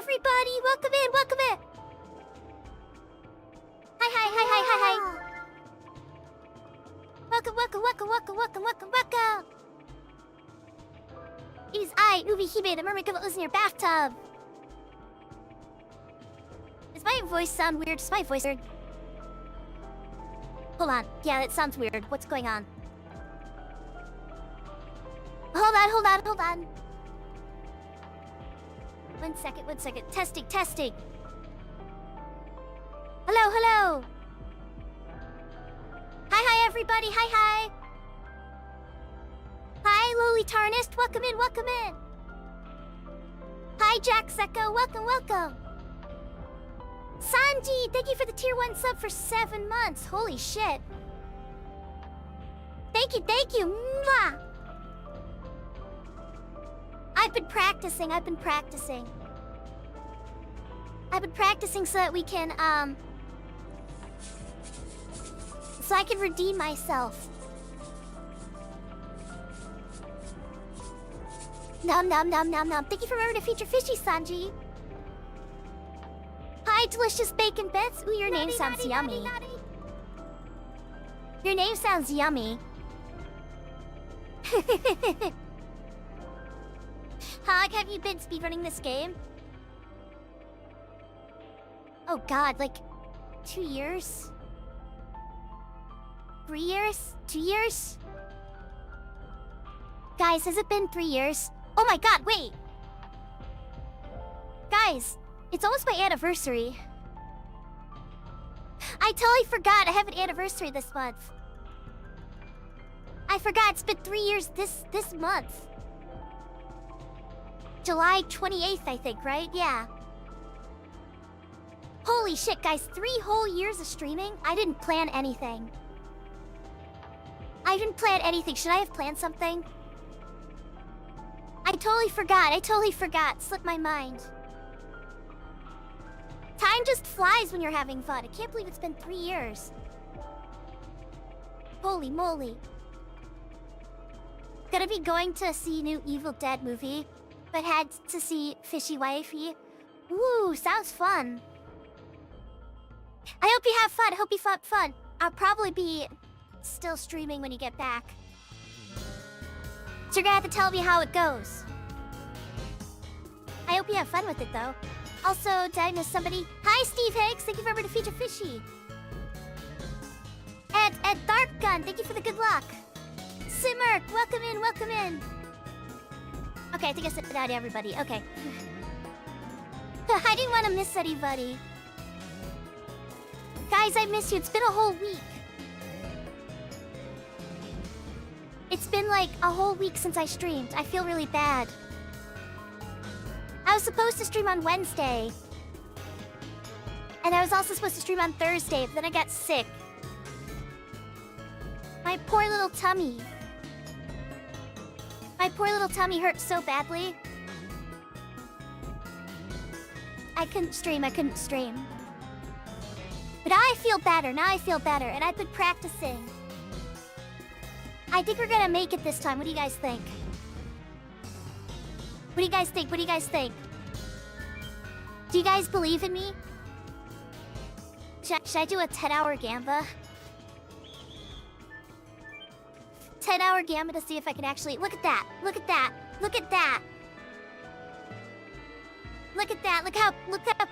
everybody! Welcome in, welcome in! Hi. Welcome. It is I, UmiHime, the mermaid that lives in your bathtub. Does my voice sound weird? Does my voice weird? Hold on. Yeah, it sounds weird. What's going on? Hold on. One second. Testing. Hello. Hi, everybody. Hi. Hi, Lowly Tarnished. Welcome in. Hi, Jack Secco. Welcome. Sanji, thank you for the tier 1 sub for 7 months. Holy shit. Thank you. Mwah. I've been practicing so that we can, so I can redeem myself. Nom nom nom nom nom. Thank you for remembering to feature Fishy, Sanji. Hi, delicious bacon bits. Ooh, your name sounds yummy. Your name sounds yummy. How long have you been speedrunning this game? Oh god, like 2 years? 3 years? 2 years? Guys, has it been 3 years? Oh my god, wait! Guys, it's almost my anniversary. I totally forgot I have an anniversary this month. I forgot it's been 3 years this month. July 28th, I think, right? Yeah. Holy shit, guys, 3 whole years of streaming? I didn't plan anything. I didn't plan anything. Should I have planned something? I totally forgot. Slipped my mind. Time just flies when you're having fun. I can't believe it's been 3 years. Holy moly. Gonna be going to see new Evil Dead movie, but had to see Fishy Wifey. Woo, sounds fun. I hope you have fun. Hope you have fun. I'll probably be still streaming when you get back. So you're gonna have to tell me how it goes. I hope you have fun with it, though. Also, did I miss somebody? Hi, Steve Higgs. Thank you for remembering to feature Fishy. And Dark Gun, thank you for the good luck. Simmer, welcome in, welcome in. Okay, I think I said that to everybody. Okay. I didn't want to miss anybody. Guys, I miss you. It's been a whole week. It's been like a whole week since I streamed. I feel really bad. I was supposed to stream on Wednesday. And I was also supposed to stream on Thursday, but then I got sick. My poor little tummy. My poor little tummy hurt so badly. I couldn't stream. But now I feel better, and I've been practicing. I think we're gonna make it this time. What do you guys think? What do you guys think? Do you guys believe in me? Should I do a 10-hour gamba? 10-hour gamba to see if I can actually... Look at that! Look how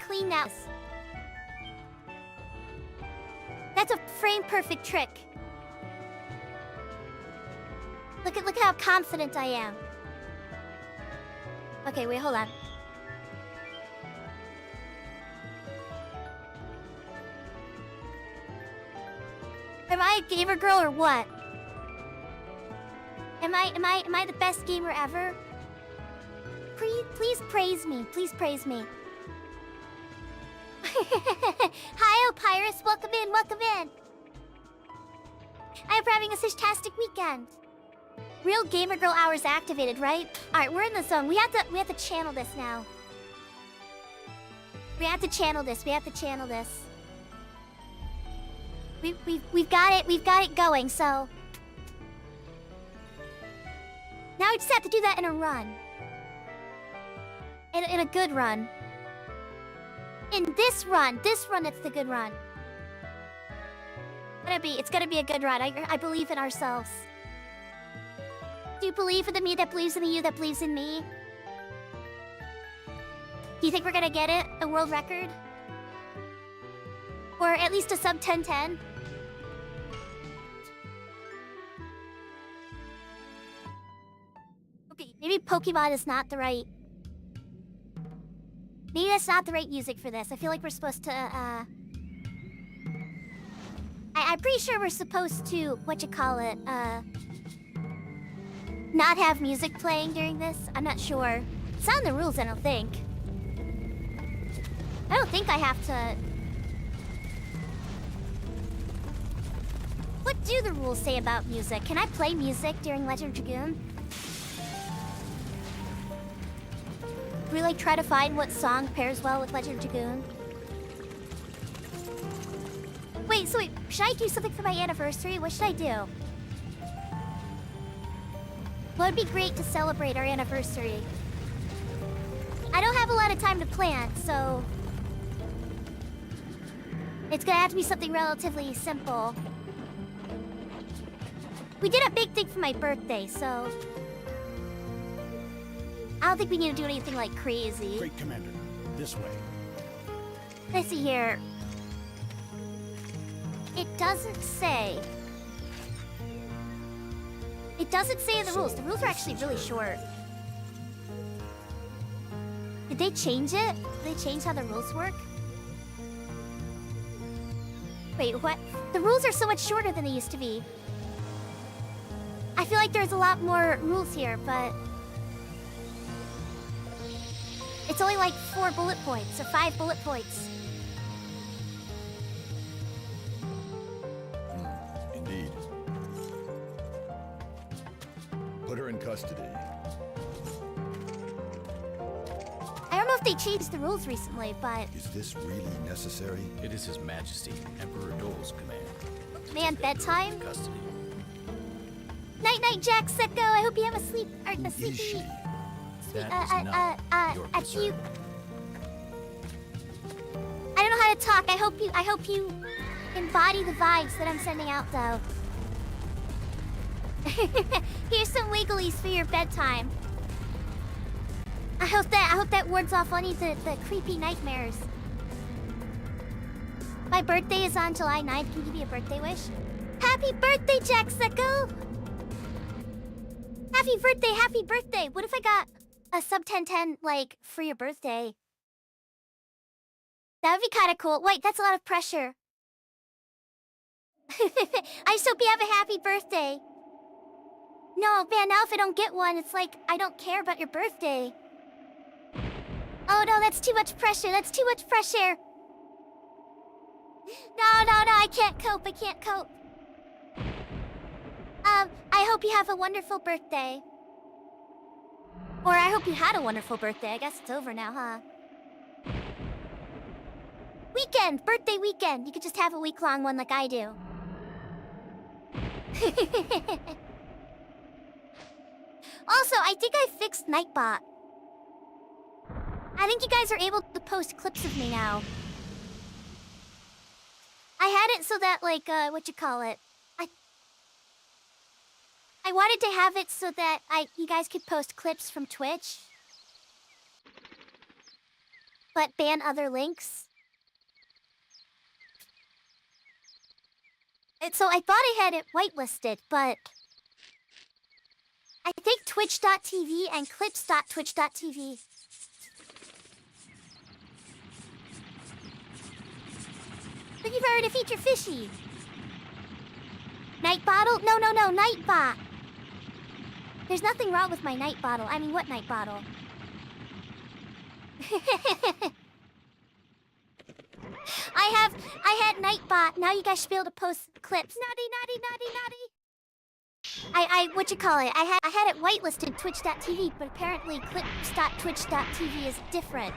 clean that is. That's a frame-perfect trick. Look how confident I am. Okay, wait, hold on. Am I a gamer girl or what? Am I the best gamer ever? Please praise me. Please praise me. Hi, Opyrus. Welcome in. I hope you're having a fantastic weekend. Real gamer girl hours activated, right? All right, we're in the zone. We have to channel this now. We have to channel this. We've got it going. So now we just have to do that in a run. In a good run. In this run, it's the good run. It's gonna be a good run. I believe in ourselves. Do you believe in the me that believes in the you that believes in me? Do you think we're gonna get it? A world record? Or at least a sub 1010? Okay, maybe Pokemon is not the right... Maybe that's not the right music for this. I feel like we're supposed to, I'm pretty sure we're supposed to, not have music playing during this. I'm not sure. It's not in the rules, I don't think. I don't think I have to... What do the rules say about music? Can I play music during Legend of Dragoon? Really try to find what song pairs well with Legend of Dragoon. Wait, should I do something for my anniversary? What should I do? What would be great to celebrate our anniversary? I don't have a lot of time to plan, so... It's gonna have to be something relatively simple. We did a big thing for my birthday, so... I don't think we need to do anything like crazy. Great Commander, this way. Let's see here. It doesn't say. It doesn't say in the rules. The rules are actually really short. Did they change it? Did they change how the rules work? Wait, what? The rules are so much shorter than they used to be. I feel like there's a lot more rules here, but... It's only like 4 bullet points, or 5 bullet points. Indeed. Put her in custody. I don't know if they changed the rules recently, but... Is this really necessary? It is His Majesty, Emperor Dole's command. Man, bedtime? In custody. Night-night, Jack Secco. I hope you have a sleep... or a Who sleepy... is she? That is not your a concern. cute... I don't know how to talk. I hope you embody the vibes that I'm sending out, though. Here's some wigglies for your bedtime. I hope that wards off any of the creepy nightmares. My birthday is on July 9th. Can you give me a birthday wish? Happy birthday, Jack Secco! Happy birthday, happy birthday! What if I got a sub 1010, like, for your birthday? That would be kind of cool. Wait, that's a lot of pressure. I just hope you have a happy birthday. No, man, now if I don't get one, it's like, I don't care about your birthday. Oh no, that's too much pressure. That's too much pressure. No, I can't cope. I can't cope. I hope you have a wonderful birthday. Or I hope you had a wonderful birthday. I guess it's over now, huh? Weekend! Birthday weekend! You could just have a week-long one like I do. Also, I think I fixed Nightbot. I think you guys are able to post clips of me now. I had it so that, like, I wanted to have it so that you guys could post clips from Twitch. But ban other links. And so I thought I had it whitelisted, but... I think twitch.tv and clips.twitch.tv. Looking forward to feature Fishy. Night bottle? No, Nightbot. There's nothing wrong with my night bottle. I mean, what night bottle? I had Nightbot. Now you guys should be able to post clips. Naughty. I had it whitelisted twitch.tv, but apparently clips.twitch.tv is different.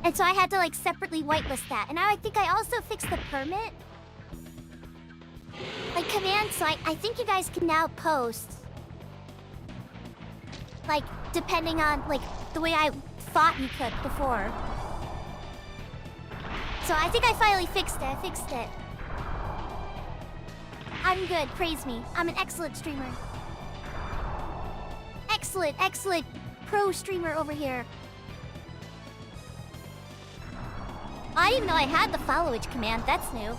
And so I had to, like, separately whitelist that. And now I think I also fixed the permit. Like, command, so I think you guys can now post. Like, depending on, like, the way I thought you could before. So I think I finally fixed it. I fixed it. I'm good. Praise me. I'm an excellent streamer. Excellent pro streamer over here. I didn't know I had the followage command. That's new.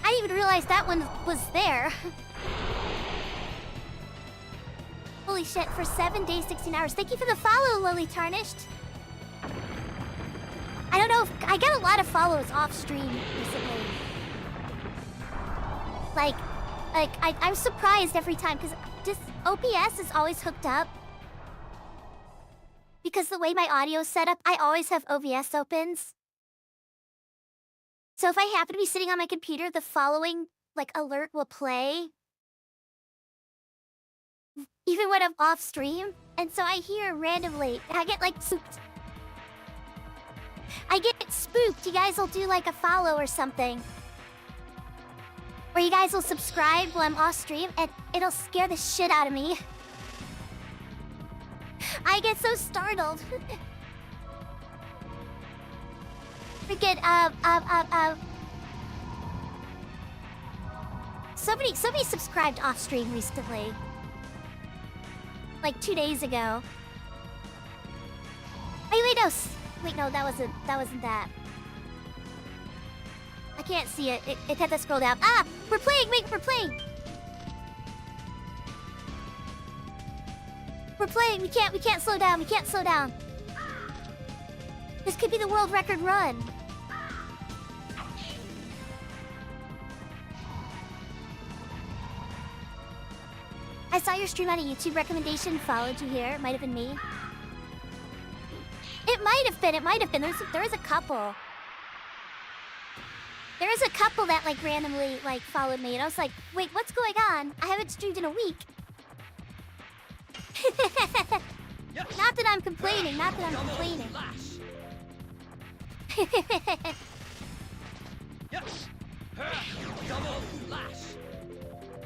I didn't even realize that one was there. Holy shit, for 7 days, 16 hours. Thank you for the follow, Lily Tarnished. I don't know if... I get a lot of follows off stream recently. I'm surprised every time, because just OBS is always hooked up. Because the way my audio is set up, I always have OBS opens. So if I happen to be sitting on my computer, the following, like, alert will play. Even when I'm off stream. And so I hear randomly, I get, like, spooked. You guys will do, like, a follow or something. Or you guys will subscribe while I'm off stream, and it'll scare the shit out of me. I get so startled. Freaking, Somebody subscribed off stream recently. Like 2 days ago. Wait, no, that wasn't that. I can't see it. It had to scroll down. Ah! We're playing! Wait, we're playing! We're playing! We can't slow down. We can't slow down. This could be the world record run. I saw your stream on a YouTube recommendation, followed you here. It might have been me. It might have been. There was a couple. There was a couple that like randomly like followed me, and I was like, wait, what's going on? I haven't streamed in a week. Not that I'm complaining,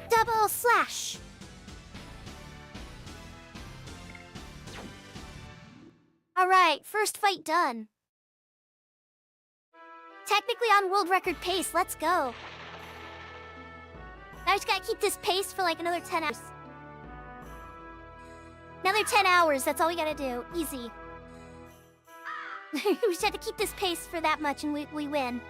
Double slash. Alright, first fight done. Technically on world record pace, let's go. Now I just gotta keep this pace for like another 10 hours. Another 10 hours, that's all we gotta do. Easy. We just have to keep this pace for that much and we win.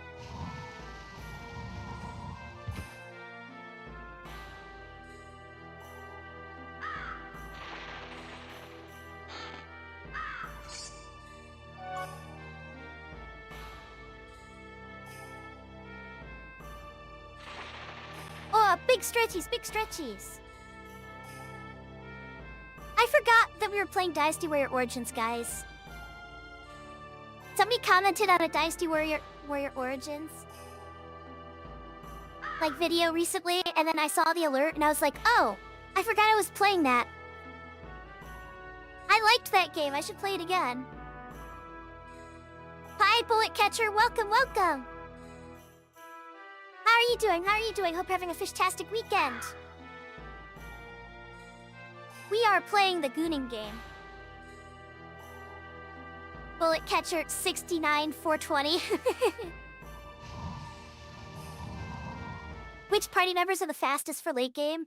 Oh, big stretchies. I forgot that we were playing Dynasty Warrior Origins, guys. Somebody commented on a Dynasty Warrior Origins like video recently, and then I saw the alert and I was like, oh, I forgot I was playing that. I liked that game. I should play it again. Hi, Bullet Catcher. Welcome. How are you doing? Hope you're having a fish-tastic weekend. We are playing the Gooning game. Bullet Catcher 69420. Which party members are the fastest for late game?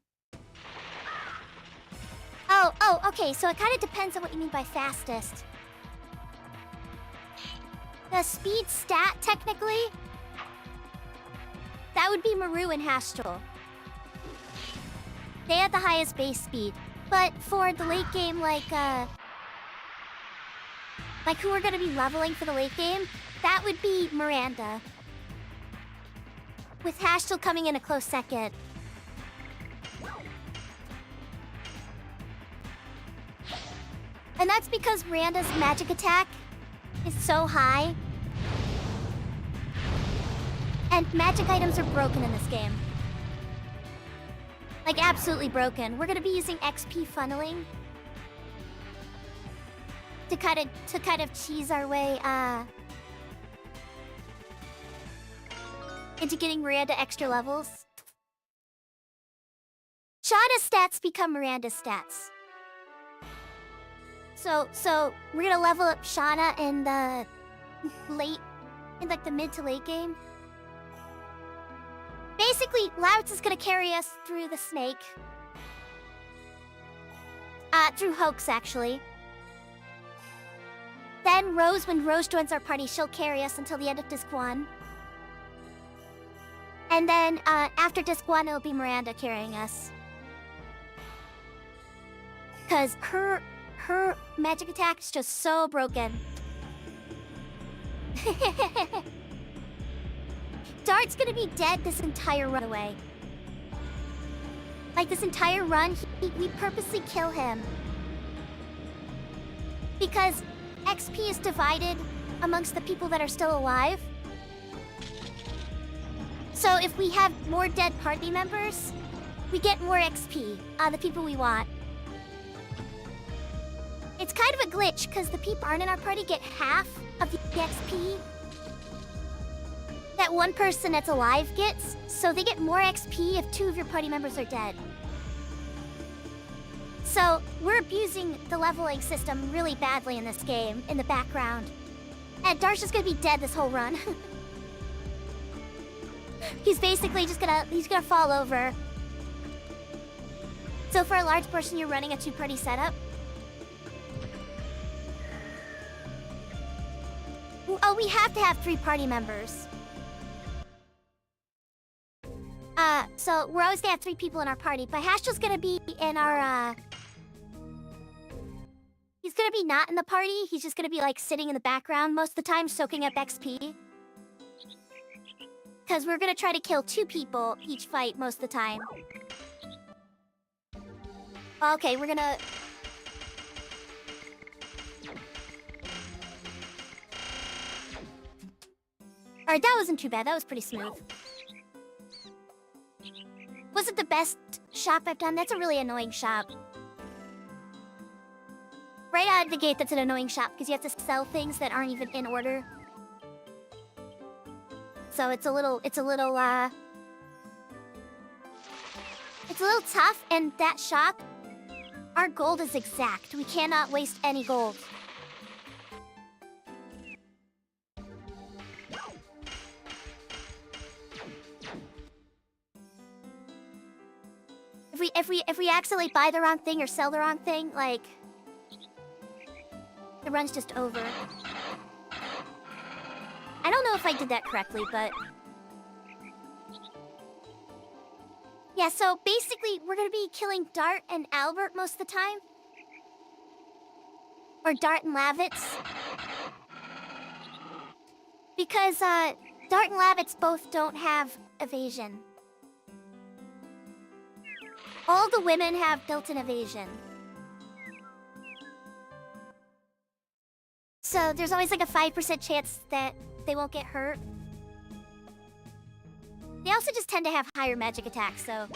Oh, okay, so it kind of depends on what you mean by fastest. The speed stat, technically, that would be Maru and Hastral. They had the highest base speed. But for the late game, like who we're gonna be leveling for the late game, that would be Miranda. With Hastral coming in a close second. And that's because Miranda's magic attack is so high. And magic items are broken in this game. Like, absolutely broken. We're gonna be using XP funneling to kind of cheese our way into getting Miranda extra levels. Shauna's stats become Miranda's stats. So we're gonna level up Shauna in the mid to late game. Basically, Louts is gonna carry us through the snake. Through Hoax, actually. Then Rose, when Rose joins our party, she'll carry us until the end of Disc 1. And then, after Disc 1, it'll be Miranda carrying us. Because her magic attack is just so broken. Dart's gonna be dead this entire run away. Like, this entire run, we purposely kill him. Because XP is divided amongst the people that are still alive. So if we have more dead party members, we get more XP on the people we want. It's kind of a glitch, because the people aren't in our party get half of the XP that one person that's alive gets, so they get more XP if 2 of your party members are dead. So, we're abusing the leveling system really badly in this game, in the background. And Darsh is gonna be dead this whole run. He's basically just he's gonna fall over. So for a large portion, you're running a 2-party setup. Oh, we have to have 3 party members. So we're always gonna have 3 people in our party, but Hashtel's gonna be in our, he's gonna be not in the party, he's just gonna be like sitting in the background most of the time, soaking up XP. Because we're gonna try to kill 2 people each fight most of the time. Okay, we're gonna... Alright, that wasn't too bad. That was pretty smooth. Was it the best shop I've done? That's a really annoying shop. Right out of the gate, that's an annoying shop because you have to sell things that aren't even in order. So it's a little tough, and that shop, our gold is exact. We cannot waste any gold. If we accidentally buy the wrong thing or sell the wrong thing, like, the run's just over. I don't know if I did that correctly, but... Yeah, so basically, we're gonna be killing Dart and Albert most of the time. Or Dart and Lavitz. Because, Dart and Lavitz both don't have evasion. All the women have built-in evasion. So there's always like a 5% chance that they won't get hurt. They also just tend to have higher magic attacks, so...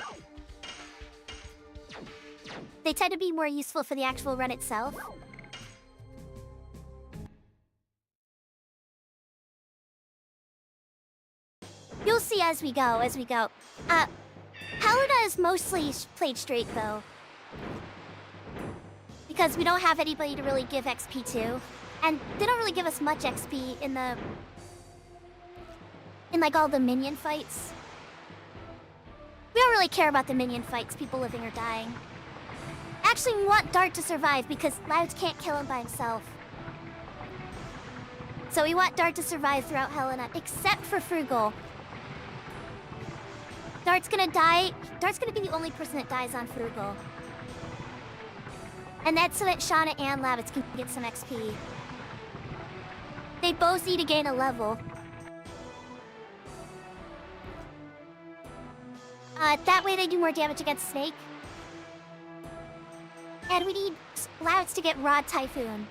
They tend to be more useful for the actual run itself. You'll see as we go, Helena is mostly played straight, though. Because we don't have anybody to really give XP to. And they don't really give us much XP in like all the minion fights. We don't really care about the minion fights, people living or dying. Actually, we want Dart to survive because Louds can't kill him by himself. So we want Dart to survive throughout Helena, except for Frugal. Dart's gonna die. Dart's gonna be the only person that dies on Frugal. And that's so that Shauna and Lavitz can get some XP. They both need to gain a level. That way they do more damage against Snake. And we need Louds to get Rod Typhoon.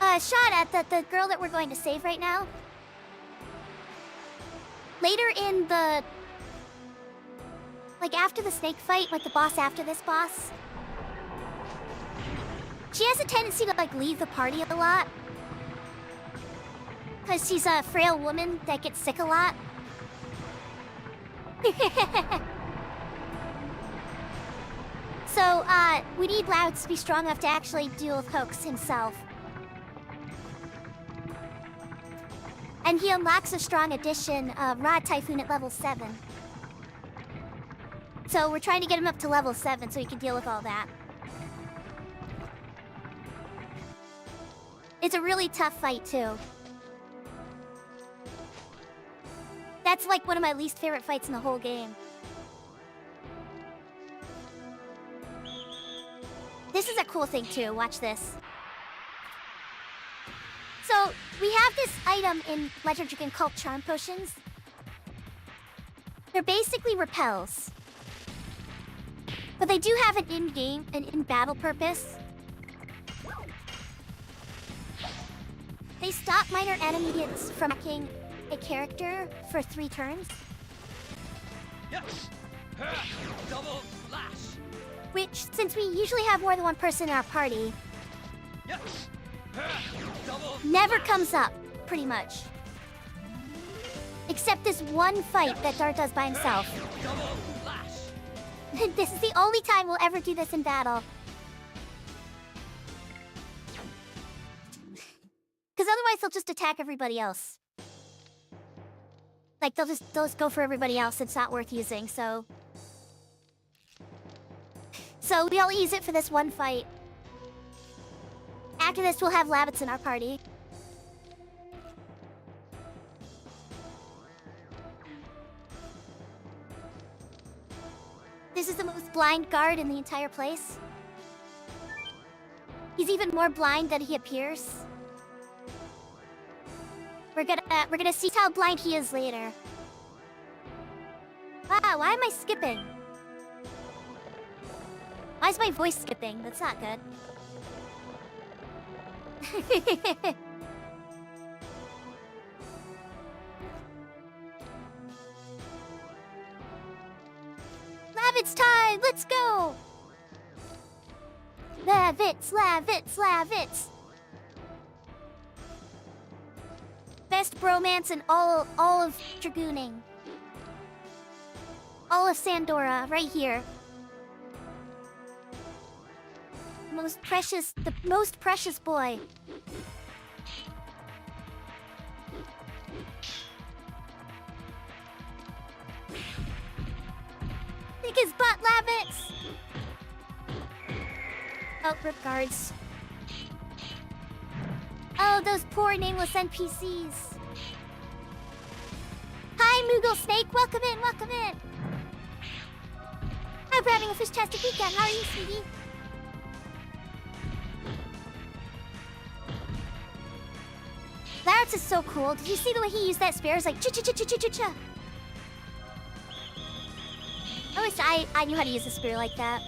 Shot at the girl that we're going to save right now. Later in the... Like, after the Snake fight, like the boss after this boss. She has a tendency to, like, leave the party a lot. Because she's a frail woman that gets sick a lot. So, we need Louds to be strong enough to actually deal with Hoax himself. And he unlocks a strong addition, Rod Typhoon at level 7. So we're trying to get him up to level 7 so he can deal with all that. It's a really tough fight, too. That's like one of my least favorite fights in the whole game. This is a cool thing, too. Watch this. So, we have this item in Legend Dragon called Charm Potions. They're basically repels. But they do have an in-game, an in-battle purpose. They stop minor enemies from attacking a character for 3 turns. Yes. Double slash. Which, since we usually have more than one person in our party, Yes. Double never comes up, pretty much. Except this one fight that Dart does by himself. double flash. This is the only time we'll ever do this in battle. Because otherwise they'll just attack everybody else. Like, they'll just go for everybody else. It's not worth using, so... So we'll use it for this one fight. After this, we'll have Labbits in our party. This is the most blind guard in the entire place. He's even more blind than he appears. We're gonna see how blind he is later. Wow, why am I skipping? Why is my voice skipping? That's not good. Labbits time! Let's go! Labbits, Labbits, Labbits! Best bromance in all of Dragooning. All of Sandora, right here. The most precious boy. Think his butt, Labbits! Oh, rip guards. Oh, those poor nameless NPCs. Hi, Moogle Snake. Welcome in, welcome in. I'm having a fish-tastic weekend. How are you, sweetie? Larry's is so cool. Did you see the way he used that spear? It's like cha-cha-cha-cha-cha-cha. I wish I knew how to use a spear like that.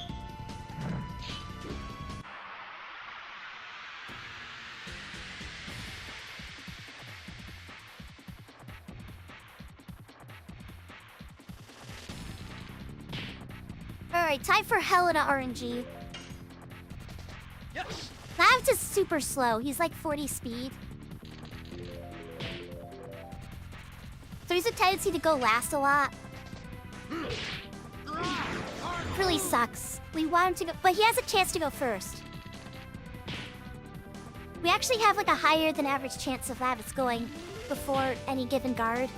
Alright, time for Helena RNG. Yes. Labs is super slow. He's like 40 speed. So he's a tendency to go last a lot. Really sucks. We want him to go, but he has a chance to go first. We actually have like a higher than average chance of Labbits going before any given guard.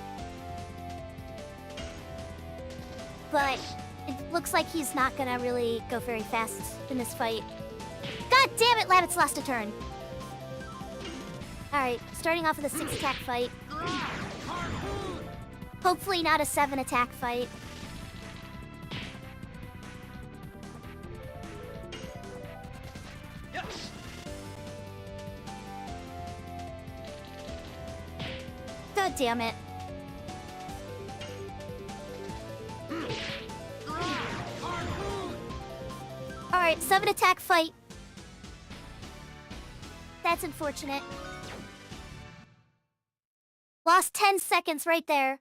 But it looks like he's not gonna really go very fast in this fight. God damn it, Labbits lost a turn. Alright, starting off with a 6 attack fight. Hopefully not a 7 attack fight. Yes. God damn it. Alright, 7 attack fight. That's unfortunate. Lost 10 seconds right there.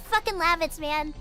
Fucking Labbits, man.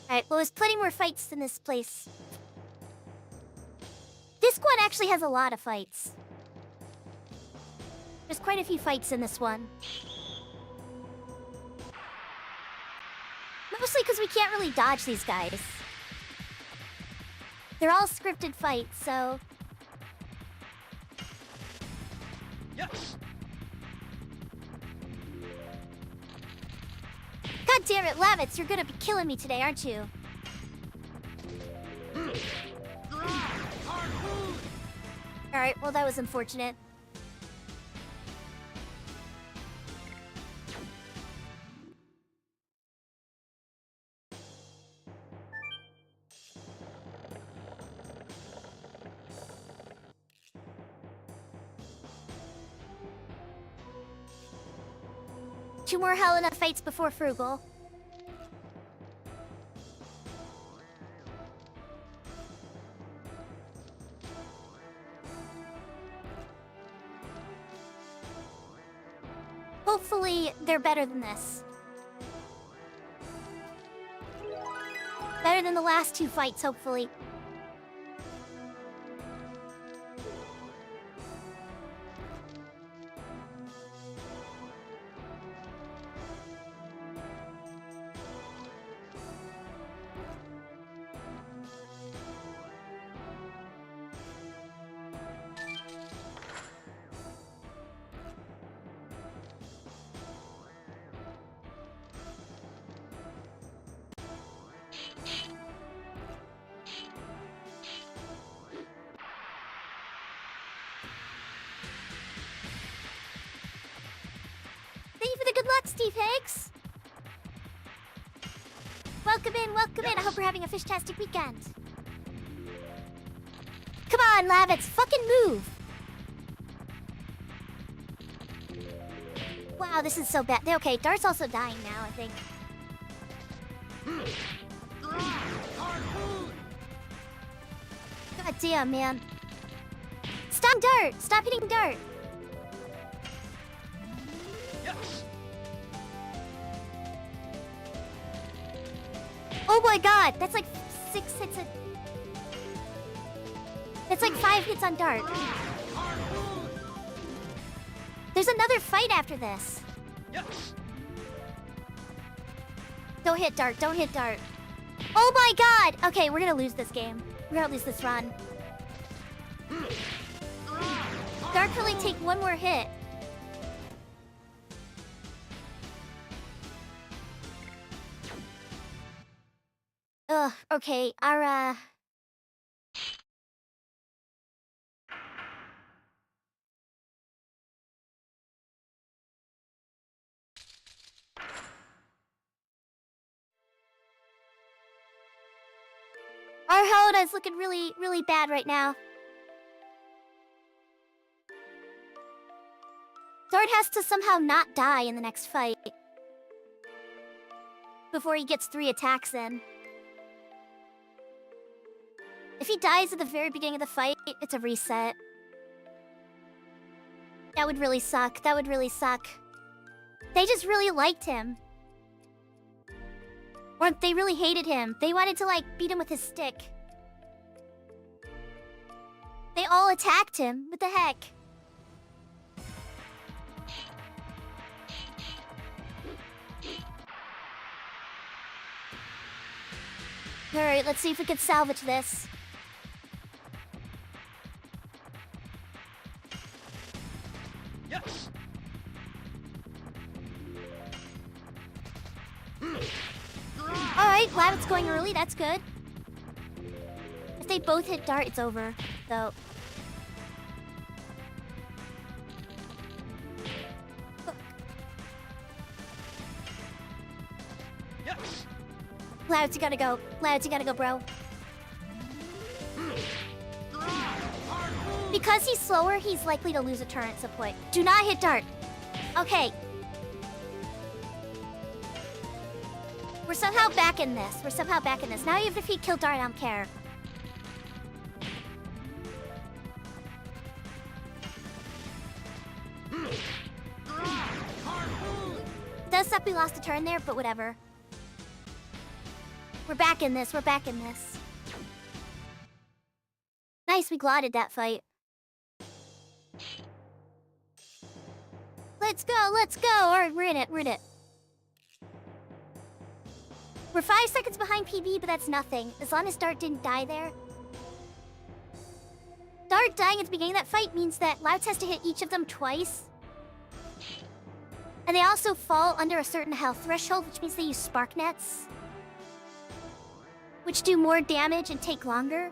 Alright, well, there's plenty more fights in this place. This squad actually has a lot of fights. There's quite a few fights in this one. Mostly because we can't really dodge these guys. They're all scripted fights, so... Yes. God damn it, Labbits, you're gonna be killing me today, aren't you? Alright, well that was unfortunate. 2 more Helena fights before Frugal. Hopefully, they're better than this. Better than the last 2 fights, hopefully. Thank you for the good luck, Steve Higgs. Welcome in, welcome in. I hope you're having a fish-tastic weekend. Come on, Lavitz, fucking move. Wow, this is so bad. Okay, Dart's also dying now, I think. God damn, man. Stop Dart! Stop hitting Dart! Oh my god! That's like 6 hits a... That's like 5 hits on Dart. There's another fight after this. Don't hit Dart, don't hit Dart. Oh my god! Okay, we're gonna lose this game. We're gonna lose this run. Dart can only take 1 more hit. Ugh, okay, our Helena is looking really, really bad right now. Dart has to somehow not die in the next fight before he gets 3 attacks in. If he dies at the very beginning of the fight, it's a reset. That would really suck. That would really suck. They just really liked him. Or they really hated him. They wanted to, like, beat him with his stick. They all attacked him. What the heck? Alright, let's see if we can salvage this. Yes. Alright, Lavit's going early, that's good. If they both hit Dart, it's over, though. Yes. Lavitz, you gotta go. Lavitz, you gotta go, bro. Because he's slower, he's likely to lose a turn at some point. Do not hit Dart. Okay. We're somehow back in this. We're somehow back in this. Now even if he killed Dart, I don't care. Does suck we lost a turn there, but whatever. We're back in this. We're back in this. Nice, we glotted that fight. Let's go, let's go! Alright, we're in it, we're in it. We're 5 seconds behind PB, but that's nothing. As long as Dart didn't die there. Dart dying at the beginning of that fight means that Louts has to hit each of them twice. And they also fall under a certain health threshold, which means they use spark nets. Which do more damage and take longer.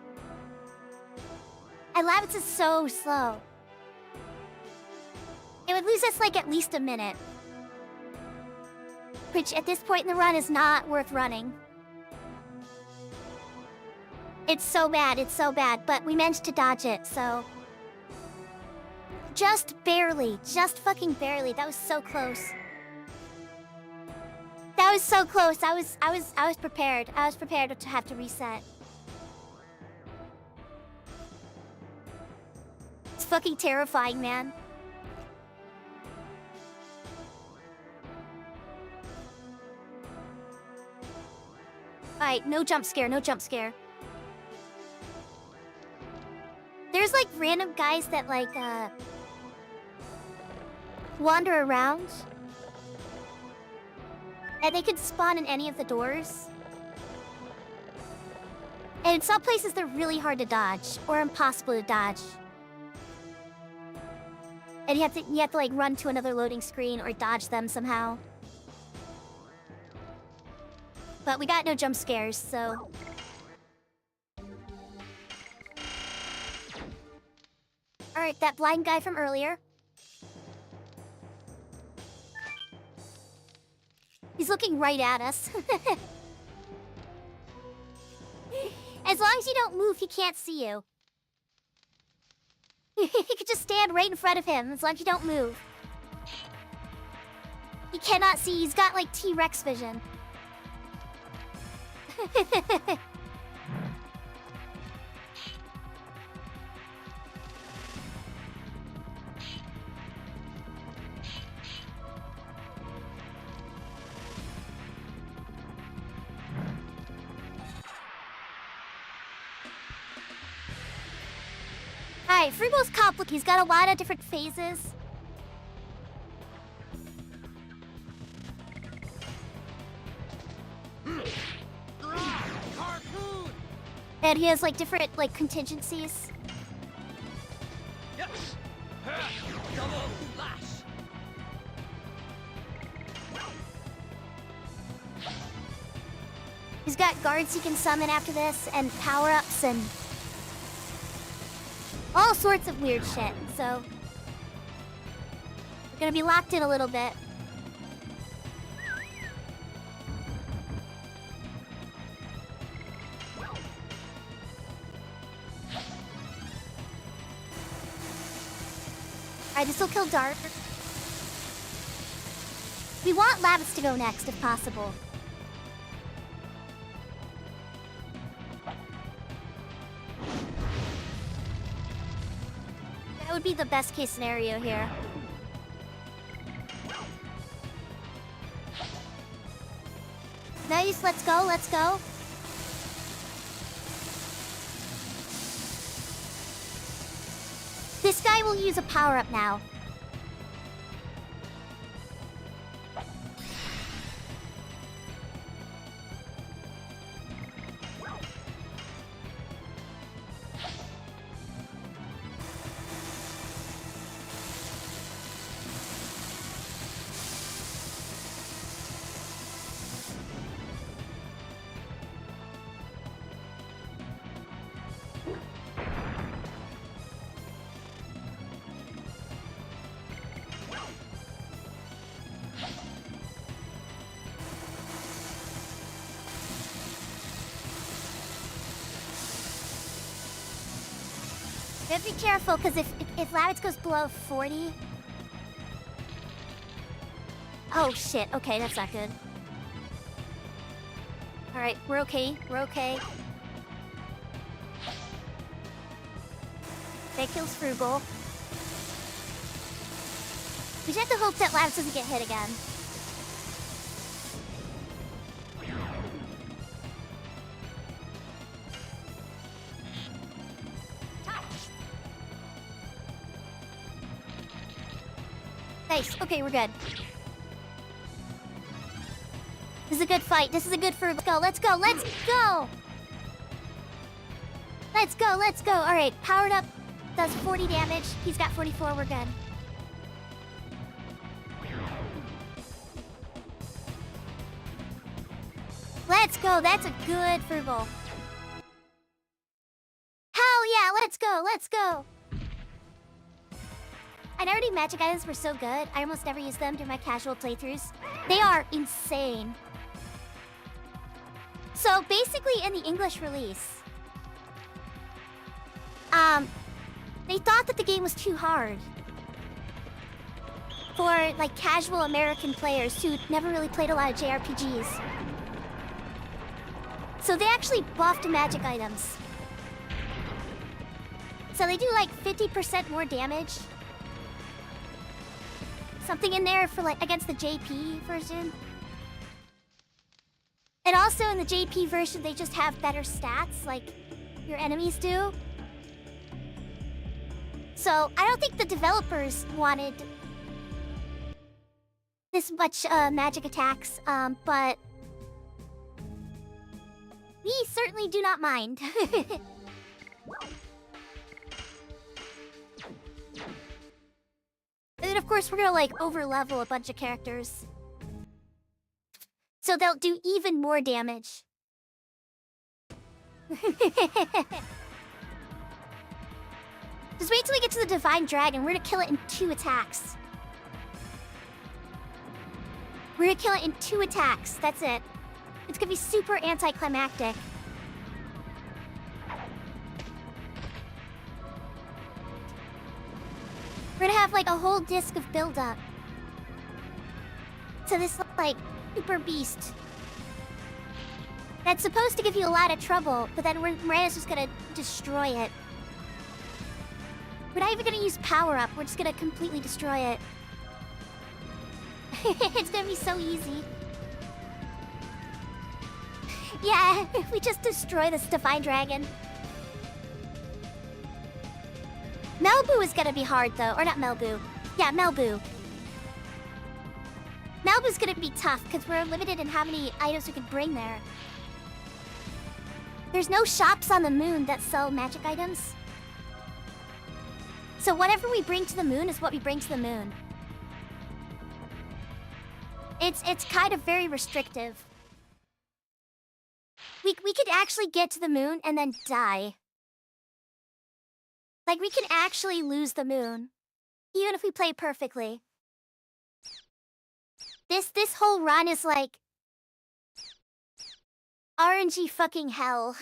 And Lavitz is so slow. It would lose us like at least a minute. Which at this point in the run is not worth running. It's so bad, but we managed to dodge it, so... Just barely, just fucking barely, that was so close. I was so close. I was prepared. I was prepared to have to reset. It's fucking terrifying, man. Alright, no jump scare, no jump scare. There's like random guys that like wander around. And they could spawn in any of the doors. And in some places they're really hard to dodge or impossible to dodge. And you have to like run to another loading screen or dodge them somehow. But we got no jump scares, so... Alright, that blind guy from earlier. He's looking right at us. As long as you don't move, he can't see you. You could just stand right in front of him, as long as you don't move. He cannot see, he's got like T-Rex vision. Alright, Frugal's complicated. He's got a lot of different phases. And he has like different like contingencies. Yes. Double lash. He's got guards he can summon after this, and power-ups, and all sorts of weird shit. So we're gonna be locked in a little bit. Alright, this will kill Dark. We want Lavis to go next, if possible. That would be the best case scenario here. Nice, let's go, let's go. This guy will use a power-up now. You have to be careful, because if Lavitz goes below 40... Oh, shit. Okay, that's not good. Alright, we're okay. We're okay. That kills Frugal. We just have to hope that Lavitz doesn't get hit again. Nice. Okay, we're good. This is a good fight. This is a good for. Let's go. Let's go. Let's go. Let's go. Let's go. All right. Powered up. Does 40 damage. He's got 44. We're good. Let's go. That's a good Frugal. Hell yeah. Let's go. Let's go. I never knew magic items were so good. I almost never use them during my casual playthroughs. They are insane. So basically in the English release, they thought that the game was too hard. for like casual American players who never really played a lot of JRPGs. So they actually buffed magic items. So they do like 50% more damage. Something in there for like against the JP version. And also in the JP version, they just have better stats like your enemies do. So I don't think the developers wanted this much magic attacks, but we certainly do not mind. And then of course we're gonna like over-level a bunch of characters. So they'll do even more damage. Just wait till we get to the Divine Dragon. We're gonna kill it in 2 attacks. We're gonna kill it in 2 attacks. That's it. It's gonna be super anticlimactic. We're gonna have like a whole disc of buildup to this like super beast that's supposed to give you a lot of trouble, but then Miranda's just gonna destroy it. We're not even gonna use power up. We're just gonna completely destroy it. It's gonna be so easy. Yeah, we just destroy this Divine Dragon. Melbu is gonna be hard though, or not Melbu. Yeah, Melbu. Melbu's gonna be tough because we're limited in how many items we can bring there. There's no shops on the moon that sell magic items. So whatever we bring to the moon is what we bring to the moon. It's kind of very restrictive. We could actually get to the moon and then die. Like we can actually lose the moon, even if we play perfectly. This whole run is like RNG fucking hell.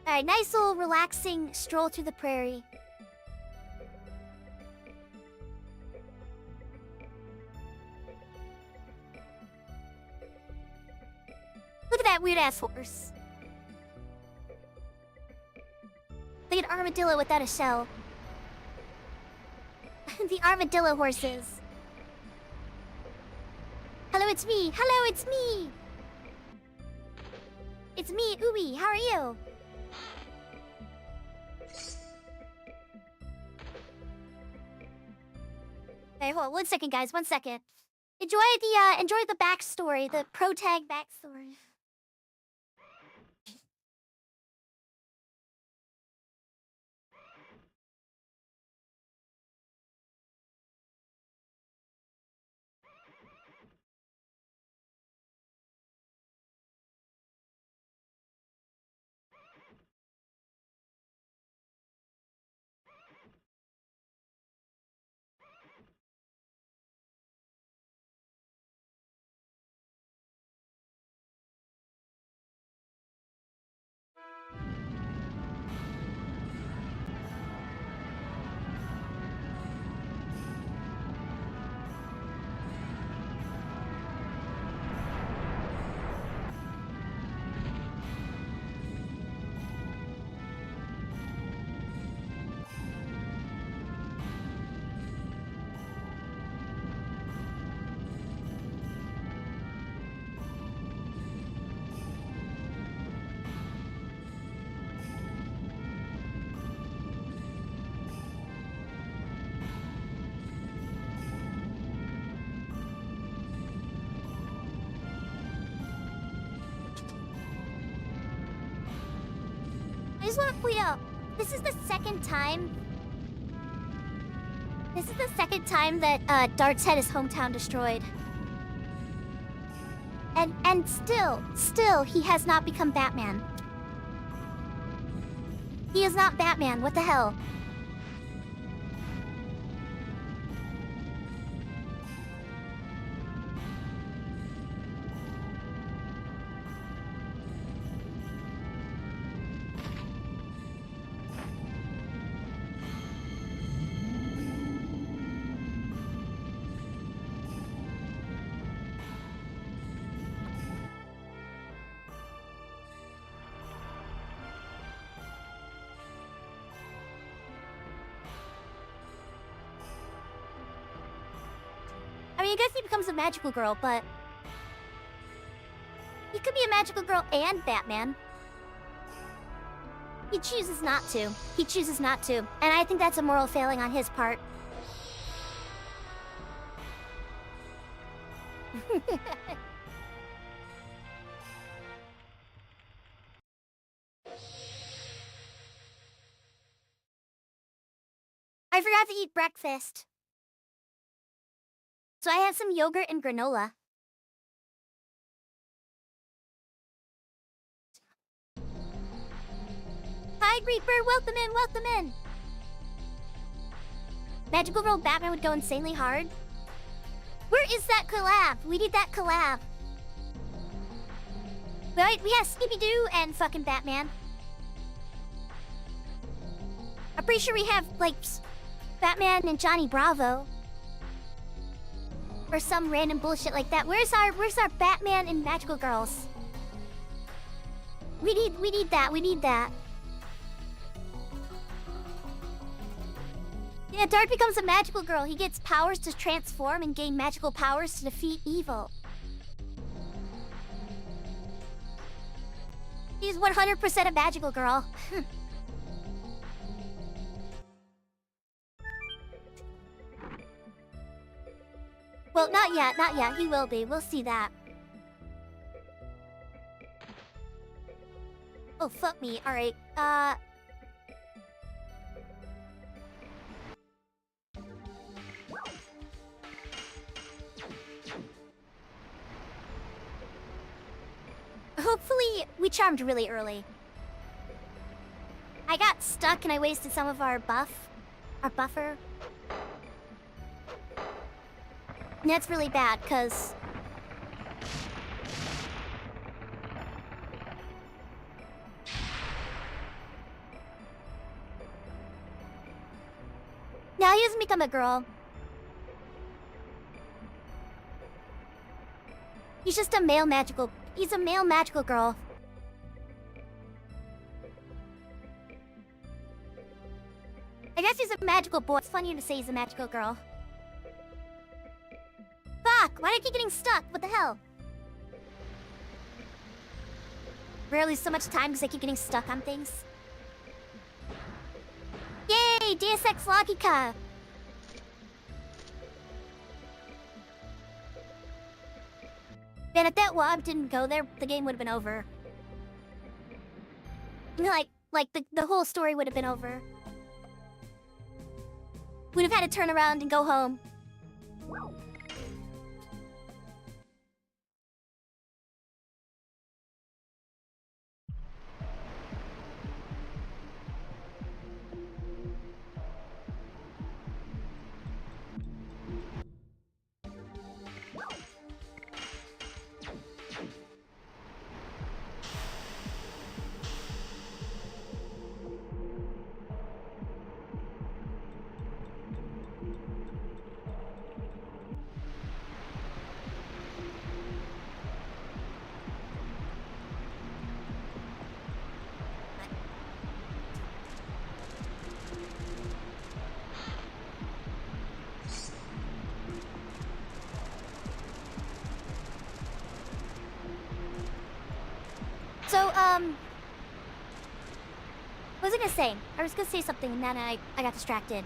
Alright, nice little relaxing stroll through the prairie. Look at that weird-ass horse. Like an armadillo without a shell. The armadillo horses. Hello, it's me. Hello, it's me. It's me, Umi. How are you? Okay, hold on 1 second, guys. 1 second. Enjoy the backstory, the pro-tag backstory. just want to point out, this is the second time. This is the second time that Dart's had his hometown destroyed. And still, he has not become Batman. He is not Batman. What the hell? I mean, I guess he becomes a magical girl, but he could be a magical girl and Batman. He chooses not to. He chooses not to. And I think that's a moral failing on his part. I forgot to eat breakfast. So I had some yogurt and granola. Hi, Reaper. Welcome in, welcome in. Magical Girl Batman would go insanely hard. Where is that collab? We need that collab. Right, we have Scooby-Doo and fucking Batman. I'm pretty sure we have, like, Batman and Johnny Bravo. Or some random bullshit like that. Where's our Batman and Magical Girls? We need that. Yeah, Dart becomes a magical girl. He gets powers to transform and gain magical powers to defeat evil. He's 100% a magical girl. Well, not yet, not yet. He will be. We'll see that. Oh, fuck me. Alright, hopefully, we charmed really early. I got stuck and I wasted some of our buffer. And that's really bad, because... Now he hasn't become a girl. He's just a male magical... He's a male magical girl. I guess he's a magical boy. It's funnier to say he's a magical girl. Fuck! Why do I keep getting stuck? What the hell? Rarely so much time because I keep getting stuck on things. Yay! Deus Ex Logica! Man, if that wob didn't go there, the game would have been over. Like the whole story would have been over. We'd have had to turn around and go home. So, what was I gonna say? I was gonna say something and then I got distracted.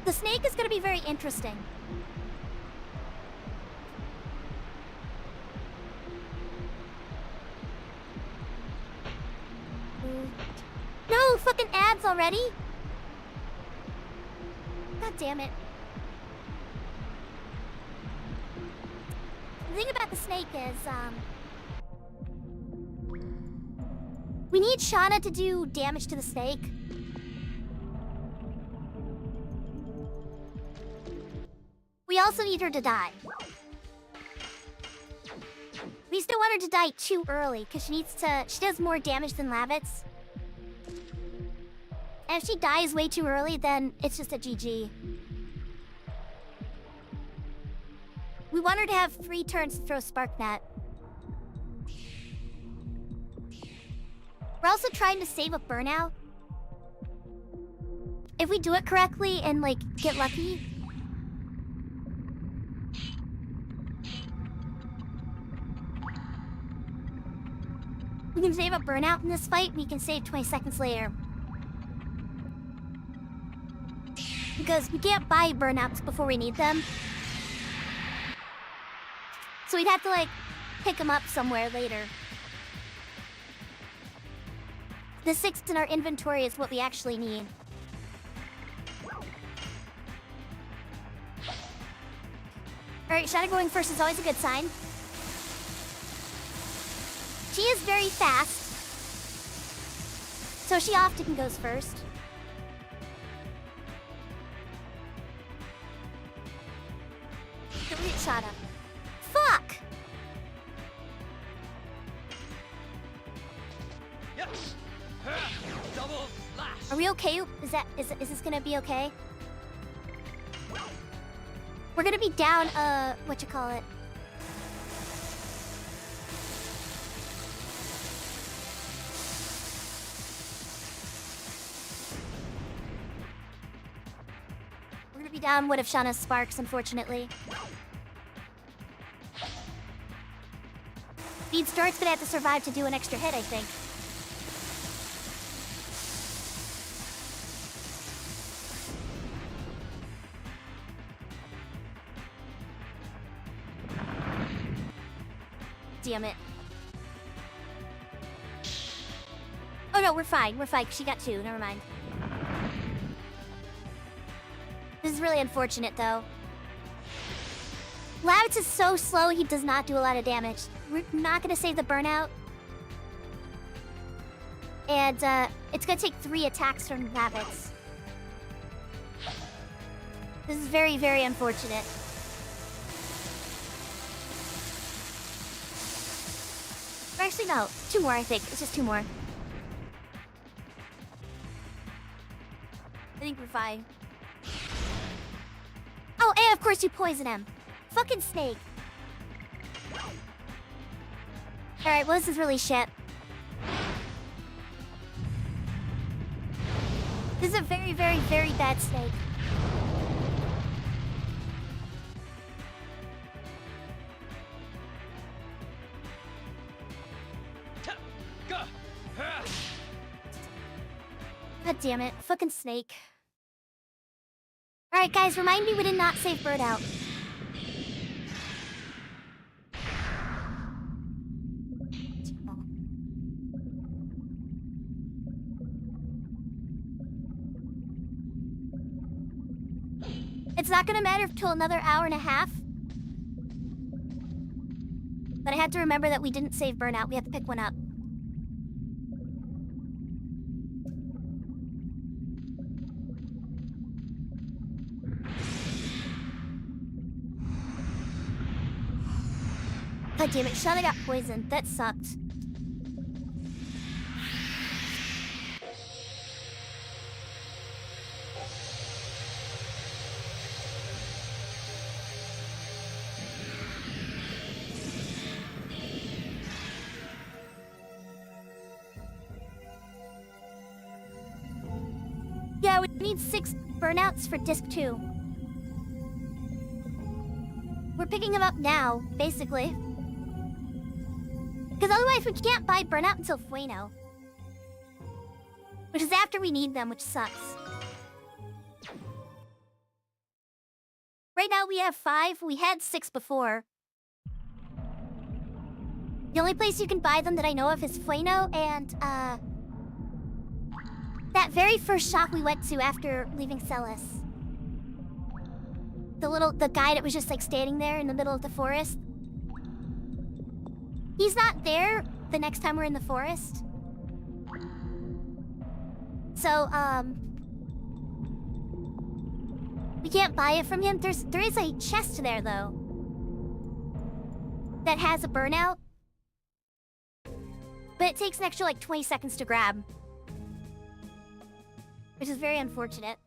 The snake is gonna be very interesting. No, fucking ads already? God damn it. The thing about the snake is, we need Shauna to do damage to the snake. We also need her to die. We still want her to die too early, because she does more damage than Lavitz. And if she dies way too early, then it's just a GG. We want her to have 3 turns to throw Sparknet. We're also trying to save a burnout. If we do it correctly and, like, get lucky... we can save a burnout in this fight, we can save 20 seconds later. Because we can't buy burnouts before we need them. So we'd have to, like, pick them up somewhere later. The 6 in our inventory is what we actually need. Alright, Shadow going first is always a good sign. She is very fast. So she often goes first. Delete Shadow. Fuck! Yes. Double lash. Are we okay? Is this gonna be okay? We're gonna be down, whatchamacallit? We're gonna be down what if Shauna sparks, unfortunately. Speed Start's gonna have to survive to do an extra hit, I think. Damn it. Oh no, we're fine. We're fine. She got 2. Never mind. This is really unfortunate, though. Lavitz is so slow, he does not do a lot of damage. We're not going to save the burnout. And, it's going to take 3 attacks from Lavitz. This is very, very unfortunate. Or actually, no. 2 more, I think. It's just 2 more. I think we're fine. Oh, and of course you poison him. Fucking snake. Alright, well, this is really shit. This is a very, very, very bad snake. God damn it. Fucking snake. Alright, guys, remind me we did not save Bird out. It's not gonna matter till another hour and a half. But I had to remember that we didn't save Burnout. We have to pick one up. God damn it, Shauna got poisoned. That sucked. Yeah, we need 6 burnouts for disc 2. We're picking them up now, basically. Because otherwise we can't buy burnout until Fueno. Which is after we need them, which sucks. Right now we have 5. We had 6 before. The only place you can buy them that I know of is Fueno and, that very first shop we went to after leaving Celis. The guy that was just like standing there in the middle of the forest. He's not there the next time we're in the forest. So, we can't buy it from him. There is a chest there though that has a burnout. But it takes an extra like 20 seconds to grab. Which is very unfortunate.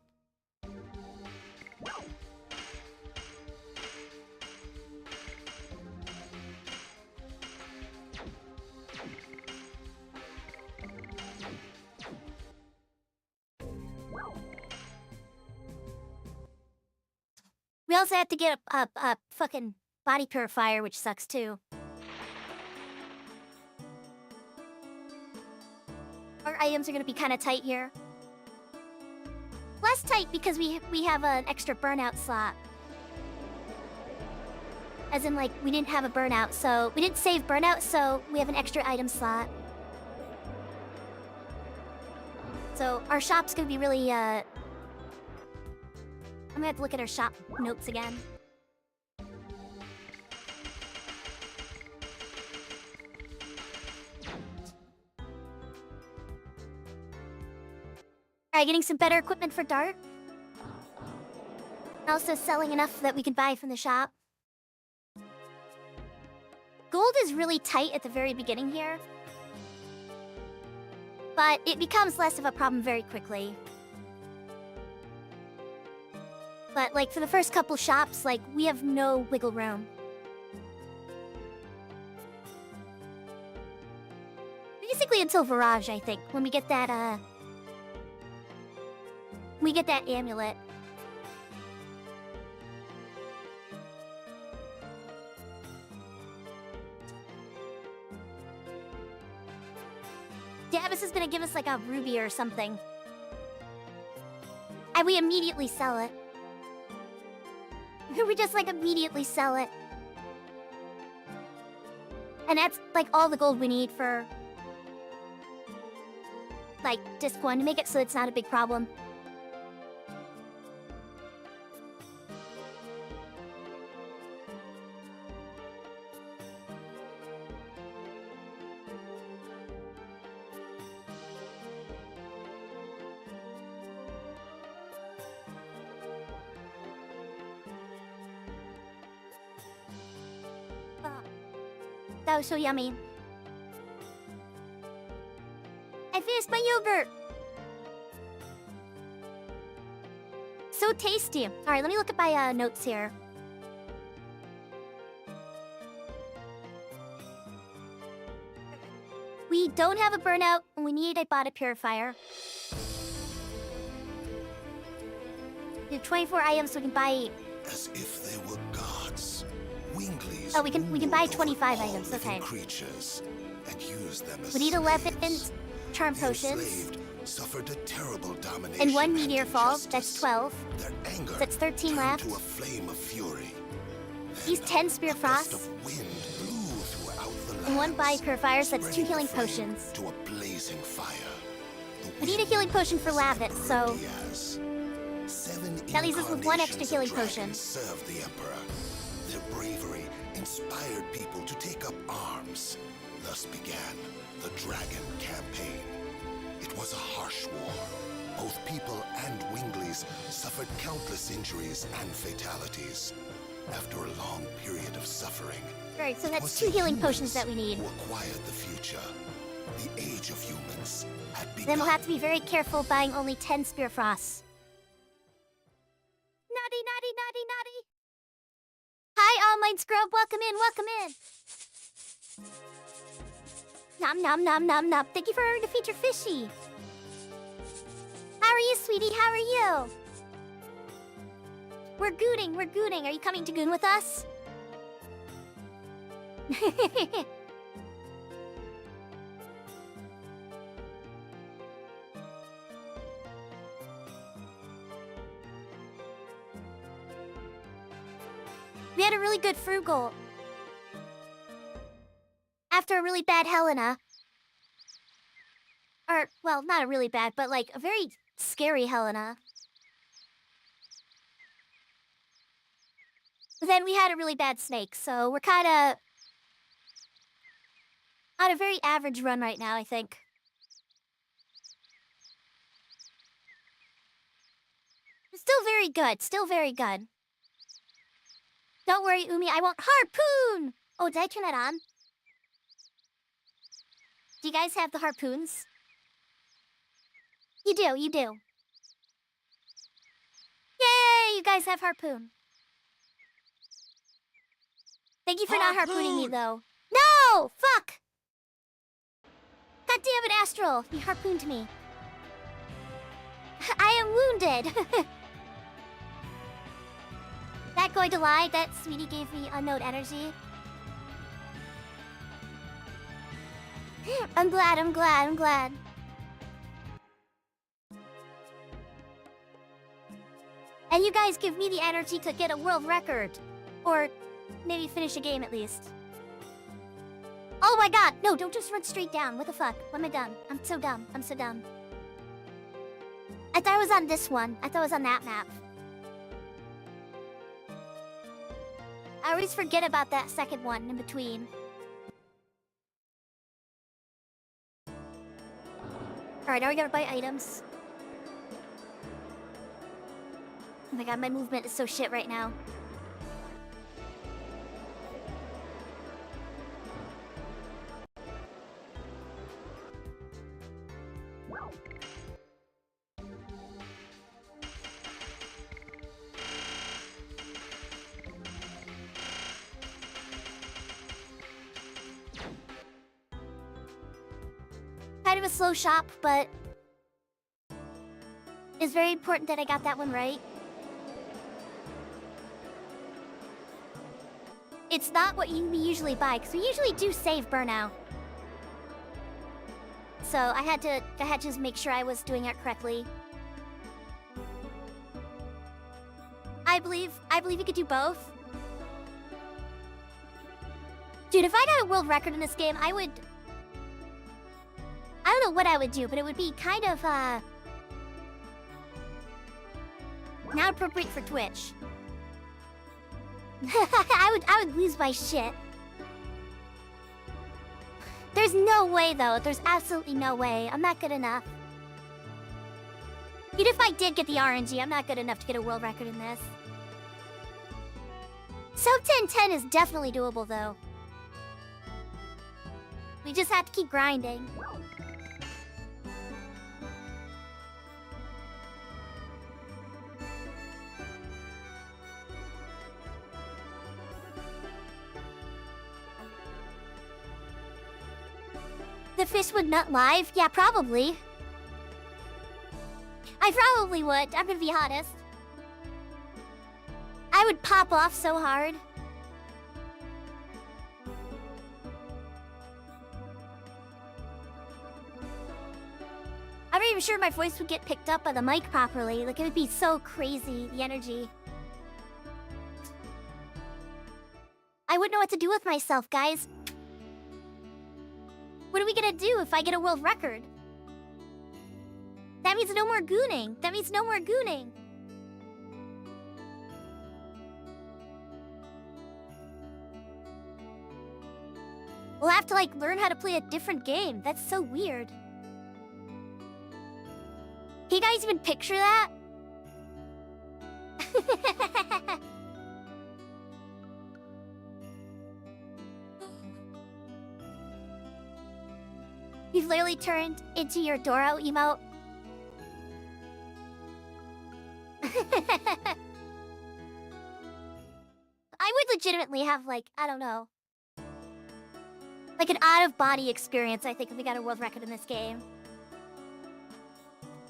We also have to get a fucking body purifier, which sucks too. Our items are gonna be kind of tight here. Less tight because we have an extra burnout slot. As in, like, we didn't have a burnout, so... We didn't save burnout, so we have an extra item slot. So, our shop's gonna be really, I'm gonna have to look at our shop notes again. Alright, getting some better equipment for Dart. Also selling enough that we can buy from the shop. Gold is really tight at the very beginning here. But it becomes less of a problem very quickly. But, like, for the first couple shops, like, we have no wiggle room. Basically until Virage, I think, when we get that, we get that amulet. Davis is gonna give us like a ruby or something. And we immediately sell it. We just like immediately sell it. And that's like all the gold we need for like disc 1 to make it so it's not a big problem. That was so yummy. I finished my yogurt. So tasty. All right, let me look at my notes here. We don't have a burnout, and we need a body purifier. We have 24 items, so we can buy. As if they were gods. Winglies. Oh, we can buy 25 items. Okay. Creatures and use them as we need 11 charm potions. Suffered a terrible domination and 1 meteor fall. That's 12. Their anger that's 13 left. to a flame of fury. These 10 spear frosts. And 1 body purifier, so that's 2 healing potions. To a blazing fire. We need a healing potion for Lavit, so that leaves us with 1 extra healing potion. Served the Emperor. Their bravery inspired people to take up arms. Thus began the Dragon Campaign. It was a harsh war. Both people and Winglies suffered countless injuries and fatalities. After a long period of suffering, right, so that's 2 healing potions that we need. Who acquired the future. The age of humans had begun. Then we'll have to be very careful buying only 10 spear frosts. Naughty, naughty, naughty, naughty. Hi, online scrub. Welcome in, welcome in. Nom nom nom nom nom. Thank you for the feature fishy. How are you, sweetie? How are you? We're gooning, we're gooning. Are you coming to goon with us? a really good frugal. After a really bad Helena. Or, well, not a really bad, but like a very scary Helena. But then we had a really bad snake, so we're kinda on a very average run right now, I think. Still very good, still very good. Don't worry, Umi, I won't harpoon! Oh, did I turn that on? Do you guys have the harpoons? You do, you do. Yay, you guys have harpoon. Thank you for not harpooning me, though. No! Fuck! God damn it, Astral! You harpooned me. I am wounded! Not going to lie, that sweetie gave me unknown energy. I'm glad, I'm glad, I'm glad. And you guys give me the energy to get a world record. Or maybe finish a game at least. Oh my god! No, don't just run straight down. What the fuck? What am I done? I'm so dumb. I'm so dumb. I thought I was on this one. I thought I was on that map. I always forget about that second one in between. Alright, now we gotta buy items. Oh my god, my movement is so shit right now. Kind of a slow shop, but it's very important that I got that one right. It's not what we usually buy, because we usually do save burnout. So I had to just make sure I was doing it correctly. I believe you could do both. Dude, if I got a world record in this game, I don't know what I would do, but it would be kind of not appropriate for Twitch. I would lose my shit. There's no way, though. There's absolutely no way. I'm not good enough. Even if I did get the RNG, I'm not good enough to get a world record in this. Sub 1010 is definitely doable, though. We just have to keep grinding. The fish would nut live? Yeah, probably. I probably would, I'm gonna be honest. I would pop off so hard. I'm not even sure my voice would get picked up by the mic properly. Like, it would be so crazy, the energy. I wouldn't know what to do with myself, guys. What are we gonna do if I get a world record? That means no more gooning. That means no more gooning. We'll have to, like, learn how to play a different game. That's so weird. Can you guys even picture that? You've literally turned into your Doro emote. I would legitimately have, like, I don't know. Like an out-of-body experience, I think, if we got a world record in this game.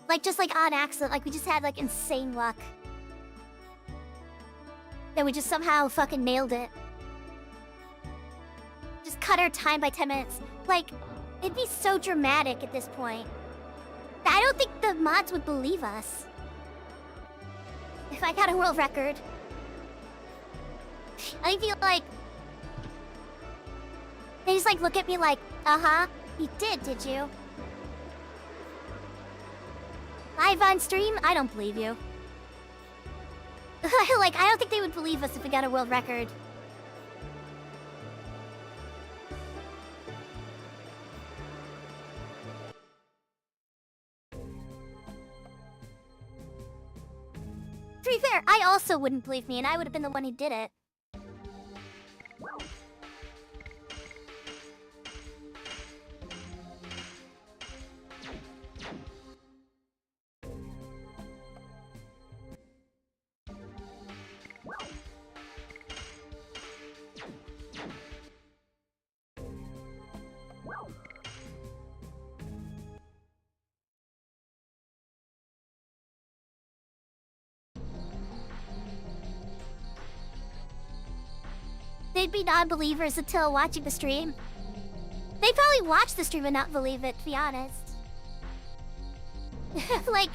Like, just like on accident, like we just had, like, insane luck. And we just somehow fucking nailed it. Just cut our time by 10 minutes. Like, it'd be so dramatic at this point. I don't think the mods would believe us. If I got a world record. I feel like they just like look at me like, you did you? Live on stream? I don't believe you. Like, I don't think they would believe us if we got a world record. To be fair, I also wouldn't believe me, and I would have been the one who did it. They'd be non-believers until watching the stream. They'd probably watch the stream and not believe it, to be honest. Like,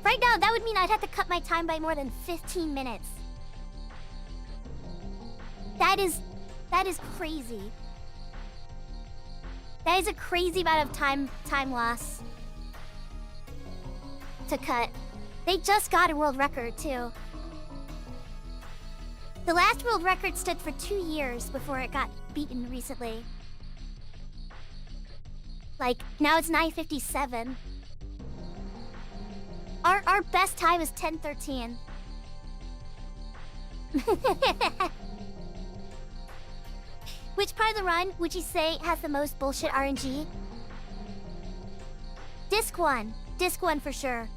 right now, that would mean I'd have to cut my time by more than 15 minutes. That is crazy. That is a crazy amount of time loss to cut. They just got a world record, too. The last world record stood for 2 years before it got beaten recently. Like, now it's 9:57. Our best time is 10:13. Which part of the run would you say has the most bullshit RNG? Disc 1. Disc 1 for sure.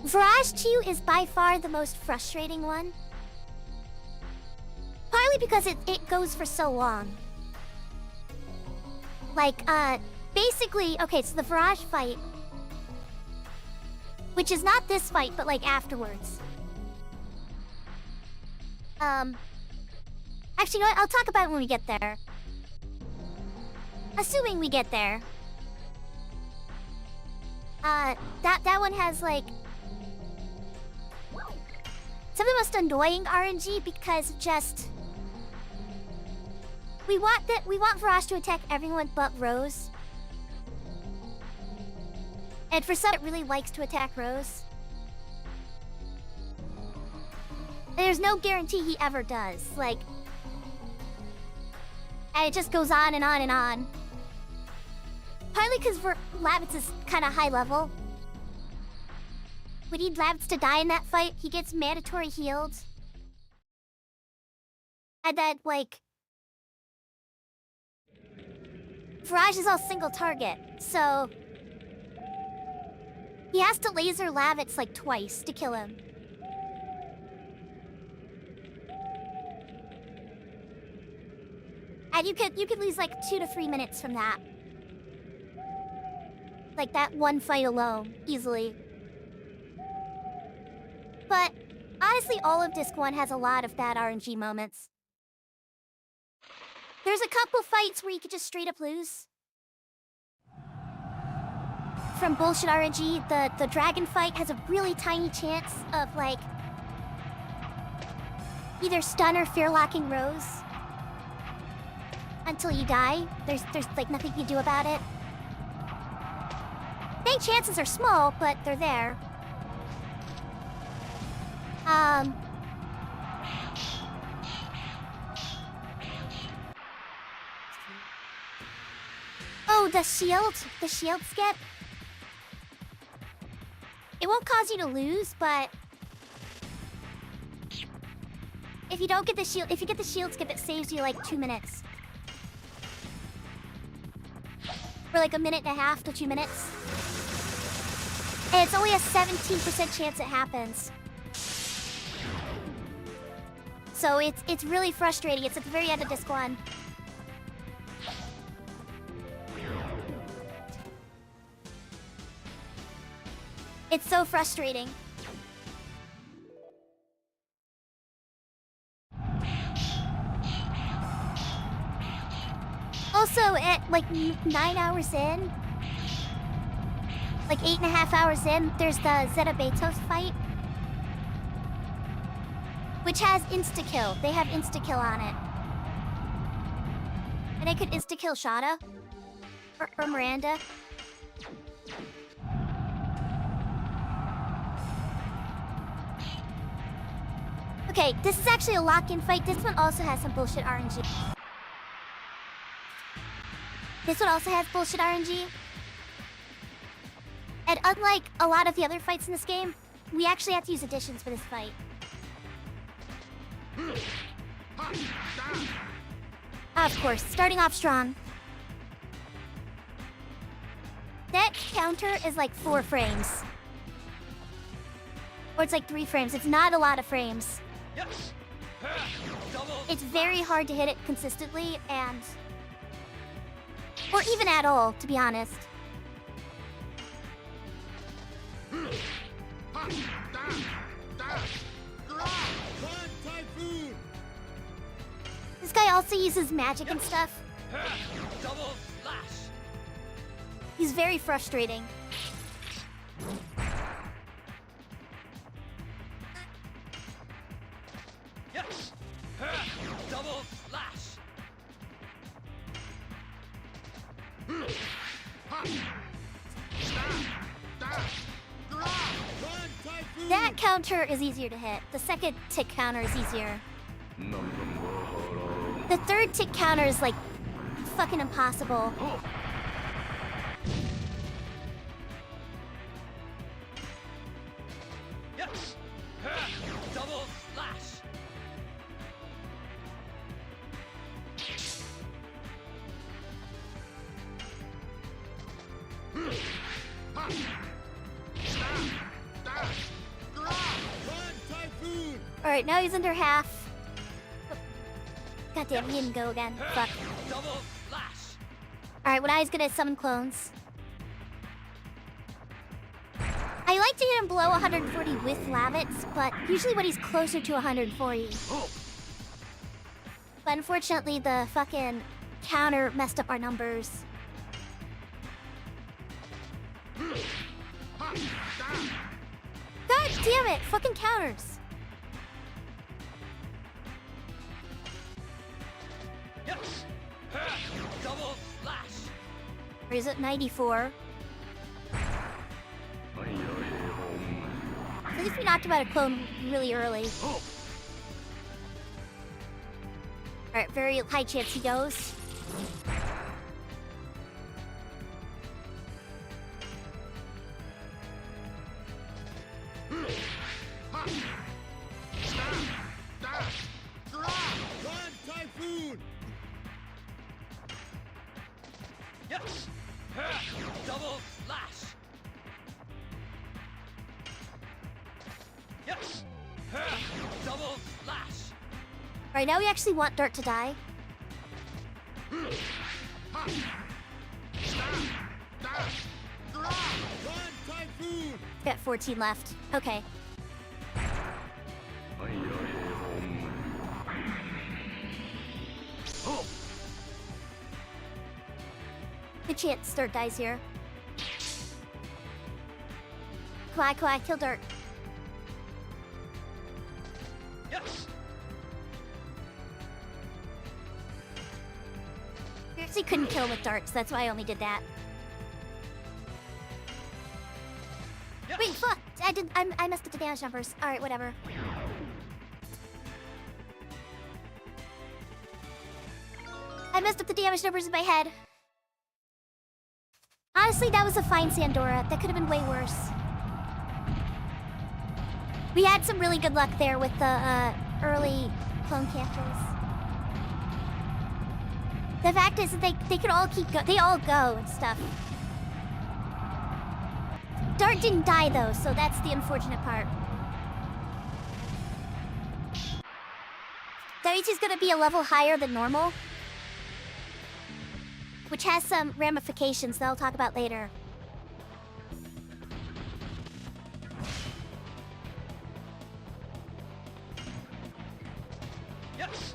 Virage 2 is by far the most frustrating one. Partly because it goes for so long. Like, basically, okay, so the Virage fight, which is not this fight, but like afterwards. Actually, you know what? I'll talk about it when we get there. Assuming we get there. That one has like some of the most annoying RNG because just we want Virage to attack everyone but Rose. And for some it really likes to attack Rose. And there's no guarantee he ever does. Like, and it just goes on and on and on. Partly because Labbits is kind of high level. We need Labbits to die in that fight. He gets mandatory healed. And then, like, Virage is all single target, so he has to laser Labbits like twice to kill him. And you could lose like 2 to 3 minutes from that. Like that one fight alone, easily. But honestly, all of Disc 1 has a lot of bad RNG moments. There's a couple fights where you could just straight up lose. From bullshit RNG, the dragon fight has a really tiny chance of like either stun or fear locking Rose. Until you die. There's like nothing you can do about it. I think chances are small, but they're there. Oh, the shield skip. It won't cause you to lose, but if you don't get the shield, if you get the shield skip, it saves you like 2 minutes. For like 1.5 minutes to 2 minutes. And it's only a 17% chance it happens. So it's really frustrating. It's at the very end of Disc 1. It's so frustrating. Also, at like 9 hours in, like 8.5 hours in, there's the Zeta Betos fight. which has insta-kill. They have insta-kill on it. And I could insta-kill Shada. Or Miranda. Okay, this is actually a lock-in fight. This one also has some bullshit RNG. This one also has bullshit RNG. And unlike a lot of the other fights in this game, we actually have to use additions for this fight. Of course, starting off strong. That counter is like 4 frames. Or it's like 3 frames. It's not a lot of frames. Yes. Double. It's very hard to hit it consistently and... or even at all, to be honest. This guy also uses magic and stuff. Double lash. He's very frustrating. Yes. Double lash. That counter is easier to hit. The second tick counter is easier. The third tick counter is like fucking impossible. Yes. Double lash. Alright, now he's under half. God damn, he didn't go again. Fuck. Double lash. Alright, well now he's gonna summon clones. I like to hit him below 140 with Lavits, but usually when he's closer to 140. But unfortunately, the fucking counter messed up our numbers. God damn it! Fucking counters! Yes. Double lash. Or is it 94? At least we knocked him out a clone really early. Alright, very high chance he goes. Yes. Double lash. Yes. Double lash. Right now we actually want Dart to die. Got 14 left. Okay. Good chance Dart dies here. Come on, kill Dart. Yes. We actually couldn't kill with darts, that's why I only did that. Yes. Wait, fuck! I messed up the damage numbers. Alright, whatever. I messed up the damage numbers in my head. Honestly, that was a fine Sandora. That could have been way worse. We had some really good luck there with the early clone captures. The fact is that they could all they all go and stuff. Dart didn't die though, so that's the unfortunate part. Daiichi's gonna be a level higher than normal, which has some ramifications that I'll talk about later. Yes.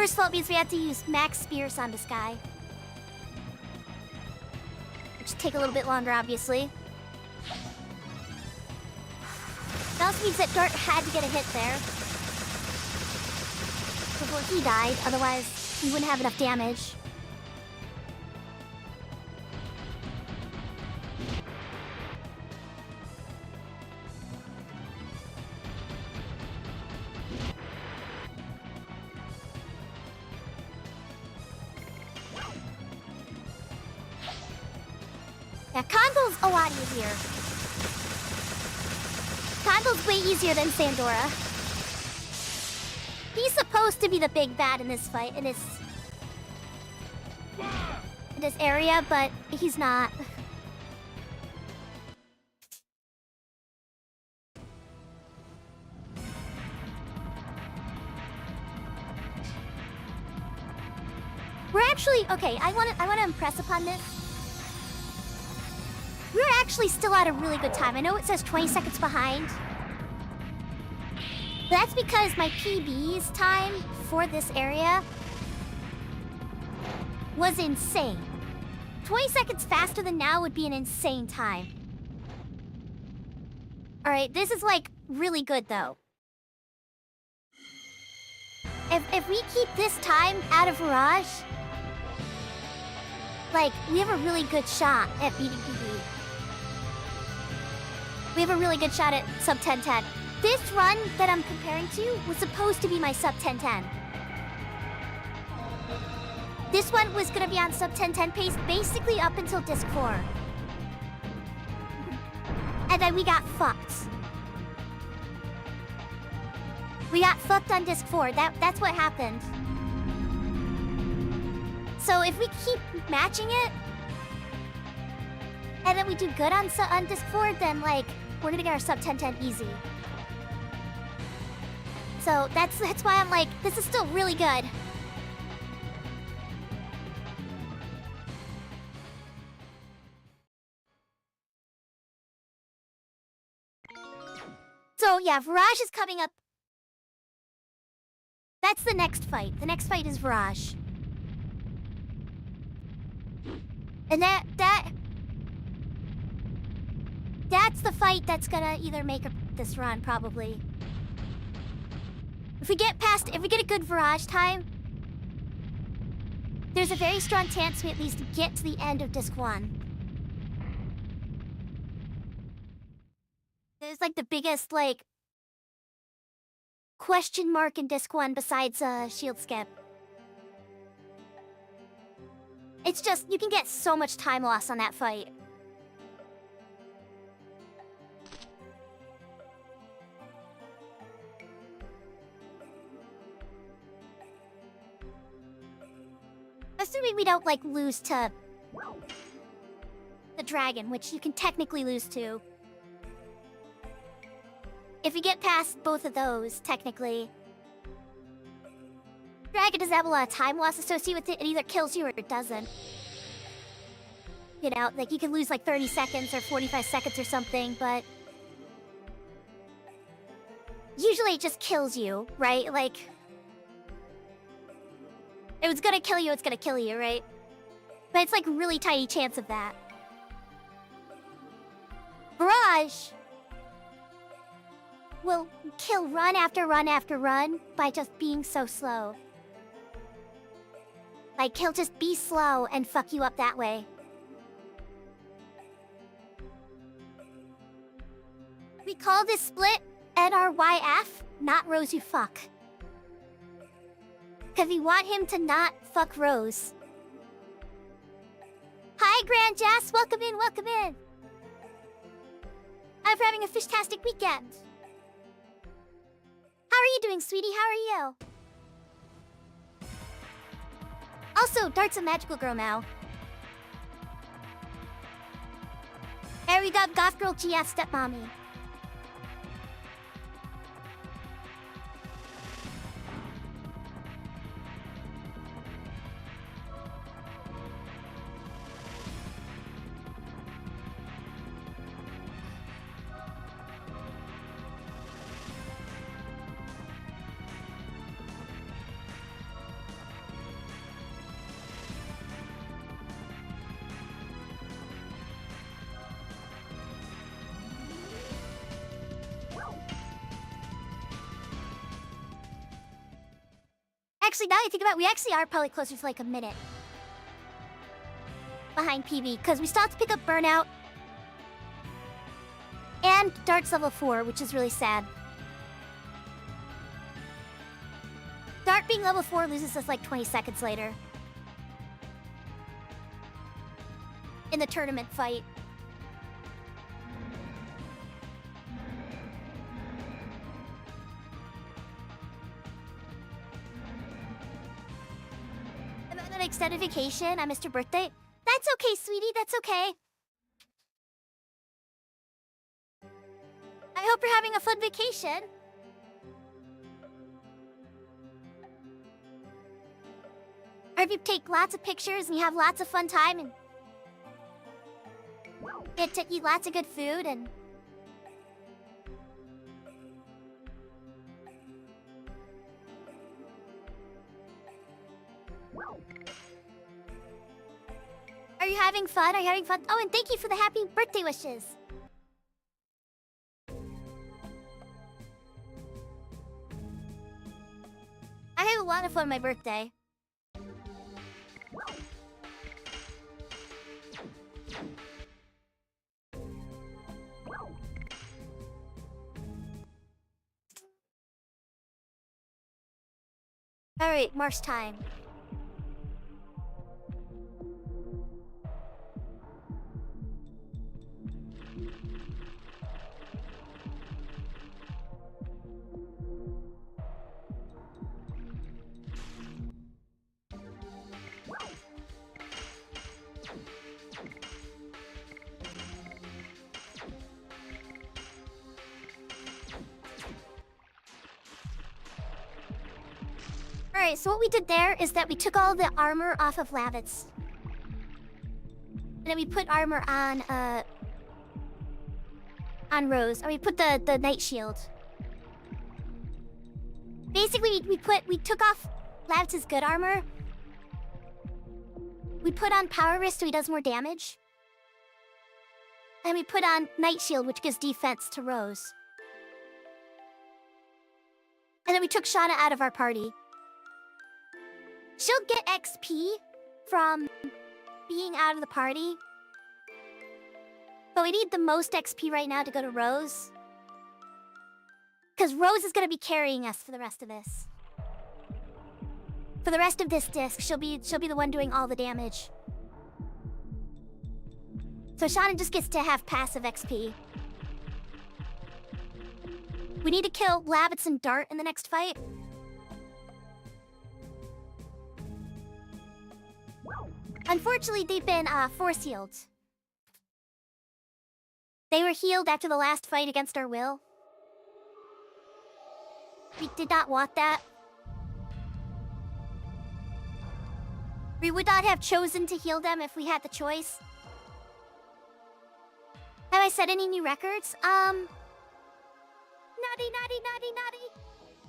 First of all, it means we have to use max spears on this guy. Which take a little bit longer, obviously. It also means that Dart had to get a hit there before he died, otherwise he wouldn't have enough damage. Yeah, Convol's a lot easier. Convol's way easier than Sandora. He's supposed to be the big bad in this fight, in this area, but he's not. We're actually okay. I want to impress upon this. We're actually still at a really good time. I know it says 20 seconds behind. But that's because my PB's time for this area was insane. 20 seconds faster than now would be an insane time. Alright, this is like really good though. If we keep this time out of Virage, like, we have a really good shot at beating PB. We have a really good shot at sub 10:10. This run that I'm comparing to was supposed to be my sub 10:10. This one was gonna be on sub 10:10 pace basically up until disc 4. And then we got fucked. We got fucked on disc 4. That's what happened. So if we keep matching it, and then we do good on disc 4, then like we're gonna get our sub 10:10 easy. So that's why I'm like, this is still really good. So yeah, Virage is coming up. That's the next fight. The next fight is Virage. And that's the fight that's gonna either make this run, probably. If we get a good Virage time, there's a very strong chance we at least get to the end of disc 1. There's like the biggest like question mark in disc 1 besides shield skip. It's just, you can get so much time loss on that fight. Assuming we don't, like, lose to the dragon, which you can technically lose to. If we get past both of those, technically. Dragon doesn't have a lot of time loss associated with it. It either kills you or it doesn't. You know, like you can lose like 30 seconds or 45 seconds or something, but usually it just kills you, right? Like, if it's gonna kill you, it's gonna kill you, right? But it's like really tiny chance of that. Barrage will kill run after run after run by just being so slow. Like, he'll just be slow and fuck you up that way. We call this split NRYF, not Rose you fuck. Cause we want him to not fuck Rose. Hi, Grand Jazz, welcome in, welcome in. I'm having a fish-tastic weekend. How are you doing, sweetie? How are you? Also, Dart's a magical girl now. There we go, Goth Girl GF Stepmommy. Actually, now that I think about it, we actually are probably closer to like a minute behind PB, because we still have to pick up Burnout and Dart's level 4, which is really sad. Dart being level 4 loses us like 20 seconds later in the tournament fight. I'm on an extended vacation. I missed your birthday. That's okay, sweetie. That's okay. I hope you're having a fun vacation. Or if you take lots of pictures and you have lots of fun time and get to eat lots of good food and are you having fun? Are you having fun? Oh, and thank you for the happy birthday wishes. I had a lot of fun on my birthday. Alright, march time. Alright, so what we did there is that we took all the armor off of Lavitz. And then we put armor on Rose. Or we put the Night Shield. Basically, we took off Lavitz's good armor. We put on Power Wrist so he does more damage. And we put on Night Shield, which gives defense to Rose. And then we took Shauna out of our party. She'll get XP from being out of the party. But we need the most XP right now to go to Rose. Because Rose is going to be carrying us for the rest of this. For the rest of this disc, she'll be the one doing all the damage. So Shauna just gets to have passive XP. We need to kill Lavitz and Dart in the next fight. Unfortunately, they've been force healed. They were healed after the last fight against our will. We did not want that. We would not have chosen to heal them if we had the choice. Have I set any new records? Naughty.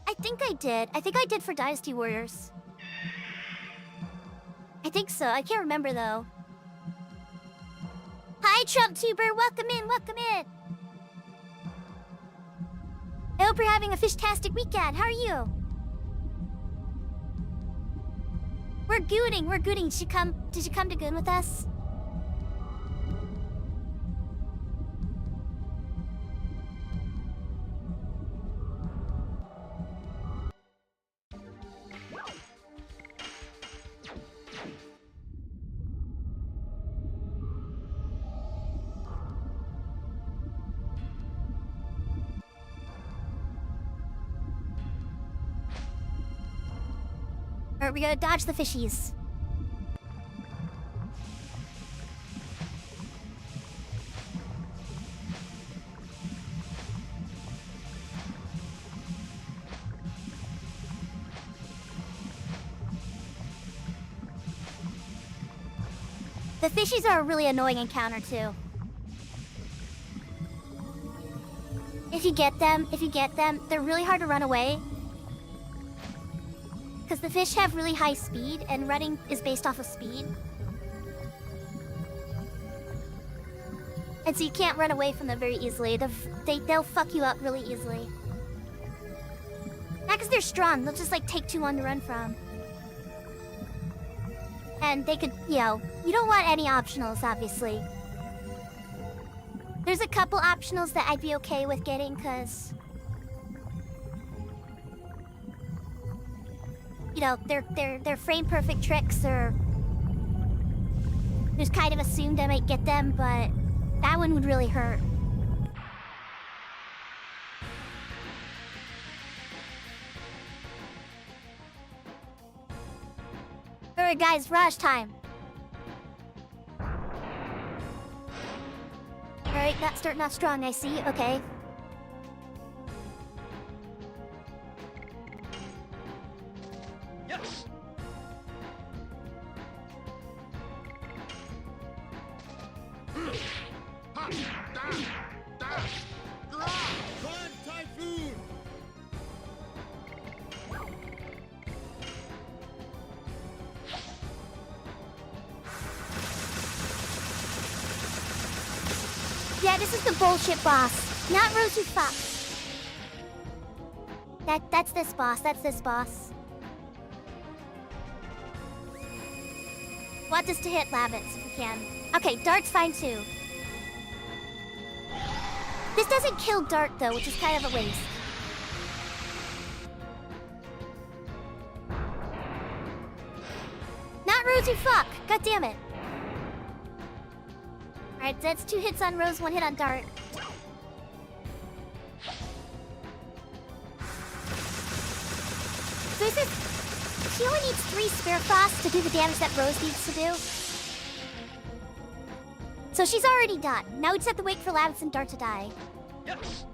I think I did. I think I did for Dynasty Warriors. I think so. I can't remember, though. Hi, TrumpTuber. Welcome in. Welcome in. I hope you're having a fish-tastic weekend. How are you? We're gooning. We're gooning. Did you come to goon with us? Alright, we gotta dodge the fishies. The fishies are a really annoying encounter, too. If you get them, they're really hard to run away. Because the fish have really high speed, and running is based off of speed. And so you can't run away from them very easily. They'll fuck you up really easily. Not because they're strong, they'll just like take too long to run from. And they could, you know, you don't want any optionals, obviously. There's a couple optionals that I'd be okay with getting, because... you know, they're frame-perfect tricks, or... there's kind of assumed I might get them, but that one would really hurt. Alright guys, rush time. Alright, not starting off strong, I see. Okay. Yes. Yeah, this is the bullshit boss. Not Rosy Fox. That's this boss. That's this boss. Want us to hit Labbits if we can. Okay, Dart's fine too. This doesn't kill Dart though, which is kind of a waste. Not Rosy Fuck! God damn it. Alright, that's 2 hits on Rose, 1 hit on Dart. So is this... she only needs 3 Spirit Frosts to do the damage that Rose needs to do. So she's already done. Now we just have to wait for Labbits and Dart to die. Yes.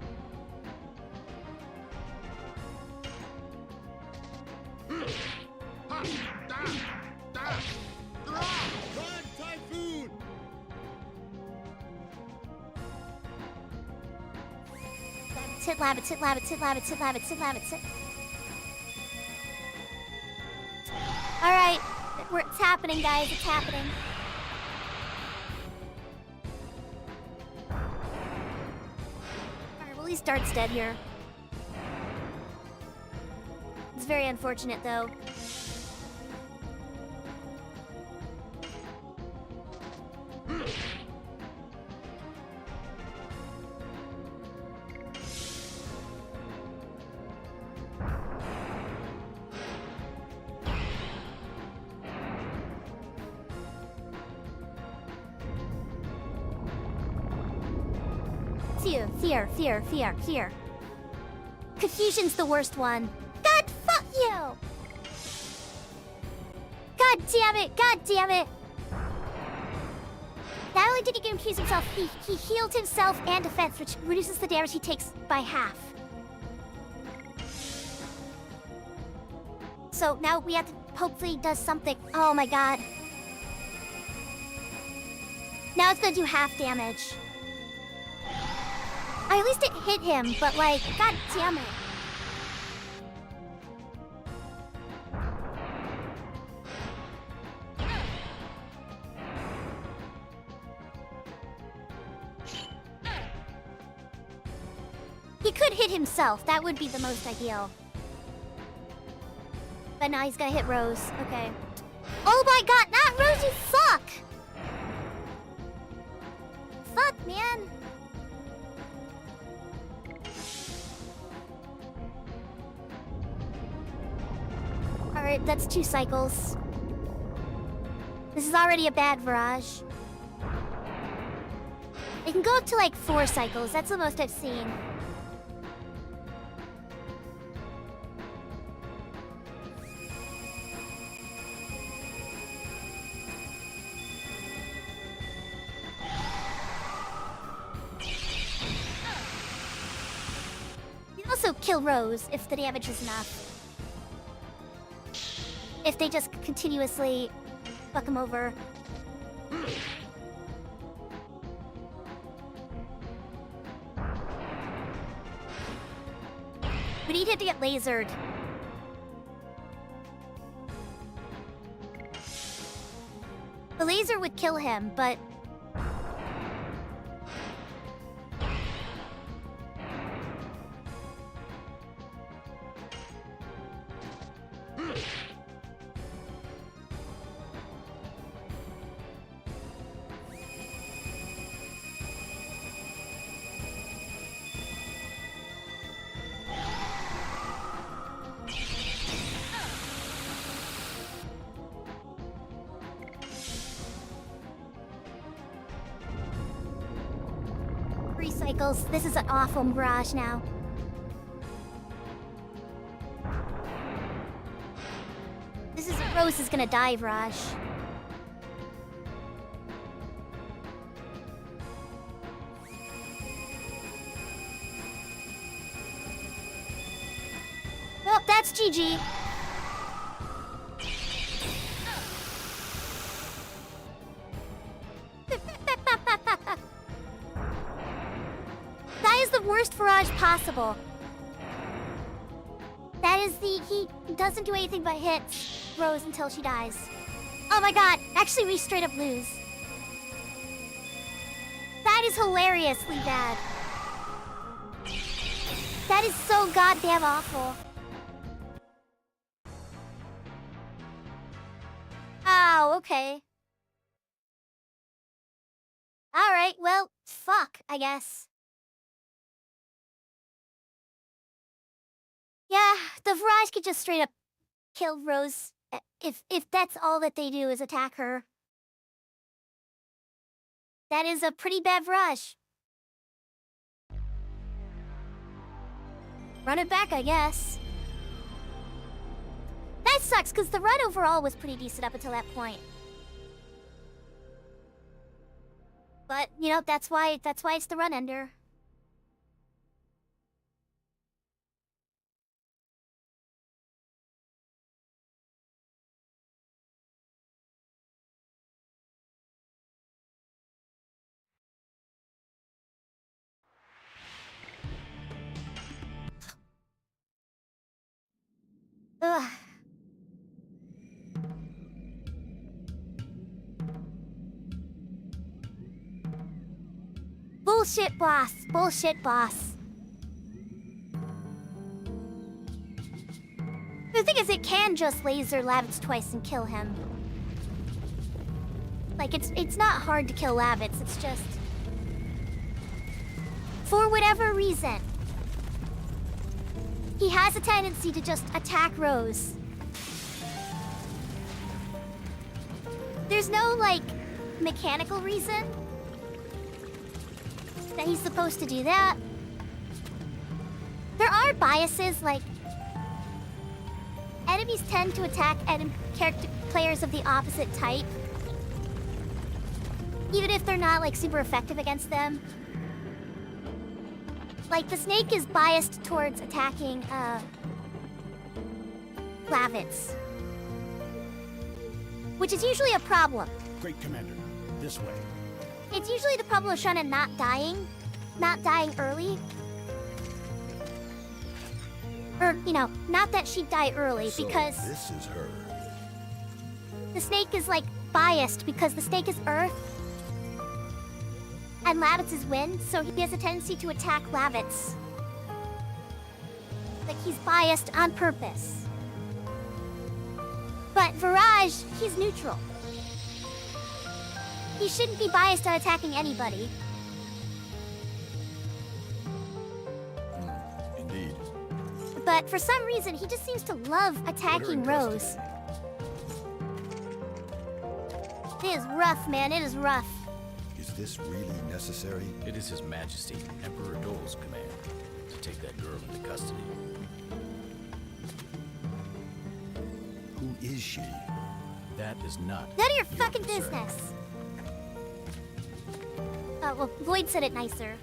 Hit Labbits, hit Labbits, hit Labbits, hit Labbits, hit Labbits, hit... Alright, it's happening, guys, it's happening. Alright, well, at least Dart's dead here. It's very unfortunate, though. Fear. Confusion's the worst one. God, fuck you! God damn it! God damn it! Not only did he confuse himself, he healed himself and defense, which reduces the damage he takes by half. So now we have to hopefully does something. Oh my god. Now it's gonna do half damage. At least it hit him, but like, god damn it. He could hit himself, that would be the most ideal. But now he's gonna hit Rose, okay. Oh my god, not Rose, you fuck! Fuck, man. Alright, that's 2 cycles. This is already a bad Virage. It can go up to like 4 cycles, that's the most I've seen. You can also kill Rose if the damage is enough. If they just continuously fuck him over. We need him to get lasered. The laser would kill him, but... This is an awful mirage now. This is Rose is gonna die, Raj. Well, that's GG. That is the worst Faraj possible. That is he doesn't do anything but hit Rose until she dies. Oh my god, actually we straight up lose. That is hilariously bad. That is so goddamn awful. Oh, okay. Alright, well, fuck, I guess. Yeah, the Faraj could just straight up kill Rose if that's all that they do is attack her. That is a pretty bad Faraj. Run it back, I guess. That sucks, because the run overall was pretty decent up until that point. But, you know, that's why it's the run ender. Ugh. Bullshit, boss. Bullshit, boss. The thing is, it can just laser Lavitz twice and kill him. Like, it's not hard to kill Lavitz, it's just... for whatever reason, he has a tendency to just attack Rose. There's no, like, mechanical reason that he's supposed to do that. There are biases, like, enemies tend to attack players of the opposite type, even if they're not, like, super effective against them. Like, the snake is biased towards attacking, Lavitz. Which is usually a problem. Great Commander, this way. It's usually the problem of Shana not dying early. Or, you know, not that she'd die early, So because this is her. the snake is, like, biased because the snake is Earth and Lavitz is Wind, so he has a tendency to attack Lavitz. Like, he's biased on purpose. But Viraj, he's neutral. He shouldn't be biased on attacking anybody. Indeed. But for some reason, he just seems to love attacking Rose. It is rough, man. It is rough. Is this really necessary? It is His Majesty, Emperor Dole's command to take that girl into custody. Who is she? That is not None of your fucking concern. business. Oh, well, Void said it nicer.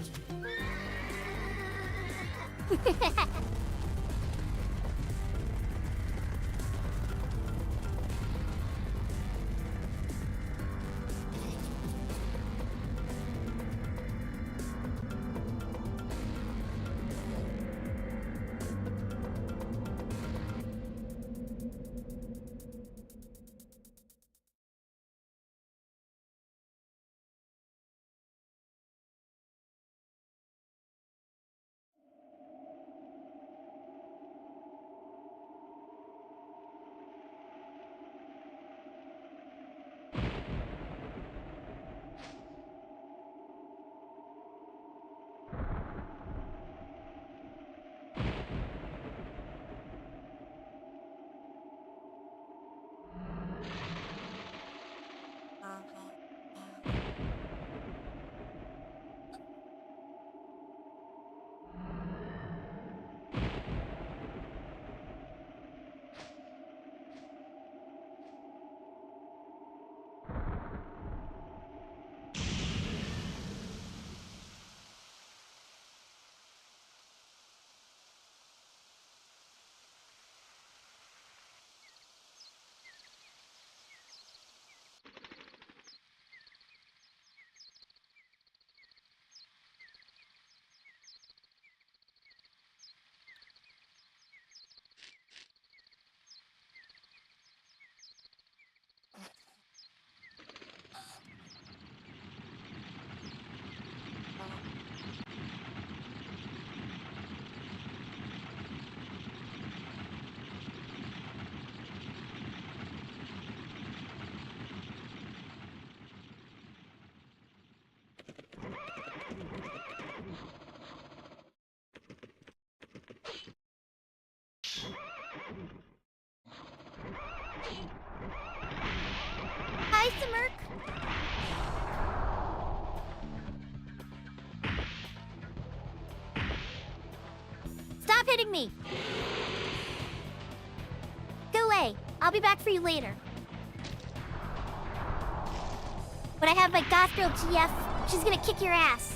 hitting me! Go away. I'll be back for you later. When I have my goth girl GF, she's gonna kick your ass.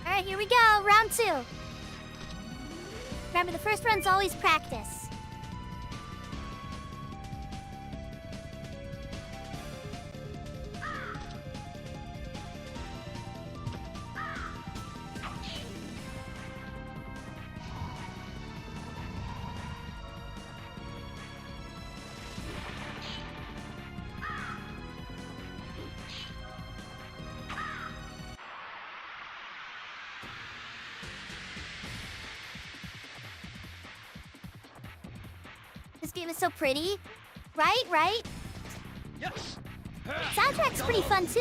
Alright, here we go. Round 2. Remember, the first run's always practice. This game is so pretty. Right, right? Yes. Soundtrack's pretty fun too.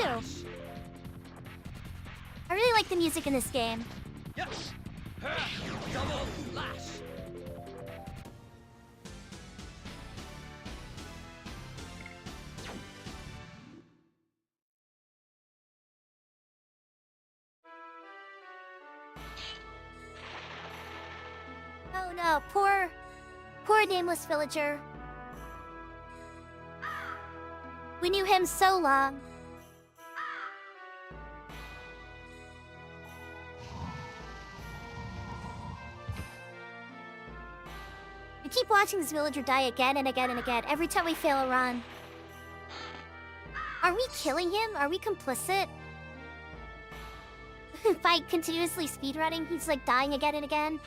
I really like the music in this game. Yes. Double lash. Oh no, poor nameless villager. We knew him so long. We keep watching this villager die again and again and again every time we fail a run. Are we killing him? Are we complicit? By continuously speedrunning, he's like dying again and again.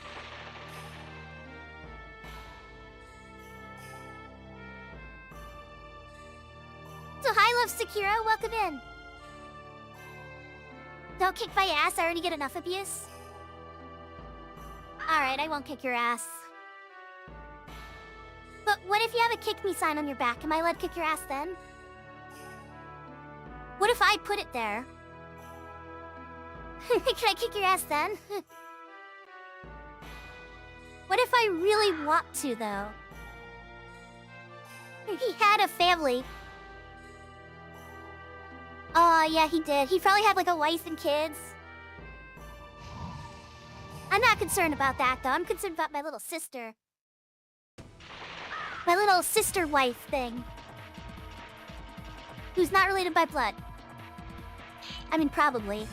So hi, Love Sakura, welcome in. Don't kick my ass, I already get enough abuse. Alright, I won't kick your ass. But what if you have a kick me sign on your back? Am I allowed to kick your ass then? What if I put it there? Can I kick your ass then? What if I really want to, though? He had a family. Oh, yeah, he did. He probably had, like, a wife and kids. I'm not concerned about that, though. I'm concerned about my little sister. My little sister wife thing. Who's not related by blood. I mean, probably.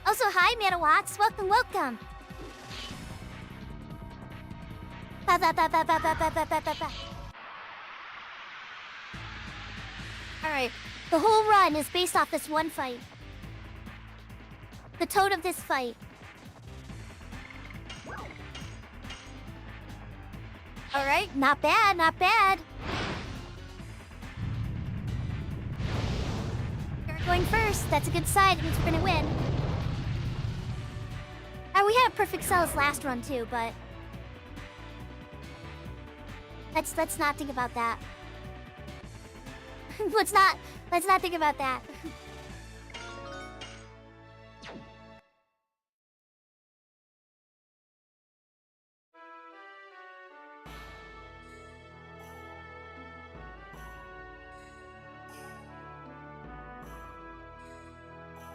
Also, hi, Manawatts. Welcome, welcome. Ba ba ba ba ba ba ba ba ba ba. Alright, the whole run is based off this one fight. The tone of this fight. Alright, not bad, not bad. You're going first. That's a good sign. It means we're gonna win. We had a perfect Cell's last run too, but let's not think about that. let's not think about that.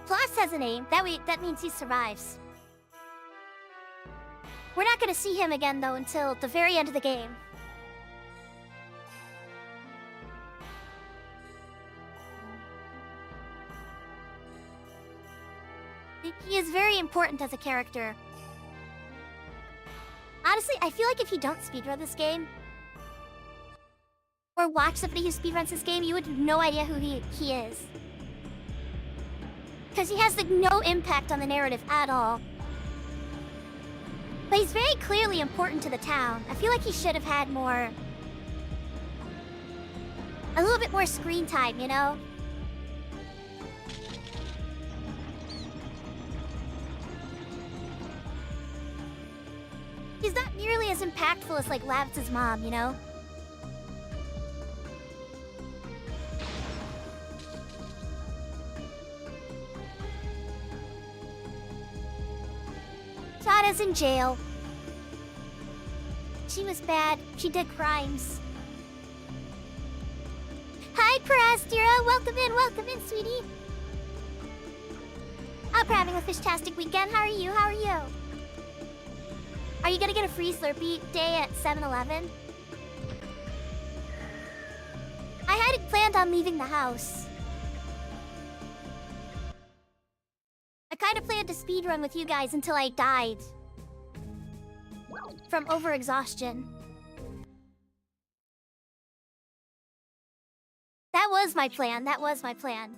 Plus has a name. That means he survives. We're not gonna see him again though until the very end of the game. He is very important as a character. Honestly, I feel like if you don't speedrun this game, or watch somebody who speedruns this game, you would have no idea who he is. Because he has like no impact on the narrative at all. But he's very clearly important to the town. I feel like he should have had more... a little bit more screen time, you know? He's not nearly as impactful as like Lavitz's mom, you know? Tada's in jail. She was bad. She did crimes. Hi, Parastira. Welcome in, sweetie. Hope you're having a fish-tastic weekend. How are you? How are you? Are you gonna get a free Slurpee day at 7-Eleven? I hadn't planned on leaving the house. I kind of planned to speedrun with you guys until I died. From overexhaustion. That was my plan. That was my plan.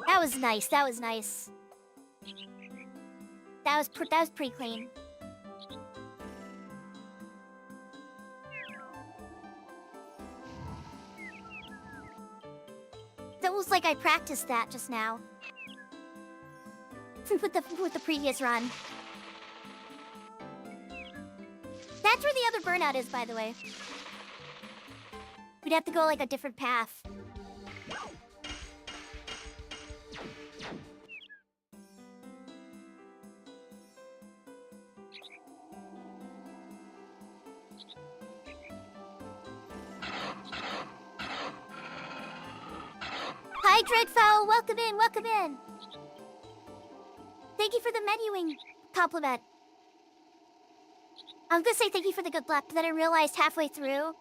That was nice. That was nice. That was pretty clean. That was like I practiced that just now. with the previous run. That's where the other burnout is, by the way. We'd have to go like a different path. Hi, Dreadfowl. Welcome in. Welcome in. Thank you for the menuing compliment. I was gonna say thank you for the good luck, but then I realized halfway through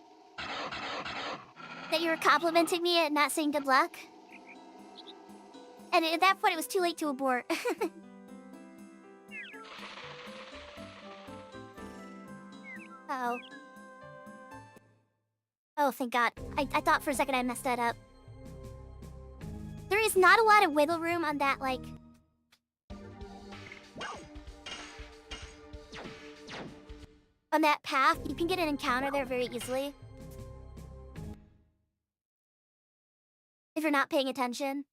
that you were complimenting me and not saying good luck. And at that point, it was too late to abort. Uh-oh. Oh, thank God. I thought for a second I messed that up. There is not a lot of wiggle room on that, like... on that path. You can get an encounter there very easily. If you're not paying attention.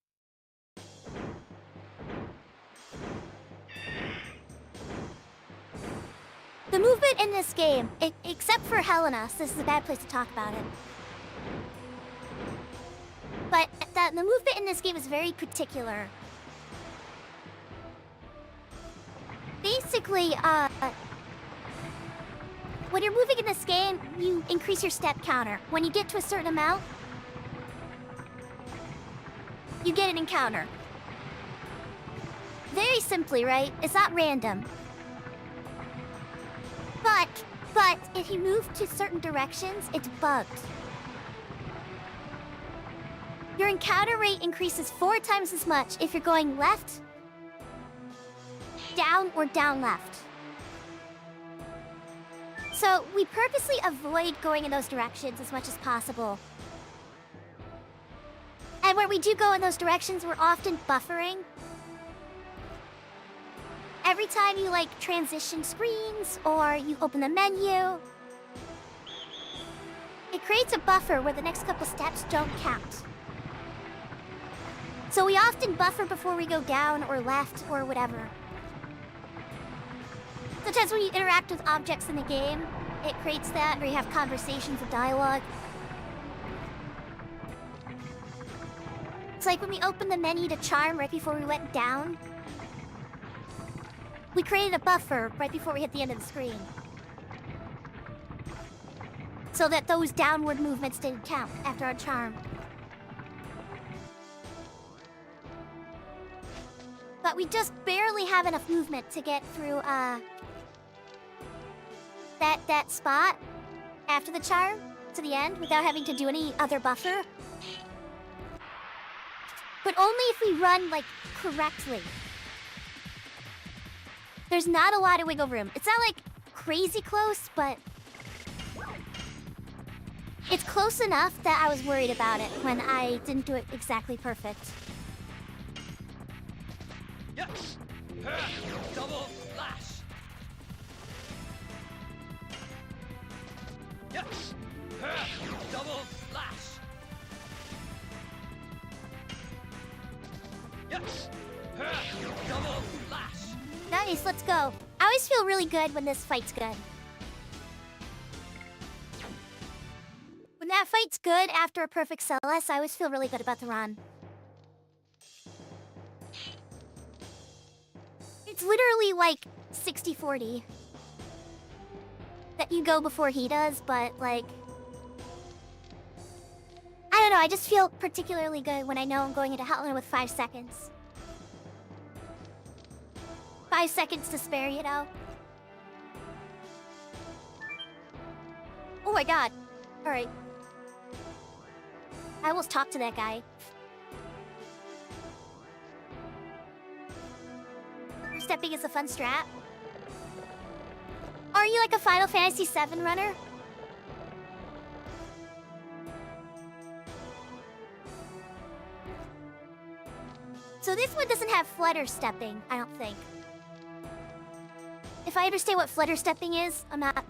The movement in this game, except for Helena, so this is a bad place to talk about it. But the movement in this game is very particular. Basically, when you're moving in this game, you increase your step counter. When you get to a certain amount, you get an encounter. Very simply, right? It's not random. But if you move to certain directions, it's bugged. Your encounter rate increases 4 times as much if you're going left, down, or down left. So we purposely avoid going in those directions as much as possible. And when we do go in those directions, we're often buffering. Every time you like transition screens or you open the menu, it creates a buffer where the next couple steps don't count. So we often buffer before we go down or left or whatever. Sometimes when you interact with objects in the game, it creates that, or you have conversations or dialogue. like when we opened the menu to charm right before we went down. We created a buffer right before we hit the end of the screen. So that those downward movements didn't count after our charm. But we just barely have enough movement to get through, that spot after the charm to the end without having to do any other buffer. But only if we run, like, correctly. There's not a lot of wiggle room. It's not, like, crazy close, but... it's close enough that I was worried about it when I didn't do it exactly perfect. Yes! Double slash! Yes! Double slash! Yes! Double slash! Nice, let's go. I always feel really good when this fight's good. When that fight's good after a perfect Celeste, I always feel really good about the run. It's literally like 60-40. That you go before he does, but like... I don't know, I just feel particularly good when I know I'm going into Hotline with 5 seconds. 5 seconds to spare, you know? Oh my god. Alright. I almost talked to that guy. Stepping is a fun strat. Are you like a Final Fantasy VII runner? So this one doesn't have flutter stepping, I don't think. If I understand what flutter stepping is, I'm not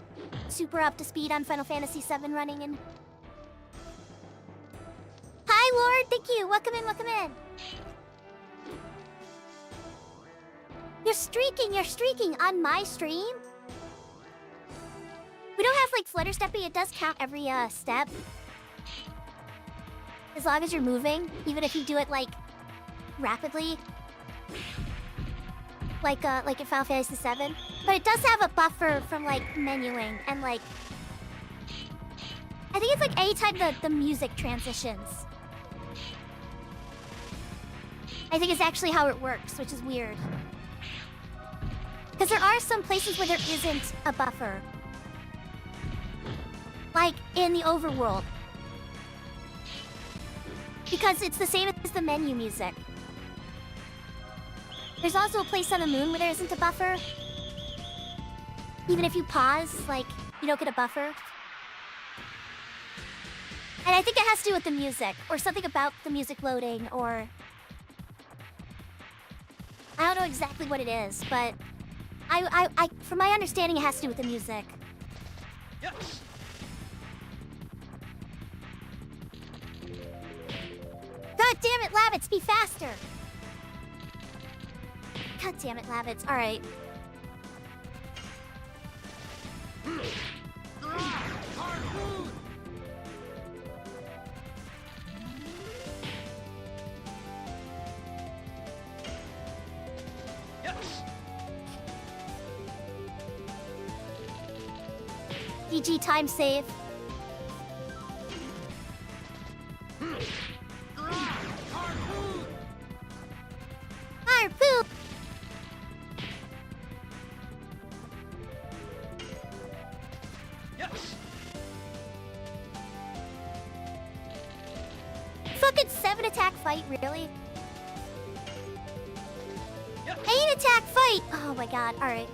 super up to speed on Final Fantasy VII running and... Hi, Lord! Thank you! Welcome in! You're streaking on my stream? We don't have, like, flutter stepping. It does count every, step. As long as you're moving, even if you do it, like, rapidly. Like in Final Fantasy VII. But it does have a buffer from, like, menuing and, like... I think it's, like, anytime the music transitions. I think it's actually how it works, which is weird. Because there are some places where there isn't a buffer. Like in the overworld. Because it's the same as the menu music. There's also a place on the moon where there isn't a buffer. Even if you pause, like, you don't get a buffer. And I think it has to do with the music, or something about the music loading, or... I don't know exactly what it is, but... from my understanding, it has to do with the music. Yes! God damn it, Labbits, be faster! God damn it, Labbits. Alright. Yes! GG time save. Harpoon! Yes! Fucking 7 attack fight, really? Yes! 8 attack fight! Oh my god, alright.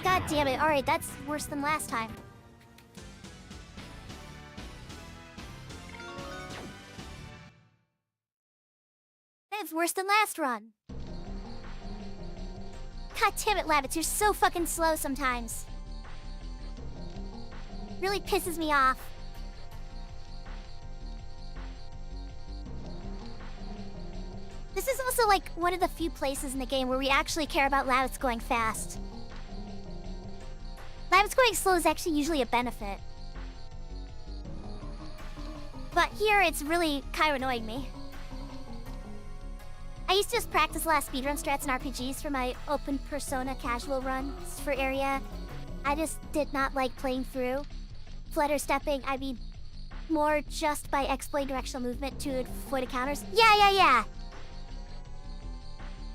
God damn it, alright, that's worse than last time. That's worse than last run. God damn it, Labbits, you're so fucking slow sometimes. Really pisses me off. This is also like one of the few places in the game where we actually care about Labbits going fast. Labbits going slow is actually usually a benefit. But here it's really kind of annoying me. I used to just practice a lot of speedrun strats and RPGs for my open persona casual runs for area. I just did not like playing through. Flutter stepping, I mean, more just by exploiting directional movement to avoid encounters. Yeah.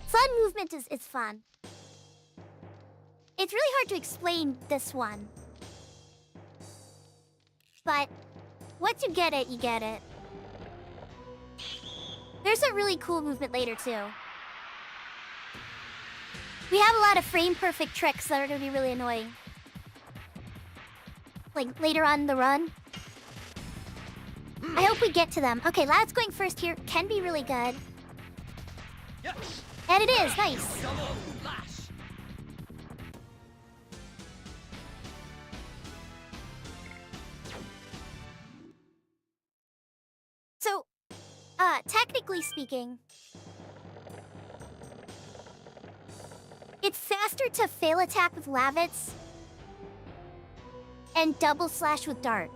Fun movement is fun. It's really hard to explain this one. But once you get it, you get it. There's a really cool movement later, too. We have a lot of frame-perfect tricks that are going to be really annoying. Like, later on in the run. I hope we get to them. Okay, Lad's going first here. Can be really good. And it is, nice. Double flash. So, technically speaking, it's faster to fail attack with Lavits and double slash with Dart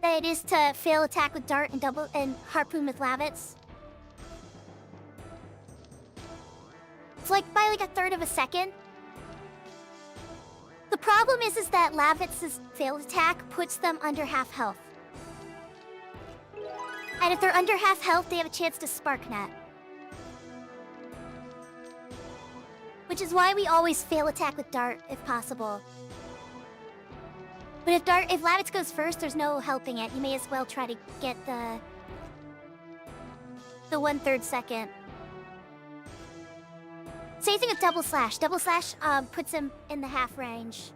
than it is to fail attack with Dart and harpoon with Lavits. It's like by like a third of a second. The problem is that Lavits' failed attack puts them under half health. And if they're under half health, they have a chance to spark net. Which is why we always fail attack with Dart, if possible. But if Lavits goes first, there's no helping it. You may as well try to get the 1/3 second. Same thing with double slash. Double slash puts him in the half range.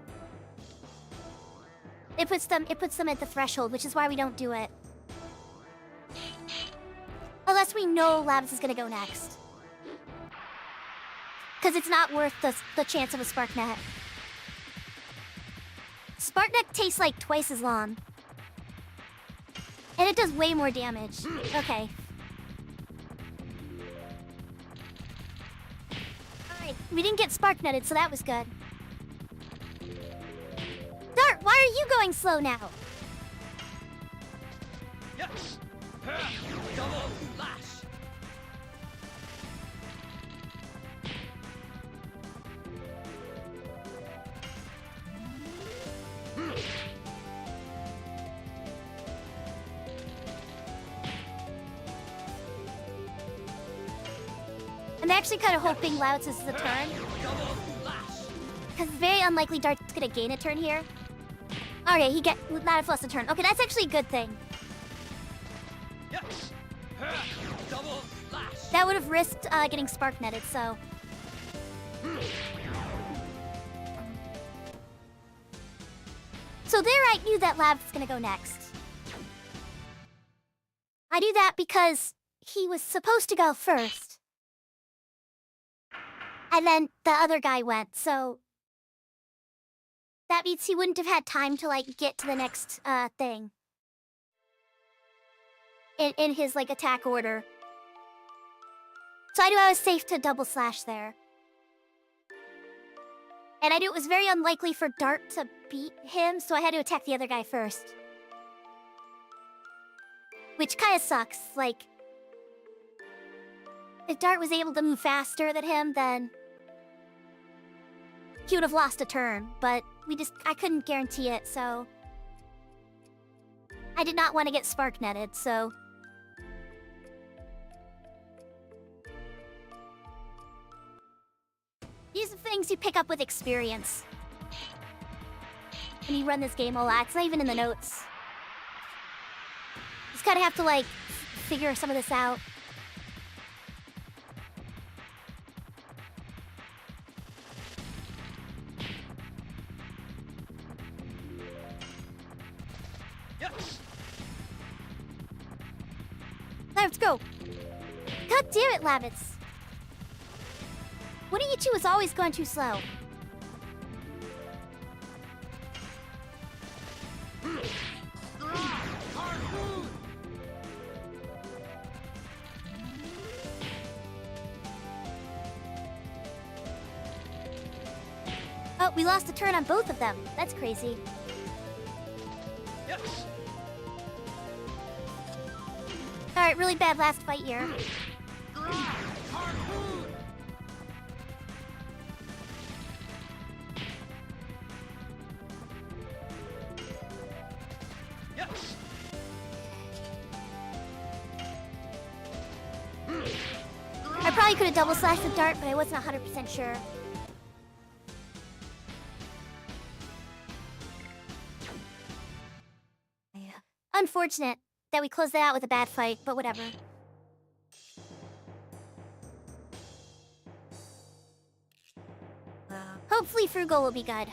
It puts them at the threshold, which is why we don't do it. Unless we know Lavits is gonna go next. Because it's not worth the chance of a spark net. Spark net tastes like twice as long. And it does way more damage. Okay. Alright, we didn't get spark netted, so that was good. Dart, why are you going slow now? Double flash. I'm actually kind of hoping Lavits is a turn. Double flash. Because it's very unlikely Dart's gonna gain a turn here. Okay, Lavits lost a turn. Okay, that's actually a good thing. Double flash. That would have risked getting spark netted, so. So there I knew that Lavits was gonna go next. I knew that because he was supposed to go first. And then the other guy went, so that means he wouldn't have had time to like get to the next thing. In his like attack order. So I knew I was safe to double slash there. And I knew it was very unlikely for Dart to beat him, so I had to attack the other guy first. Which kind of sucks, like... If Dart was able to move faster than him, then... he would have lost a turn, but I couldn't guarantee it, so... I did not want to get spark netted, so... These are things you pick up with experience. When you run this game a lot, it's not even in the notes. Just kind of have to, like, figure some of this out. Let's go! God damn it, Lavits! What do you two is always going too slow? Oh, we lost a turn on both of them. That's crazy. Alright, really bad last fight here. Harpoon! Yes! I probably could have double slashed the dart, but I wasn't 100% sure. Unfortunate that we closed that out with a bad fight, but whatever. Hopefully Frugal will be good.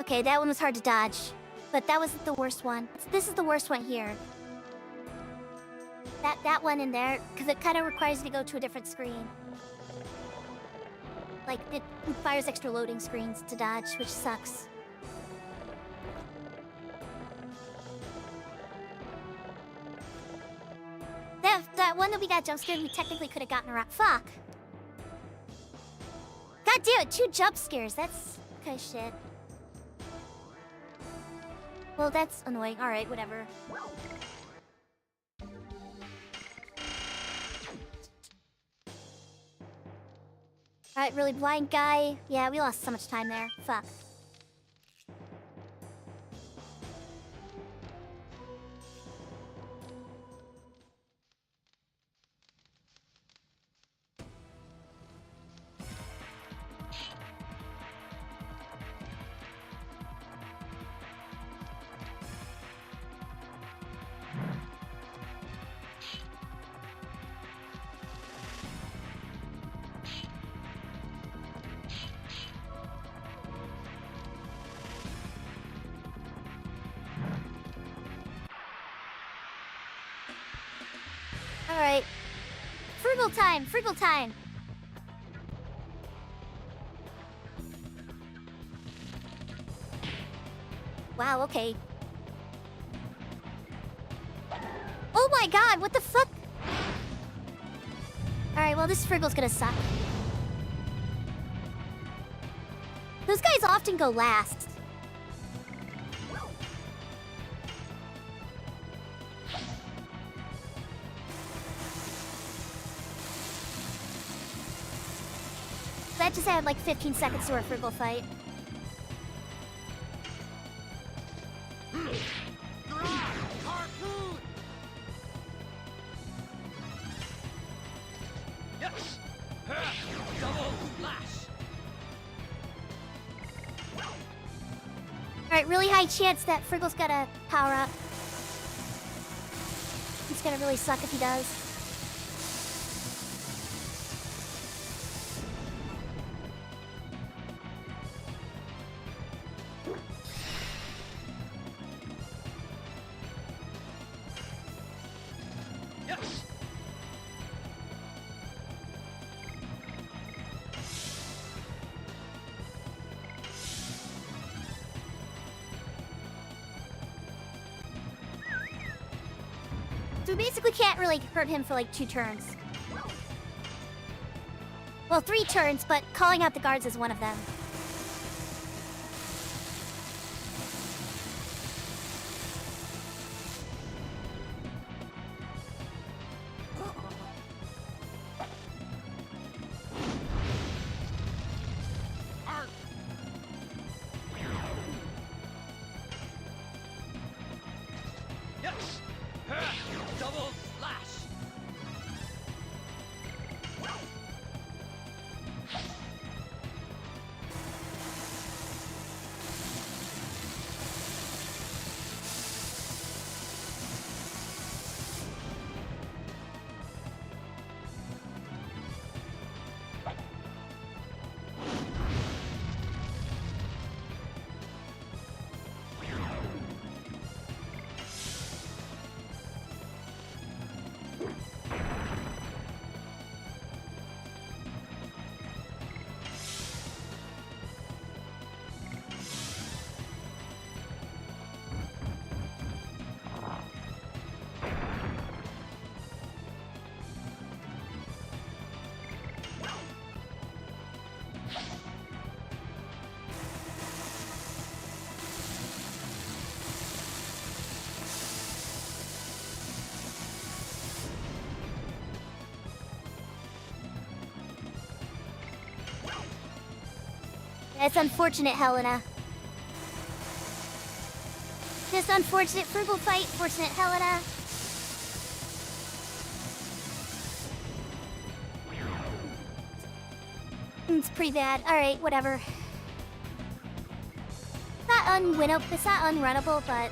Okay, that one was hard to dodge. But that wasn't the worst one. This is the worst one here. That one in there, because it kind of requires you to go to a different screen. Like, it fires extra loading screens to dodge, which sucks. That one that we got jump scared, we technically could have gotten around. Fuck! God damn it, 2 jump scares. That's kind of shit. Well, that's annoying. Alright, whatever. Alright, really blind guy. Yeah, we lost so much time there. Fuck. Alright. Frugal time! Frugal time! Wow, okay. Oh my god, what the fuck? Alright, well this Frugal's gonna suck. Those guys often go last. That just added like 15 seconds to our Frugal fight. Harpoon! Yes! Double lash! Alright, really high chance that Frugal's gonna power up. It's gonna really suck if he does. Yes! So we basically can't really hurt him for like 2 turns. Well, 3 turns, but calling out the guards is one of them. Arc! Yes! Double lash! It's unfortunate, Helena. Just unfortunate frugal fight, fortunate Helena. It's pretty bad. Alright, whatever. It's not unrunnable, but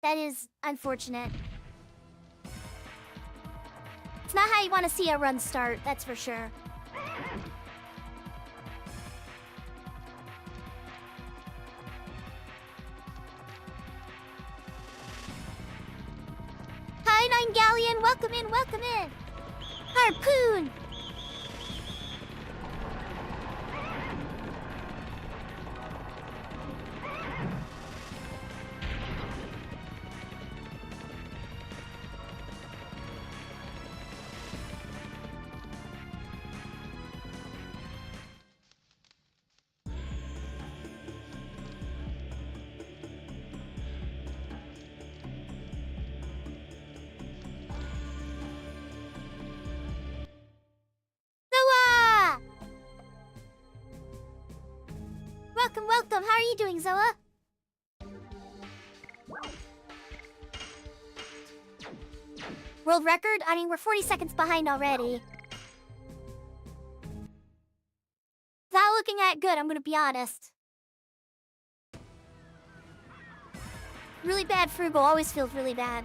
that is unfortunate. It's not how you want to see a run start, that's for sure. Hi, Nine Galleon! Welcome in, welcome in! Harpoon! Welcome, welcome. How are you doing, Zoa? World record? I mean, we're 40 seconds behind already. Not looking that good, I'm gonna be honest. Really bad frugal, always feels really bad.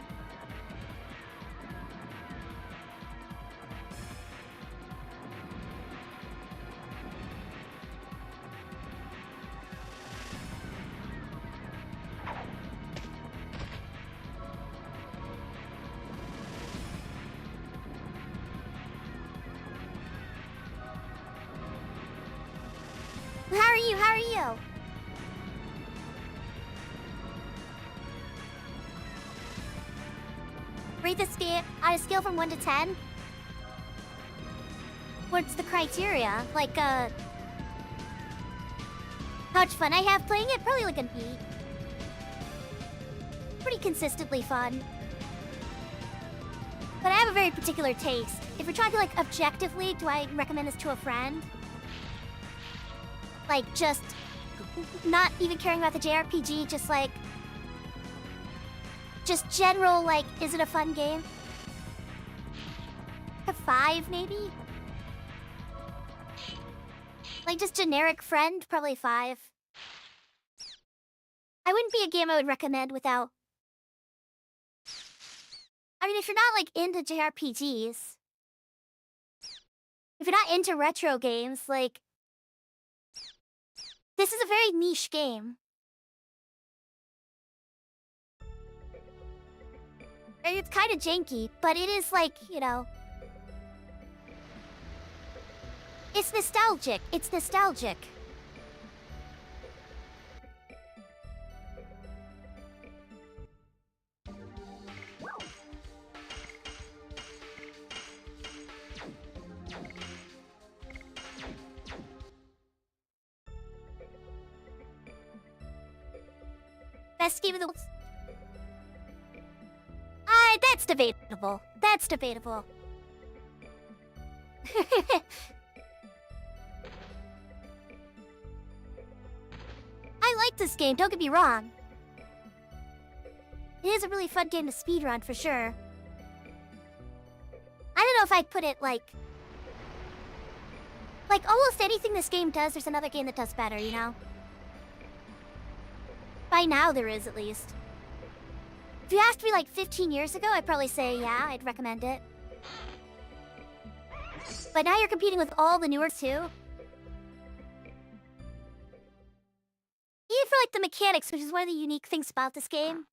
How are you? How are you? Rate this game on a scale from 1 to 10. What's the criteria? Like, how much fun I have playing it? Probably like an 8. Pretty consistently fun. But I have a very particular taste. If you're trying to, like, objectively, do I recommend this to a friend? Like, just not even caring about the JRPG, just like... Just general, like, is it a fun game? A 5, maybe? Like, just generic friend, probably 5. I wouldn't be a game I would recommend without... I mean, if you're not, like, into JRPGs... If you're not into retro games, like... This is a very niche game. And it's kind of janky, but it is like, you know... It's nostalgic. It's nostalgic. Best game of the... That's debatable. That's debatable. I like this game, don't get me wrong. It is a really fun game to speedrun, for sure. I don't know if I'd put it, like... Like, almost anything this game does, there's another game that does better, you know? By now, there is, at least. If you asked me, like, 15 years ago, I'd probably say, yeah, I'd recommend it. But now you're competing with all the newer, too. Even for, like, the mechanics, which is one of the unique things about this game.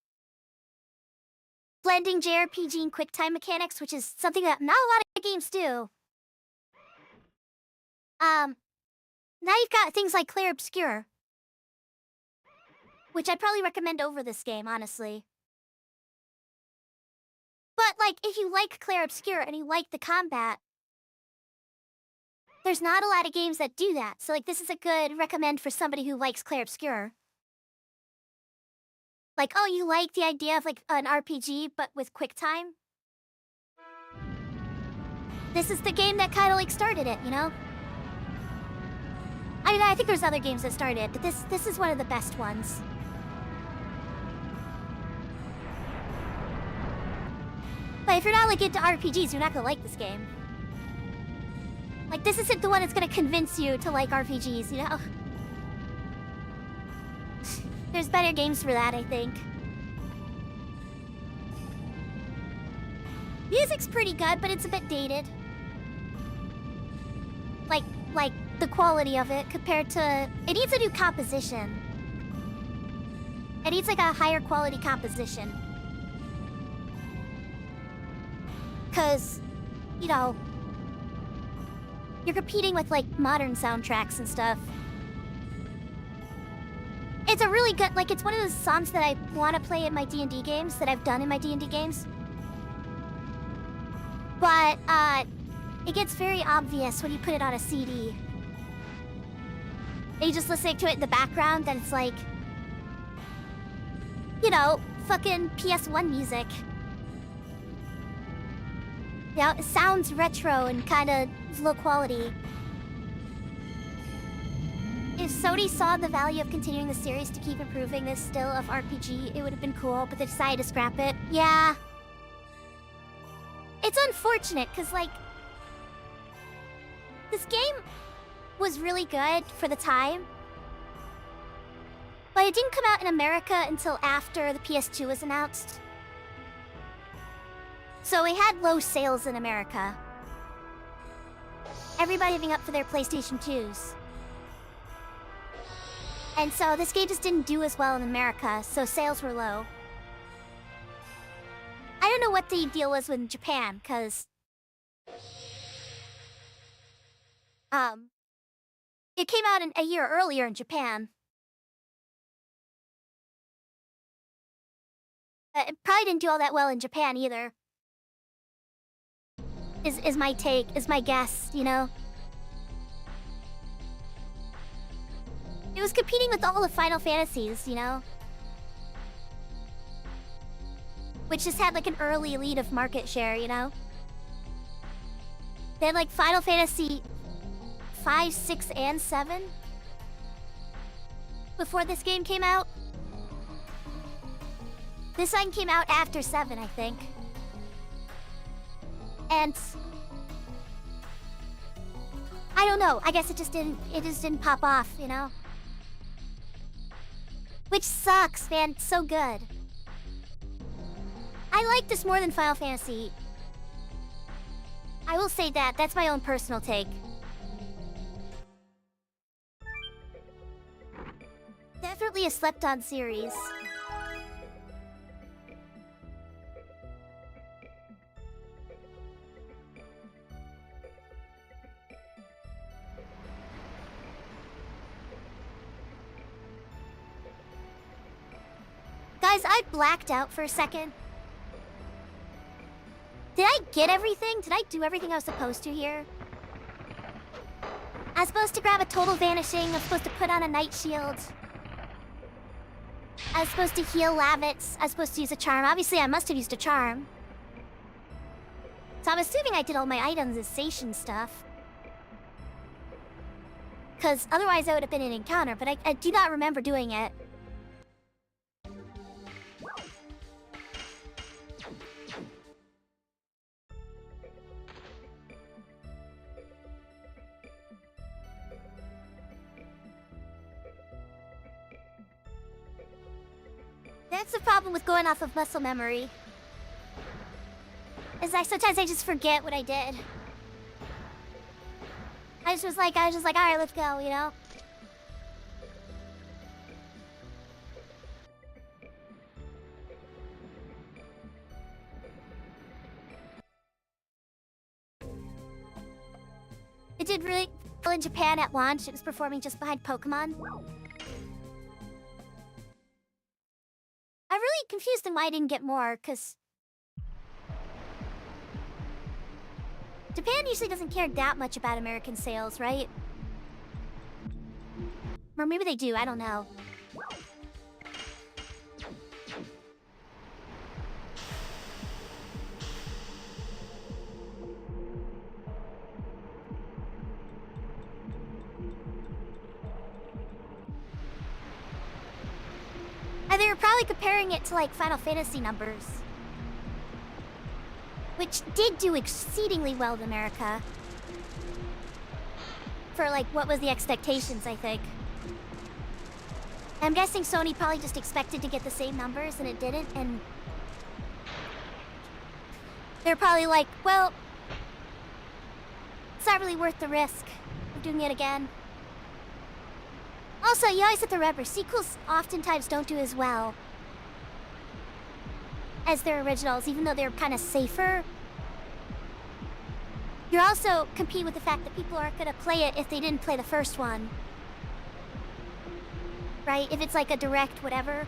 Blending JRPG and QuickTime mechanics, which is something that not a lot of games do. Now you've got things like Clair Obscur. Which I'd probably recommend over this game, honestly. But, like, if you like Clair Obscur and you like the combat, there's not a lot of games that do that. So, like, this is a good recommend for somebody who likes Clair Obscur. Like, oh, you like the idea of, like, an RPG, but with QuickTime? This is the game that kind of, like, started it, you know? I mean, I think there's other games that started, but this is one of the best ones. But if you're not like into RPGs, you're not gonna like this game. Like, this isn't the one that's gonna convince you to like RPGs, you know? There's better games for that, I think. Music's pretty good, but it's a bit dated. Like the quality of it compared to... It needs a new composition. It needs like a higher quality composition. Cause, you know, you're competing with like modern soundtracks and stuff. It's a really good, like, it's one of those songs that I want to play in my D&D games, that I've done in my D&D games. But, it gets very obvious when you put it on a CD. And you just listening to it in the background, and it's like, you know, fucking PS1 music. Yeah, it sounds retro and kind of low quality. If Sony saw the value of continuing the series to keep improving this still of RPG, it would have been cool, but they decided to scrap it. Yeah. It's unfortunate, because, like, this game was really good for the time. But it didn't come out in America until after the PS2 was announced. So it had low sales in America. Everybody giving up for their PlayStation 2s. And so this game just didn't do as well in America, so sales were low. I don't know what the deal was with Japan, because... it came out a year earlier in Japan. It probably didn't do all that well in Japan either. Is my take, is my guess, you know? It was competing with all the Final Fantasies, you know? Which just had like an early lead of market share, you know? They had like Final Fantasy 5, 6, and 7 before this game came out. This one came out after 7, I think. And I don't know, I guess it just didn't pop off, you know? Which sucks, man, it's so good. I like this more than Final Fantasy. I will say that, that's my own personal take. Definitely a slept-on series. Guys, I blacked out for a second. Did I get everything? Did I do everything I was supposed to here? I was supposed to grab a total vanishing. I was supposed to put on a night shield. I was supposed to heal Lavitz. I was supposed to use a charm. Obviously, I must have used a charm. So I'm assuming I did all my items as station stuff. Because otherwise I would have been in an encounter, but I do not remember doing it. That's the problem with going off of muscle memory. Is that sometimes I just forget what I did. I was just like, alright, let's go, you know? It did really well in Japan at launch. It was performing just behind Pokemon. I'm really confused on why I didn't get more, because Japan usually doesn't care that much about American sales, right? Or maybe they do, I don't know. And they were probably comparing it to like Final Fantasy numbers, which did do exceedingly well in America. For like what was the expectations, I think. I'm guessing Sony probably just expected to get the same numbers and it didn't, and they're probably like, well, it's not really worth the risk of doing it again. Also, you always have to remember, sequels oftentimes don't do as well as their originals, even though they're kind of safer. You also compete with the fact that people aren't going to play it if they didn't play the first one. Right? If it's like a direct whatever.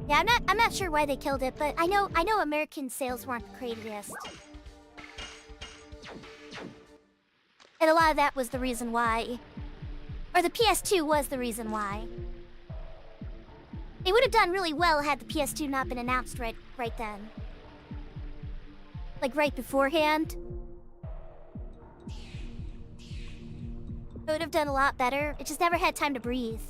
Yeah, I'm not sure why they killed it, but I know American sales weren't the greatest. And a lot of that was the reason why. Or the PS2 was the reason why. They would have done really well had the PS2 not been announced right then. Like right beforehand. It would have done a lot better. It just never had time to breathe.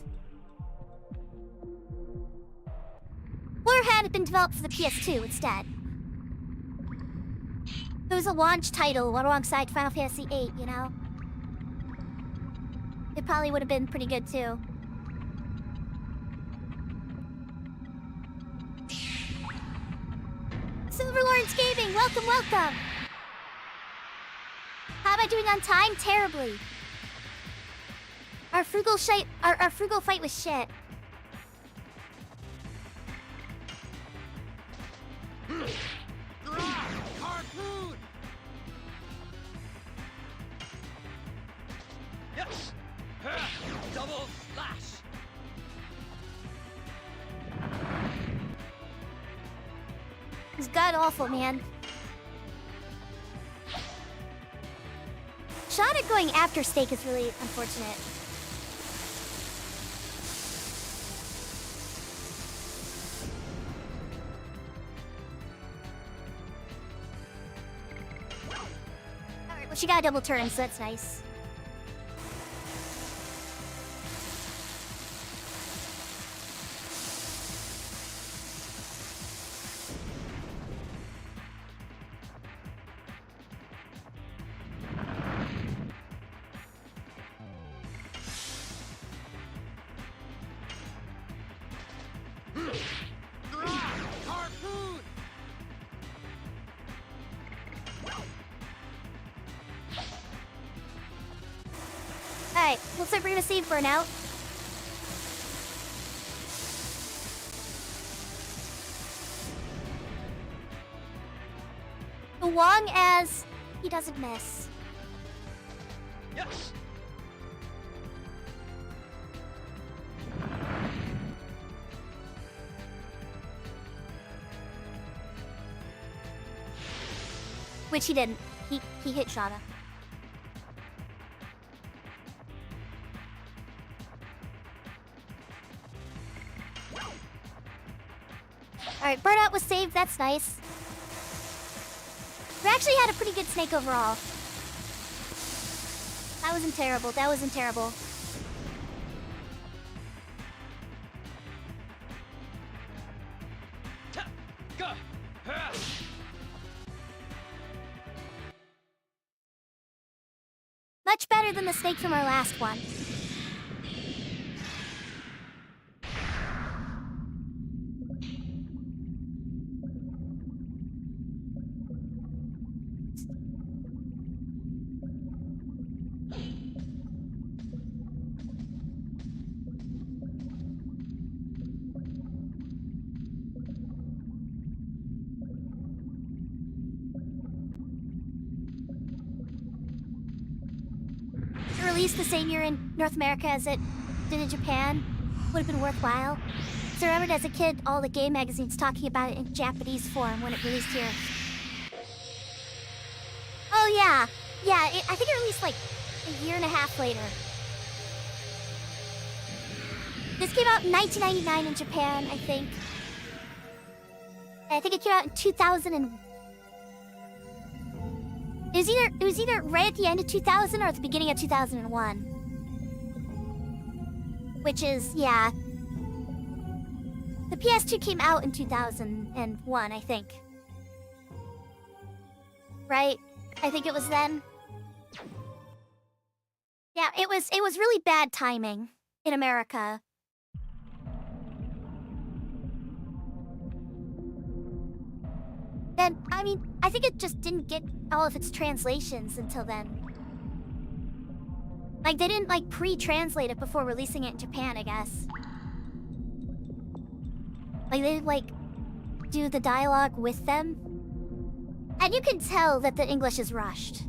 Or had it been developed for the PS2 instead. It was a launch title alongside Final Fantasy VIII, you know? It probably would have been pretty good too. Silver Lawrence Gaming, welcome, welcome! How am I doing on time? Terribly. Our frugal fight was shit. Harpoon! Yes! Double slash! It's god awful, man. Shauna going after Steak is really unfortunate. Alright, well she got a double turn, so that's nice. Harpoon! Alright, looks like we're gonna save Burnout. So long as he doesn't miss. Yes! Which he didn't. He hit Shauna. Alright, Burnout was saved, that's nice. We actually had a pretty good snake overall. That wasn't terrible, that wasn't terrible. Go! Much better than the snake from our last one. Released the same year in North America as it did in Japan would have been worthwhile. So I remembered as a kid all the game magazines talking about it in Japanese form when it released here. Oh yeah, I think it released like a year and a half later. This came out in 1999 in Japan, I think. And I think it came out in 2000 and... It was either right at the end of 2000 or at the beginning of 2001. Which is, yeah. The PS2 came out in 2001, I think. Right? I think it was then. Yeah, it was really bad timing in America. Then, I mean, I think it just didn't get all of its translations until then. Like, they didn't, like, pre-translate it before releasing it in Japan, I guess. Like, they didn't, like, do the dialogue with them. And you can tell that the English is rushed.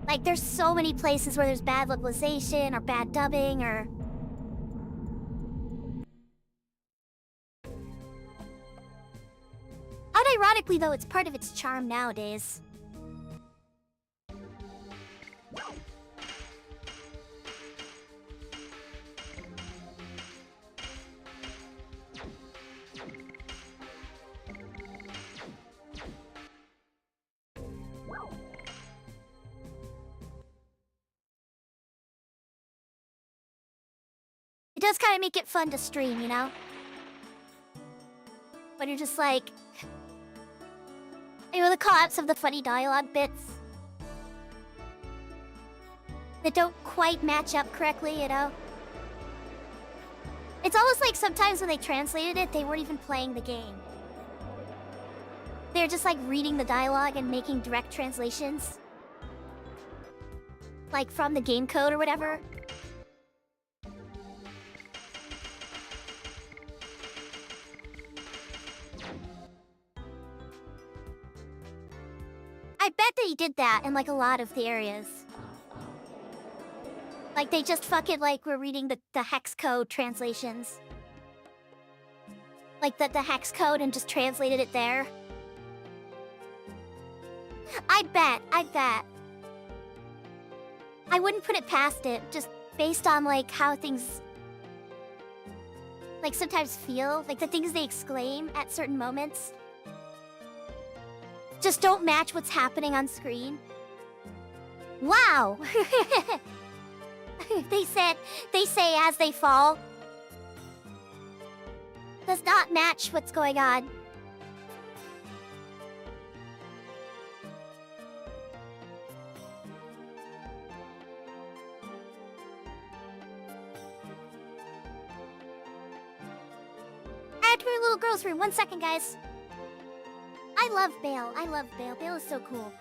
Like, there's so many places where there's bad localization or bad dubbing or... Unironically, though, it's part of its charm nowadays. It does kind of make it fun to stream, you know? When you're just like... You know, the co-ops of the funny dialogue bits that don't quite match up correctly, you know? It's almost like sometimes when they translated it, they weren't even playing the game. They're just like reading the dialogue and making direct translations. Like from the game code or whatever. I bet that he did that in like a lot of the areas. Like they just fucking like were reading the hex code translations. Like the hex code and just translated it there. I bet. I wouldn't put it past it, just based on like how things like sometimes feel, like the things they exclaim at certain moments. Just don't match what's happening on screen. Wow! They say as they fall. Does not match what's going on. I have to my little girl's room. 1 second, guys. I love Bale. Bale is so cool.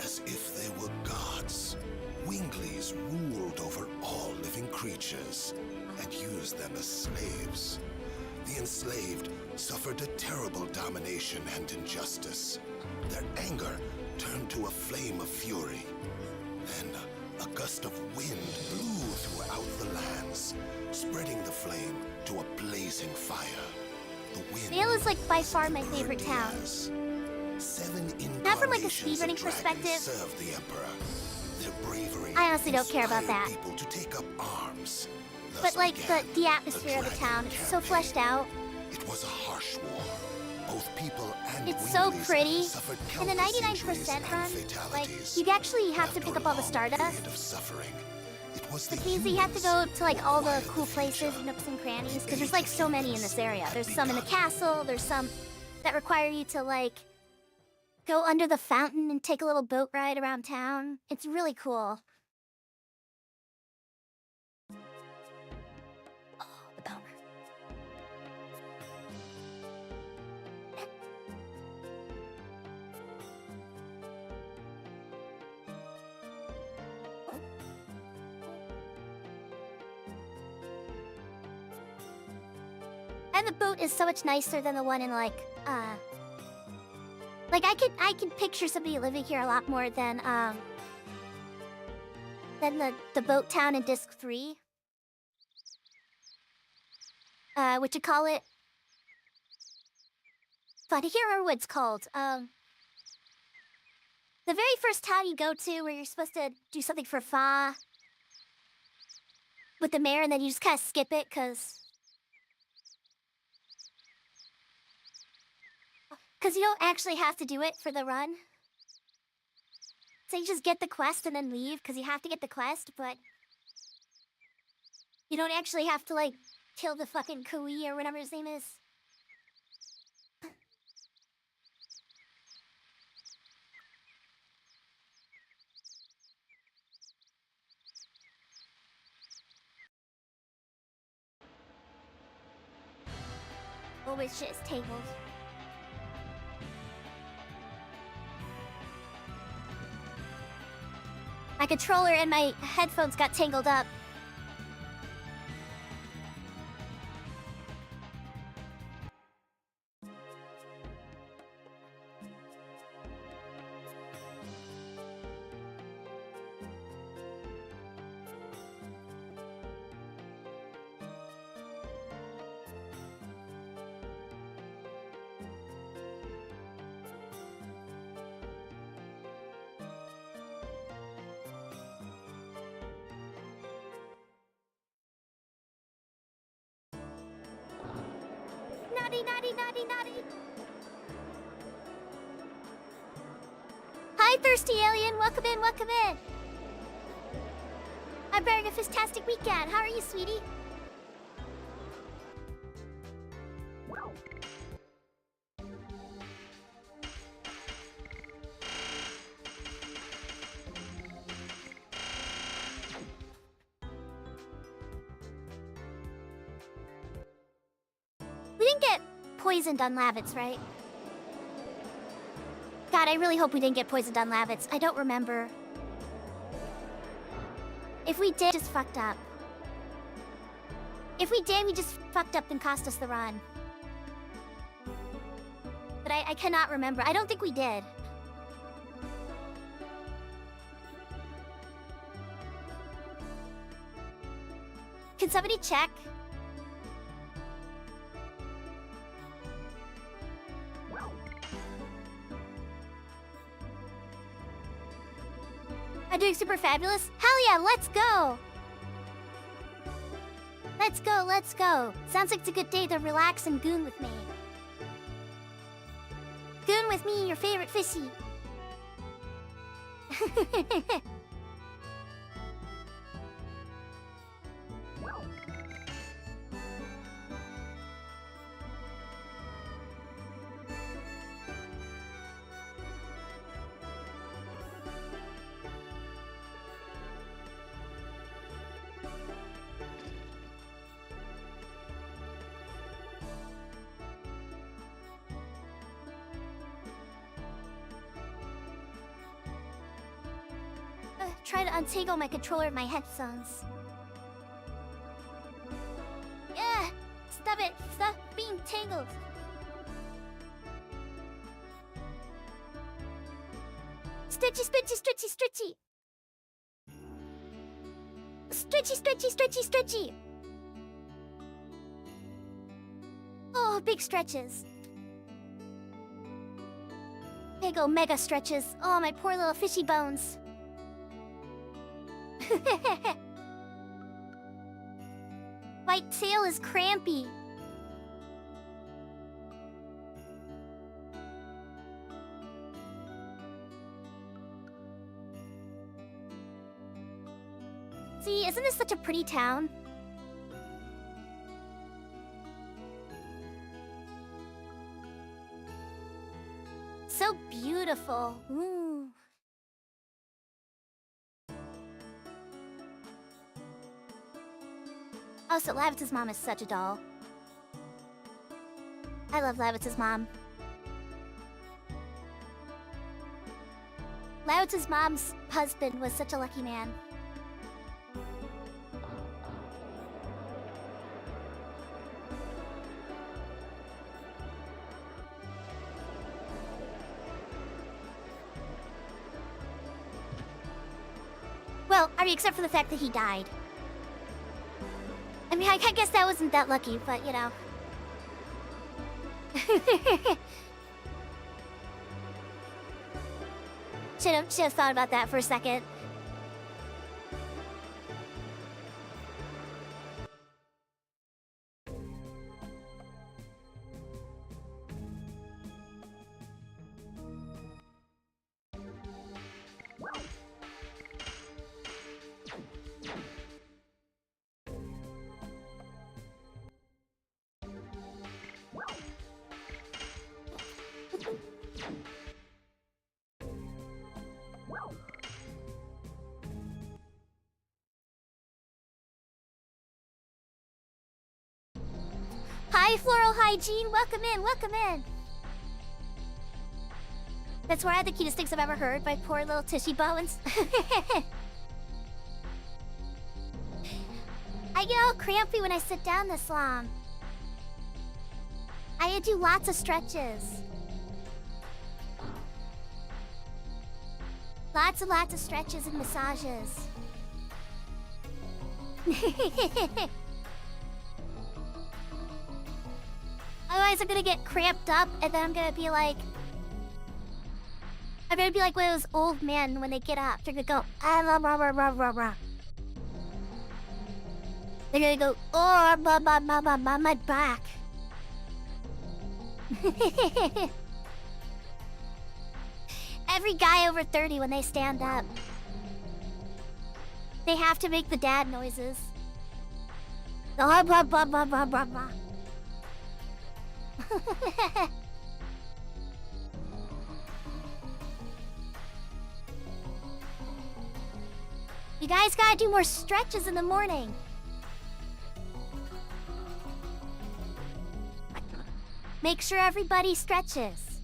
As if they were gods, Winglies ruled over all living creatures and used them as slaves. The enslaved suffered a terrible domination and injustice. Their anger turned to a flame of fury. Then a gust of wind blew throughout the lands, spreading the flame to a blazing fire. The wind Bale is like by far my favorite town. Not from like a speedrunning perspective. Served the Emperor. Their bravery I honestly don't care about that. people to take up arms. But like the atmosphere of the town, it's so fleshed out. It was a harsh war. Both people and It's so Winglies pretty. suffered In the countless injuries 99% and run, like fatalities. you actually have to After pick up a all the long stardust. period of suffering, it was the Which means that you have to go humans to like who all the acquired cool places, future. nooks and crannies, The because there's age like of so many in humans this area. had There's some in the begun. castle, there's some that require you to like go under the fountain and take a little boat ride around town. It's really cool. Oh, the bouncer. And the boat is so much nicer than the one in like I can picture somebody living here a lot more than the boat town in disc 3. What you call it? But I can't remember what it's called. The very first town you go to where you're supposed to do something for Fa with the mayor, and then you just kind of skip it because you don't actually have to do it for the run. So you just get the quest and then leave because you have to get the quest, but you don't actually have to, like, kill the fucking Kui or whatever his name is. Oh, my shit is tangled. My controller and my headphones got tangled up. Naughty, naughty, naughty, naughty. Hi, Thirsty Alien. Welcome in, welcome in. I'm having a fantastic weekend. How are you, sweetie? We didn't get poisoned on Lavitz, right? God, I really hope we didn't get poisoned on Lavitz. I don't remember. If we did, just fucked up. If we did, we just fucked up and cost us the run. But I cannot remember. I don't think we did. Can somebody check? I'm doing super fabulous? Hell yeah, let's go! Let's go, let's go. Sounds like it's a good day to relax and goon with me. Goon with me, your favorite fishy. Try to untangle my controller and my headphones. Yeah! Stop it! Stop being tangled! Stretchy, stretchy, stretchy, stretchy! Stretchy, stretchy, stretchy, stretchy! Oh, big stretches. Big ol' mega stretches. Oh, my poor little fishy bones. My tail is crampy. See, isn't this such a pretty town? So so beautiful. Ooh. Oh, so Lavitz's mom is such a doll. I love Lavitz's mom. Lavitz's mom's husband was such a lucky man. Well, I mean, except for the fact that he died. I mean, I guess that wasn't that lucky, but you know. Should've thought about that for a second. Hi, Floral Hygiene. Welcome in, welcome in. That's where I had the cutest things I've ever heard by poor little Tishy Bones. I get all crampy when I sit down this long. I do lots of stretches. Lots and lots of stretches and massages. Otherwise, I'm gonna get cramped up, and then I'm gonna be like one of those old men when they get up. They're gonna go, ah, rah, rah, rah, rah, rah, rah. They're gonna go, oh, my back. Every guy over 30, when they stand up, they have to make the dad noises. The blah, blah, blah, blah, blah, blah. You guys gotta do more stretches in the morning. Make sure everybody stretches.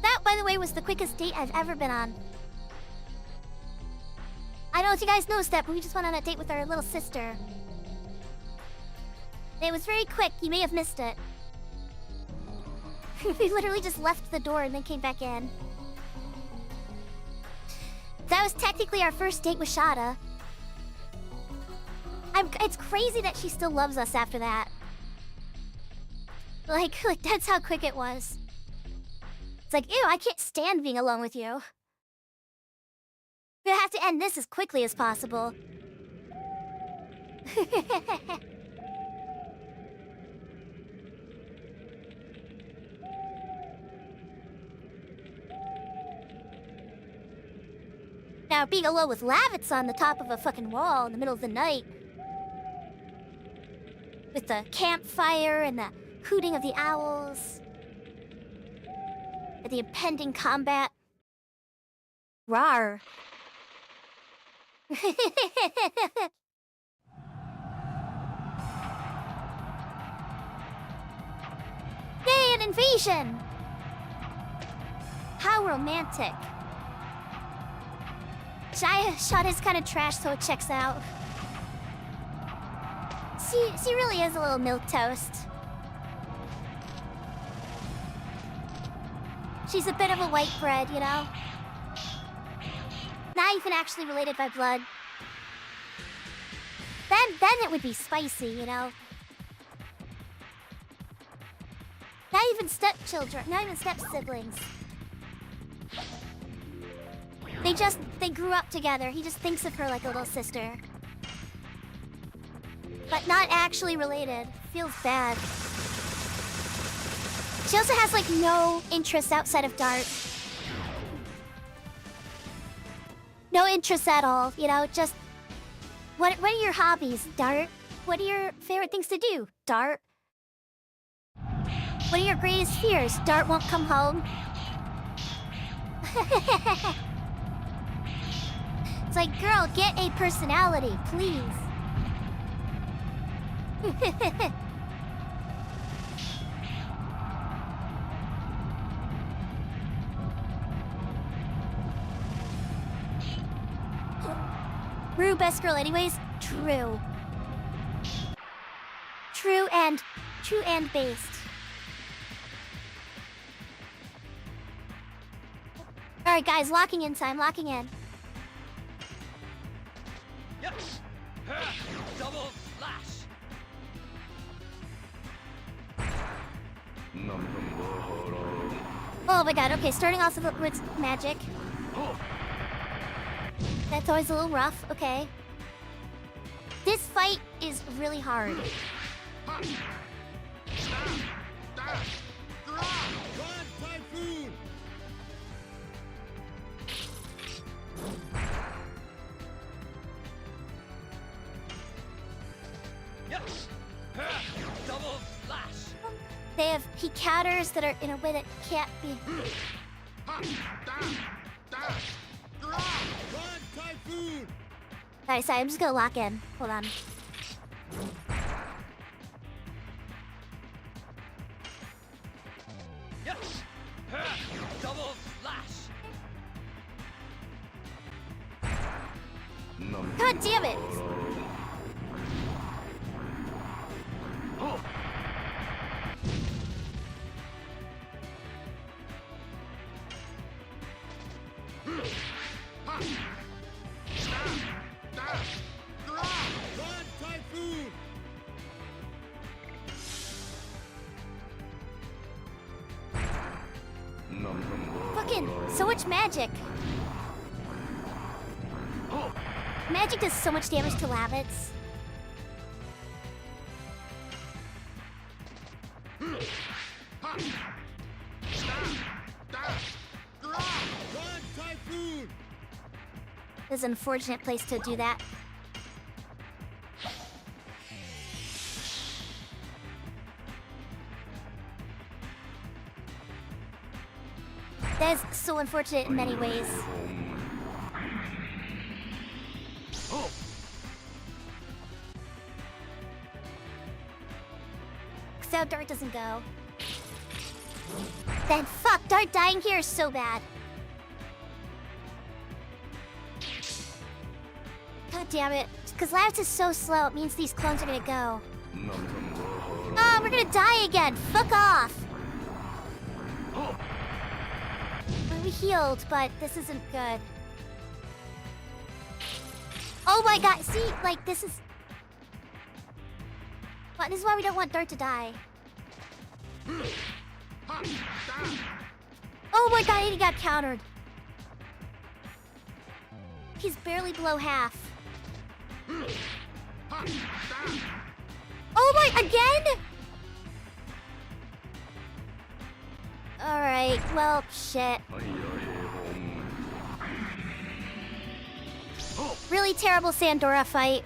That, by the way, was the quickest date I've ever been on. I don't know if you guys noticed that, but we just went on a date with our little sister. It was very quick. You may have missed it. We literally just left the door and then came back in. That was technically our first date with Shada. It's crazy that she still loves us after that. Like that's how quick it was. It's like, ew, I can't stand being alone with you. We have to end this as quickly as possible. Now, being alone with Lavitz on the top of a fucking wall in the middle of the night, with the campfire and the hooting of the owls, and the impending combat. Rawr. Yay, an invasion! How romantic. Shada's kind of trash, so it checks out. She really is a little milquetoast. She's a bit of a white bread, you know? Not even actually related by blood. Then it would be spicy, you know? Not even stepchildren, not even step-siblings. They grew up together. He just thinks of her like a little sister. But not actually related. Feels bad. She also has, like, no interests outside of Dart. No interest at all, you know, just... What are your hobbies, Dart? What are your favorite things to do, Dart? What are your greatest fears? Dart won't come home. It's like, girl, get a personality, please. Rue, best girl anyways? True. True and based. Alright guys, locking in time, locking in. Yes! Double slash! Oh my god, okay, starting off with magic. That's always a little rough, okay. This fight is really hard. Yes! Double slash! They have counters that are in a way that can't be. Sorry, I'm just gonna lock in. Hold on. Yes! Double slash! God damn it! Fucking so much magic. Magic does so much damage to Lavits. This is an unfortunate place to do that. That is so unfortunate in many ways. So Dart doesn't go. Then fuck, Dart dying here is so bad. God damn it. Because Lavits is so slow, it means these clones are gonna go. Oh, we're gonna die again! Fuck off! We healed, but this isn't good. Oh my god, see, like, this is... Well, this is why we don't want Dart to die. Oh my god, he got countered. He's barely below half. Oh my, again? Alright, well, shit. Really terrible Sandora fight.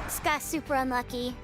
Just got super unlucky.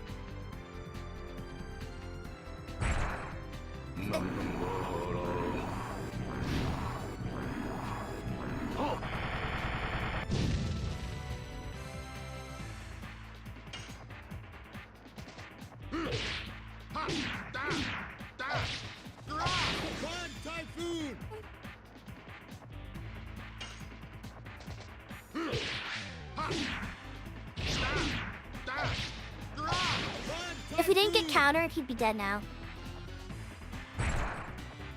If we didn't get countered, he'd be dead now.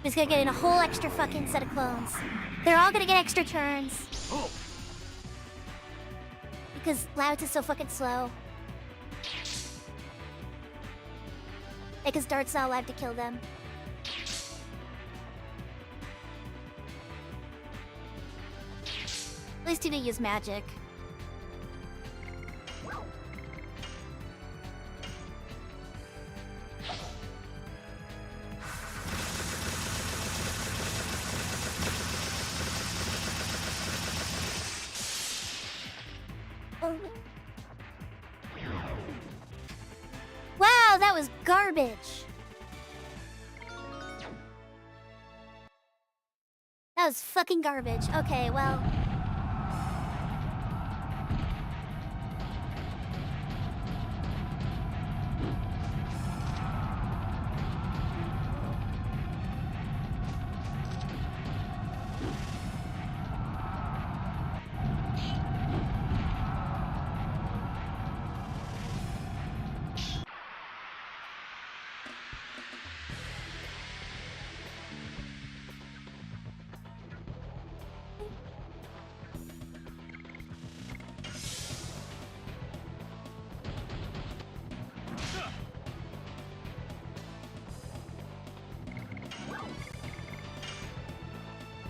He's gonna get in a whole extra fucking set of clones. They're all gonna get extra turns. Because Lavits is so fucking slow. Because Dart's not alive to kill them. At least he didn't use magic. Wow, that was garbage. That was fucking garbage. Okay, well.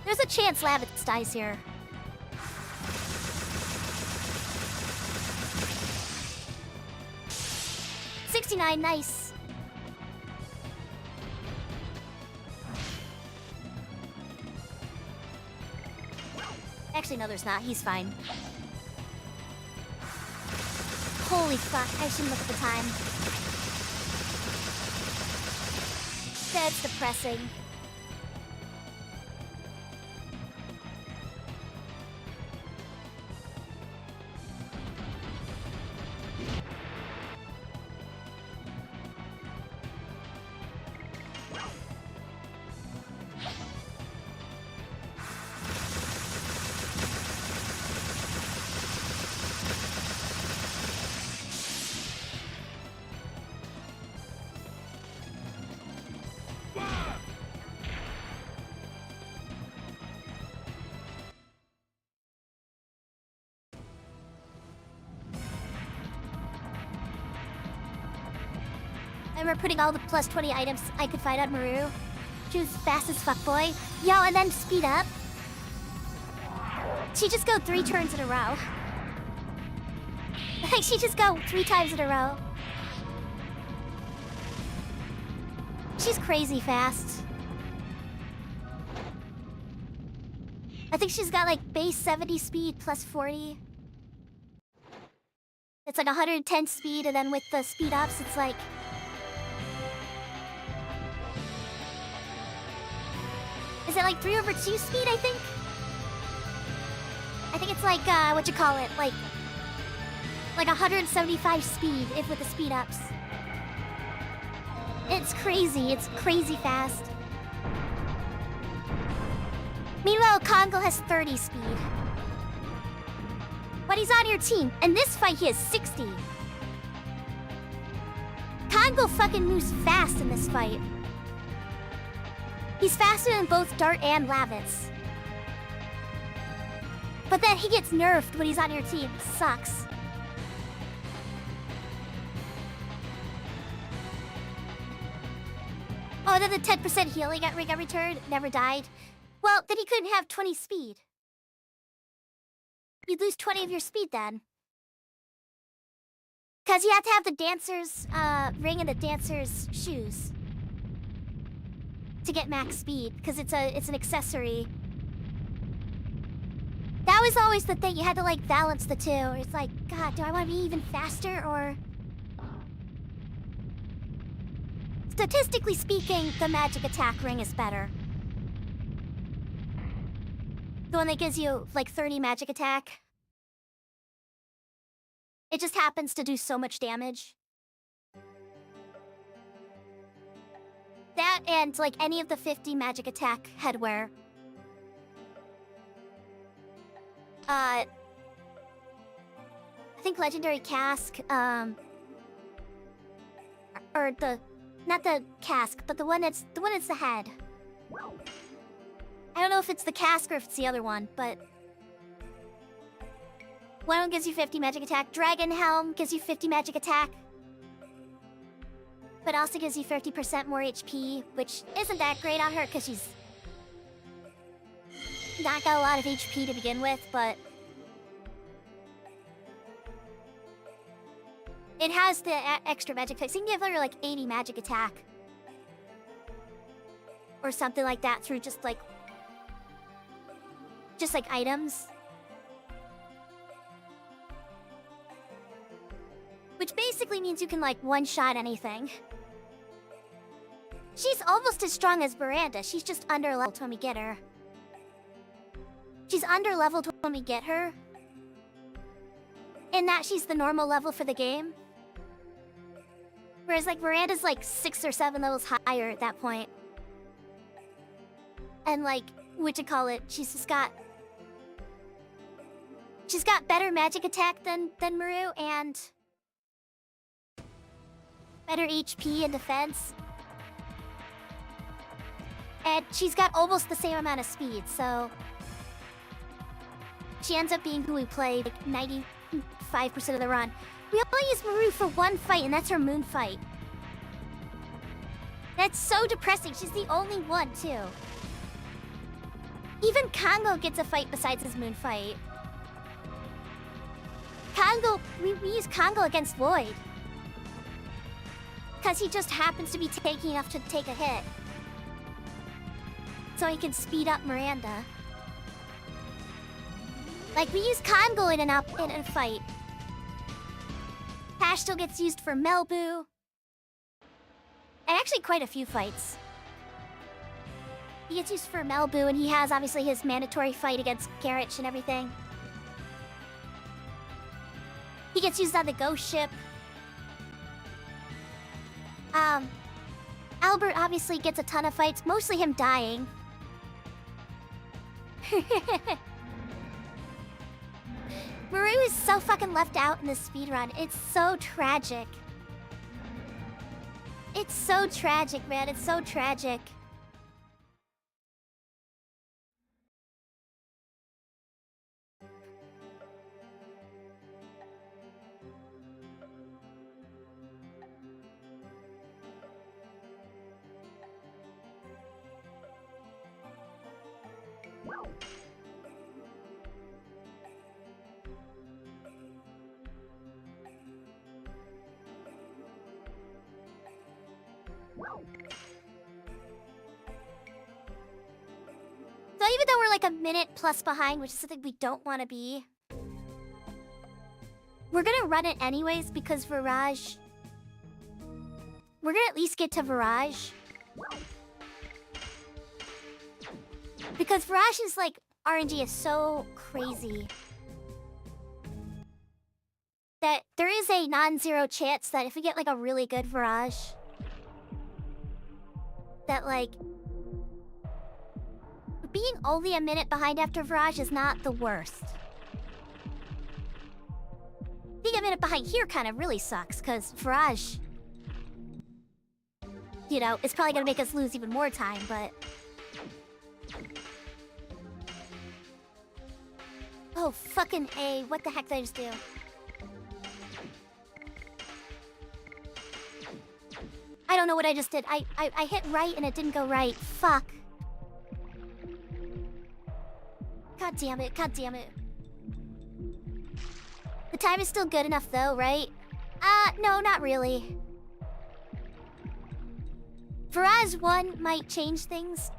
There's a chance Lavitz dies here. $69, nice. Actually, no, there's not. He's fine. Holy fuck, I shouldn't look at the time. That's depressing. I remember putting all the plus 20 items I could find on Maru. She was fast as fuck, boy. Yo, and then speed up. She just go 3 turns in a row. Like, she just go 3 times in a row. She's crazy fast. I think she's got like base 70 speed plus 40. It's like 110 speed, and then with the speed ups, it's like... Is it like 3/2 speed, I think? I think it's like, what you call it? Like 175 speed, if with the speed ups. It's crazy fast. Meanwhile, Kongo has 30 speed. But he's on your team. In this fight, he has 60. Kongo fucking moves fast in this fight. He's faster than both Dart and Lavitz. But then he gets nerfed when he's on your team. Sucks. Oh, then the 10% healing at ring every turn never died. Well, then he couldn't have 20 speed. You'd lose 20 of your speed then. Because you have to have the dancer's ring and the dancer's shoes to get max speed, because it's an accessory. That was always the thing. You had to like balance the two. It's like, God, do I want to be even faster or... Statistically speaking, the magic attack ring is better. The one that gives you like 30 magic attack. It just happens to do so much damage. That and like any of the 50 magic attack headwear. I think legendary cask, or the, not the cask, but the one that's the head. I don't know if it's the cask or if it's the other one, but one gives you 50 magic attack. Dragon Helm gives you 50 magic attack, but also gives you 50% more HP, which isn't that great on her because she's not got a lot of HP to begin with, but it has the extra magic attack. So you can give her like 80 magic attack or something like that through just like items. Which basically means you can, like, one-shot anything. She's almost as strong as Miranda. She's just under-leveled when we get her. She's under-leveled when we get her. In that she's the normal level for the game. Whereas, like, Miranda's, like, 6 or 7 levels higher at that point. And, like, she's just got... She's got better magic attack than Maru, and... better HP and defense. And she's got almost the same amount of speed, so... She ends up being who we play, like, 95% of the run. We only use Maru for one fight, and that's her moon fight. That's so depressing. She's the only one, too. Even Congo gets a fight besides his moon fight. Congo, we use Congo against Void. Because he just happens to be tanky enough to take a hit. So he can speed up Miranda. Like, we use Congo in a fight. Pash still gets used for Melbu. And actually quite a few fights. He gets used for Melbu, and he has, obviously, his mandatory fight against Garrett and everything. He gets used on the ghost ship. Albert obviously gets a ton of fights, mostly him dying. Maru is so fucking left out in this speedrun. It's so tragic. It's so tragic, man. It's so tragic. So even though we're like a minute plus behind, which is something we don't want to be, we're gonna run it anyways because Virage... We're gonna at least get to Virage. Because Virage's like, RNG is so crazy that there is a non-zero chance that if we get like a really good Virage, that like... Being only a minute behind after Virage is not the worst. Being a minute behind here kind of really sucks, because Virage... You know, it's probably gonna make us lose even more time, but... Oh, fucking A. What the heck did I just do? I don't know what I just did. I hit right and it didn't go right. Fuck. God damn it. God damn it. The time is still good enough though, right? No, not really. Virage 1 might change things.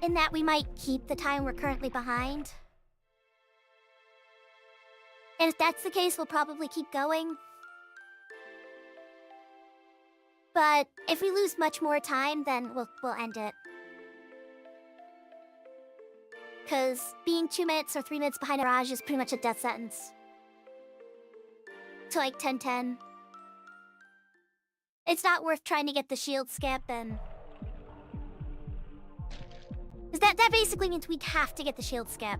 In that we might keep the time we're currently behind. And if that's the case, we'll probably keep going. But if we lose much more time, then we'll end it. Because being 2 minutes or 3 minutes behind Virage is pretty much a death sentence. To like 10-10. It's not worth trying to get the shield skip and... That basically means we'd have to get the shield skip.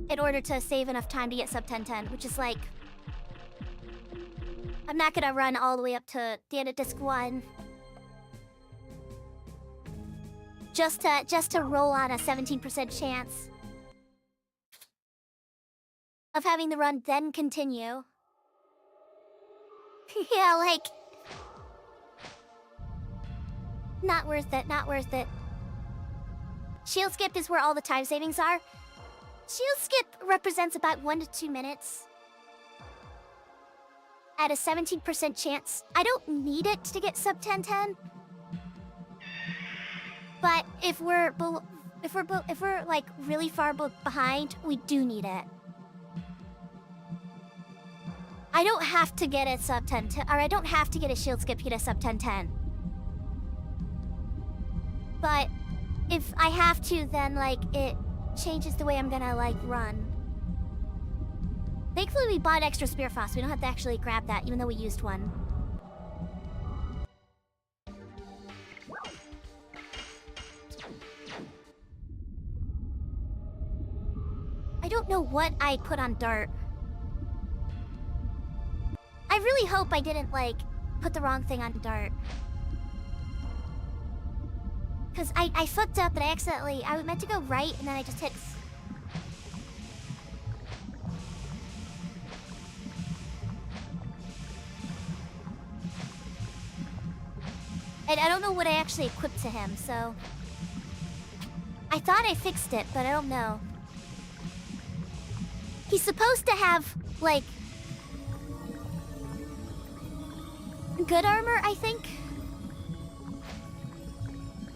In order to save enough time to get sub 10-10, which is like... I'm not gonna run all the way up to the end of disc 1. Just to roll on a 17% chance of having the run then continue. Yeah, like... Not worth it, not worth it. Shield skip is where all the time savings are. Shield skip represents about 1 to 2 minutes. At a 17% chance. I don't need it to get sub 10-10. But if we're like really far behind, we do need it. I don't have to get a sub 10, or I don't have to get a shield skip to get a sub 1010. But if I have to, then like it changes the way I'm gonna like run. Thankfully we bought extra spear frost. We don't have to actually grab that, even though we used one. I don't know what I put on Dart. I really hope I didn't, like, put the wrong thing on Dart. Because I fucked up and I was meant to go right and then I just hit... And I don't know what I actually equipped to him, so... I thought I fixed it, but I don't know. He's supposed to have, like... good armor, I think?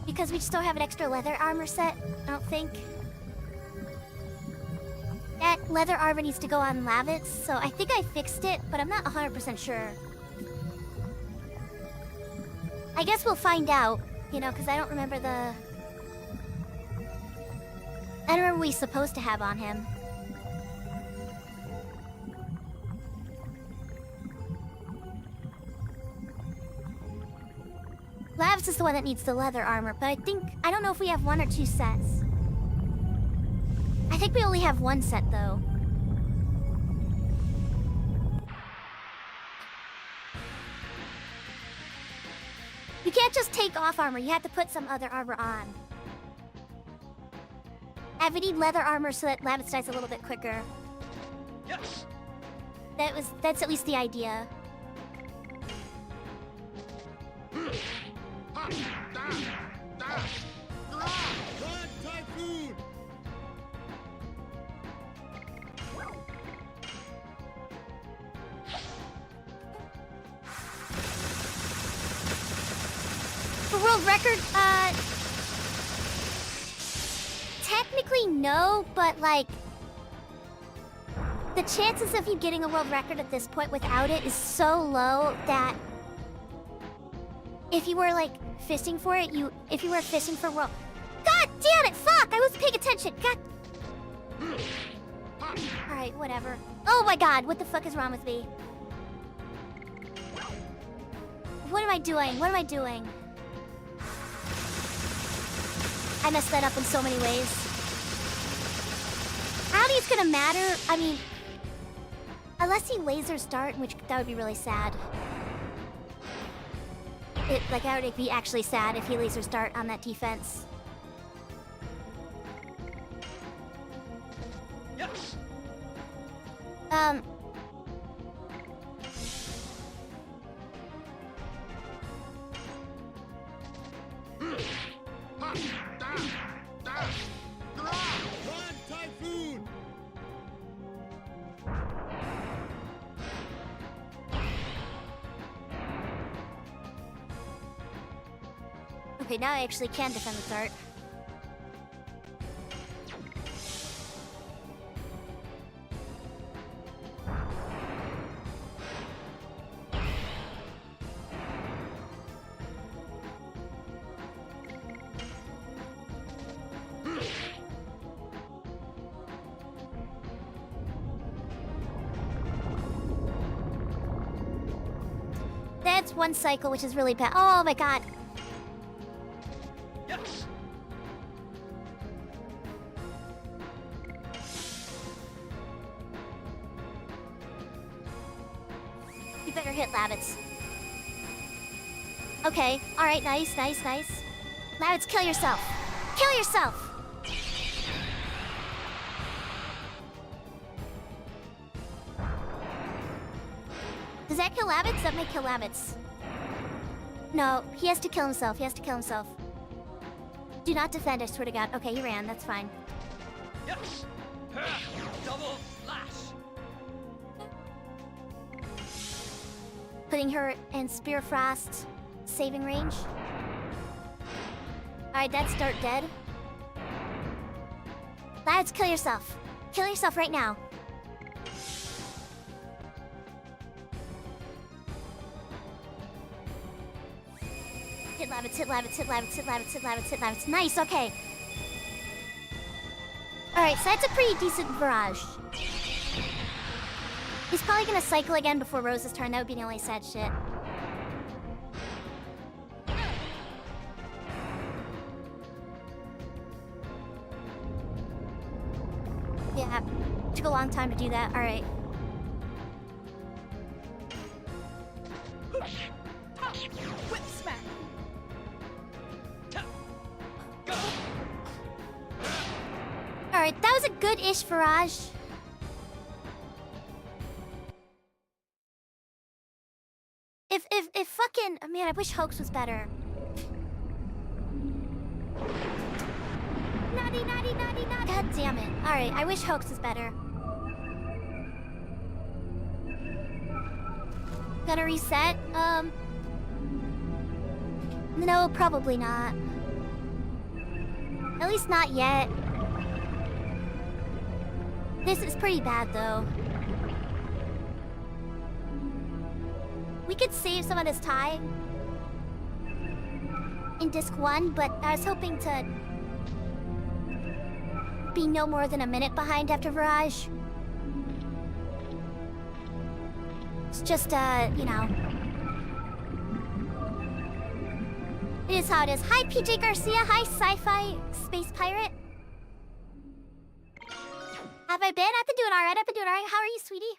Because we just don't have an extra leather armor set, I don't think. That leather armor needs to go on Lavitz, so I think I fixed it, but I'm not 100% sure. I guess we'll find out, you know, because I don't remember the... I don't remember what he's supposed to have on him. Lavs is the one that needs the leather armor, but I don't know if we have 1 or 2 sets. I think we only have 1 set, though. You can't just take off armor, you have to put some other armor on. And we need leather armor so that Lavitz dies a little bit quicker. Yes. That's at least the idea. For world record, technically no, but like, the chances of you getting a world record at this point without it is so low that if you were like fisting for it, if you were fishing for world... God damn it, fuck! I wasn't paying attention, god... Alright, whatever. Oh my god, what the fuck is wrong with me? What am I doing? What am I doing? I messed that up in so many ways. I don't think it's gonna matter. I mean, unless he lasers Dart, which that would be really sad. That would be actually sad if he lasers Dart on that defense. Yes. Okay, now I actually can defend with Dart. That's 1 cycle, which is really bad. Oh my god. Yes. You better hit Lavitz. Okay, alright, nice, nice, nice. Lavitz, kill yourself. Kill yourself! Does that kill Lavitz? That might kill Lavitz. No, he has to kill himself. He has to kill himself. Do not defend, I swear to god. Okay, he ran. That's fine. Yes. Double flash. Putting her in Spear Frost saving range. Alright, that's Dart dead. Lads, kill yourself. Kill yourself right now. Levitate. Nice, okay. Alright, so that's a pretty decent barrage. He's probably gonna cycle again before Rose's turn. That would be the only sad shit. Yeah, took a long time to do that. Alright. Whip smack. Go. Alright, that was a good-ish barrage. If fucking... Oh, man, I wish Hoax was better. Naughty. God damn it. Alright, I wish Hoax was better. Gonna reset? No, probably not. At least not yet. This is pretty bad, though. We could save some of this time in Disc 1, but I was hoping to be no more than a minute behind after Barrage. It's just, you know. It is how it is. Hi, PJ Garcia. Hi, Sci-Fi Space Pirate. Have I been? I've been doing alright. How are you, sweetie?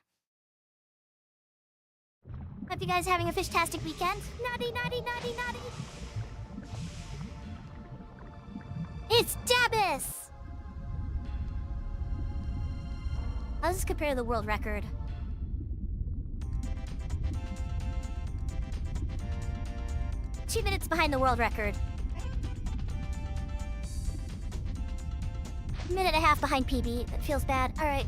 Hope you guys are having a fish-tastic weekend. Naughty. It's Dabis! How does this compare to the world record? Two minutes behind the world record. Minute and a half behind PB. That feels bad. Alright.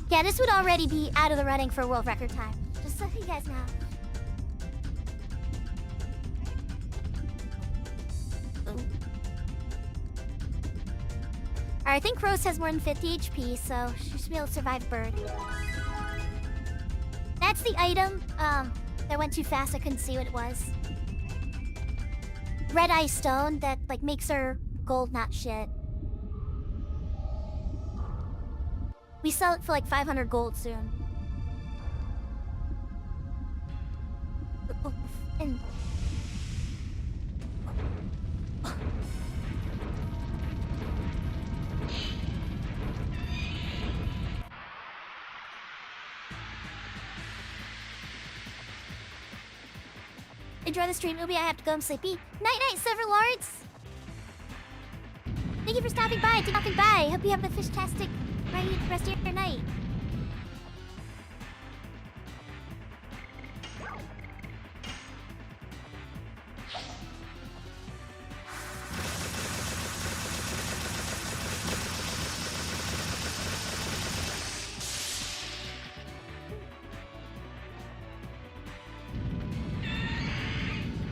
Yeah, this would already be out of the running for world record time. Just so you guys know. Alright, I think Rose has more than 50 HP, so she should be able to survive Bird. That's the item. That went too fast, I couldn't see what it was. Red Eye Stone that, like, makes her gold not shit. We sell it for like 500 gold soon. And... Enjoy the stream, Ubi. I have to go. I'm sleepy. Night, Silver Lords. Thank you for stopping by. Hope you have a fish-tastic rest of your night.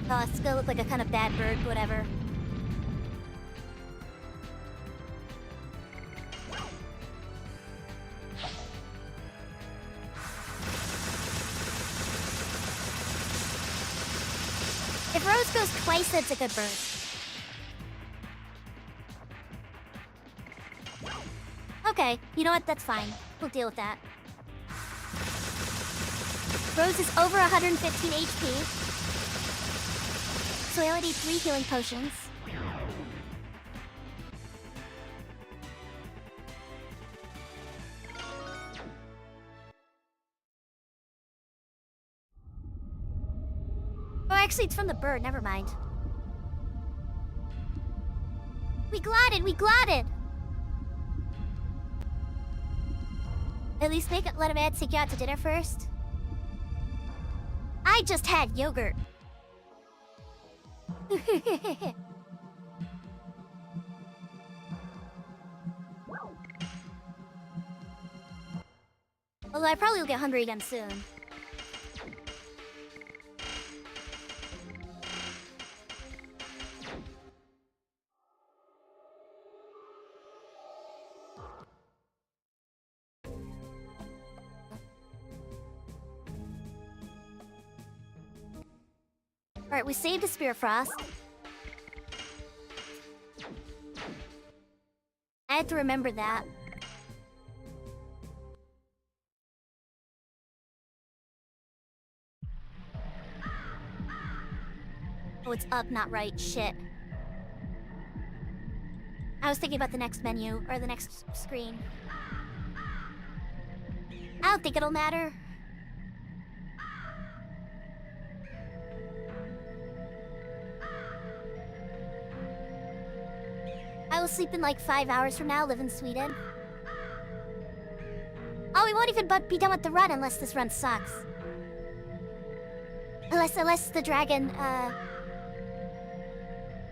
Oh, it's gonna look like a kind of bad bird, whatever. If Rose goes twice, that's a good bird. Okay, you know what? That's fine. We'll deal with that. Rose is over 115 HP. So I only need 3 healing potions. Oh, actually, it's from the bird. Never mind. We glotted! At least let him take you out to dinner first. I just had yogurt. Although I probably will get hungry again soon. Alright, we saved a Spear Frost. I have to remember that. Oh, it's up, not right. Shit. I was thinking about the next menu, or the next screen. I don't think it'll matter. I will sleep in like 5 hours from now, live in Sweden. Oh, we won't even be done with the run unless this run sucks. Unless the dragon,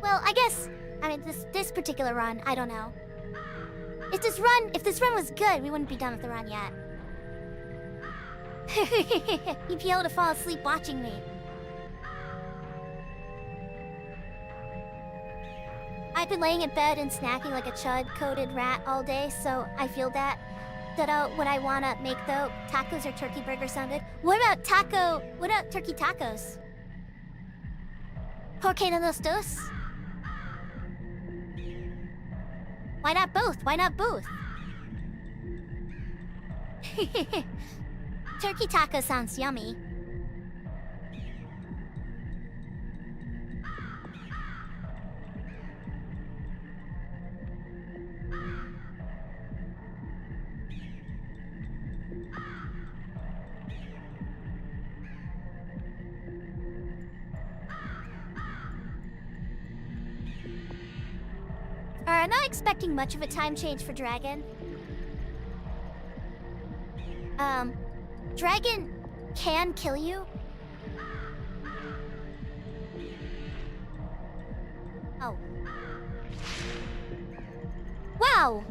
well, I guess, I mean, this particular run, I don't know. If this run was good, we wouldn't be done with the run yet. You'd be able to fall asleep watching me. I've been laying in bed and snacking like a chud-coated rat all day, so I feel that. What I wanna make though, tacos or turkey burger sounded. What about turkey tacos? ¿Por qué no los dos? Why not both? Why not both? Turkey taco sounds yummy. I'm not expecting much of a time change for Dragon. Dragon can kill you. Oh. Wow!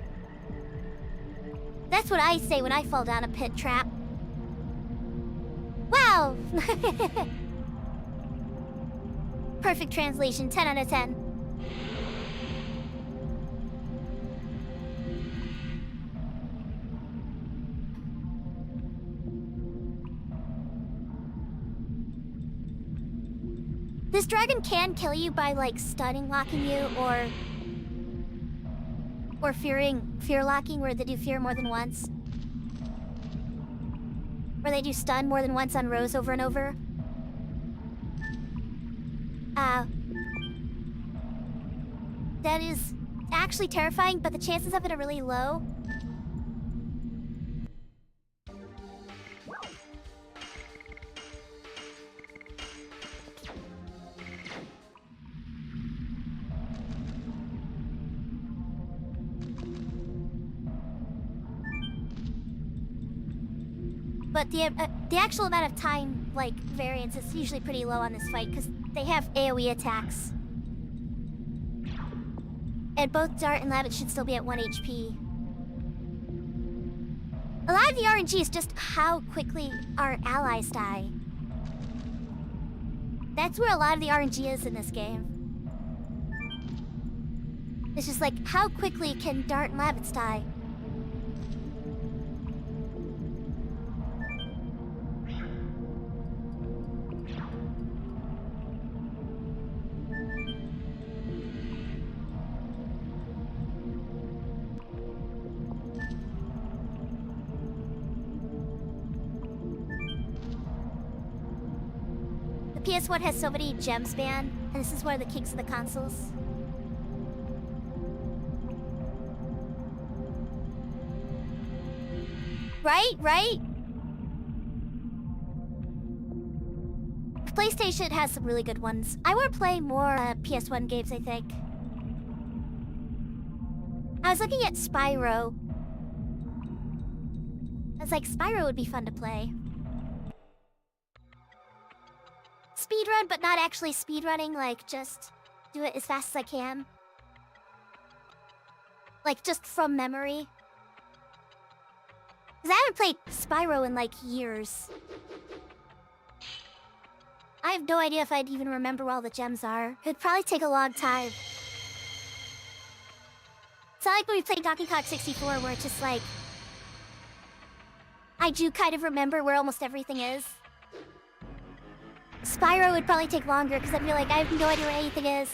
That's what I say when I fall down a pit trap. Wow! Perfect translation, 10 out of 10. This dragon can kill you by like stunning locking you or fear locking, where they do fear more than once. Where they do stun more than once on rows over and over. That is actually terrifying, but the chances of it are really low. But the actual amount of time, like, variance is usually pretty low on this fight, because they have AoE attacks. And both Dart and Labbit should still be at 1 HP. A lot of the RNG is just how quickly our allies die. That's where a lot of the RNG is in this game. It's just like, how quickly can Dart and Labbits die? PS1 has so many gems banned, and this is one of the kinks of the consoles. Right? PlayStation has some really good ones. I want to play more PS1 games, I think. I was looking at Spyro. I was like, Spyro would be fun to play. Speedrun, but not actually speedrunning, like, just do it as fast as I can. Like, just from memory. Because I haven't played Spyro in, like, years. I have no idea if I'd even remember where all the gems are. It'd probably take a long time. It's not like when we played Donkey Kong 64, where it's just like... I do kind of remember where almost everything is. Spyro would probably take longer because I'd be like, I have no idea where anything is.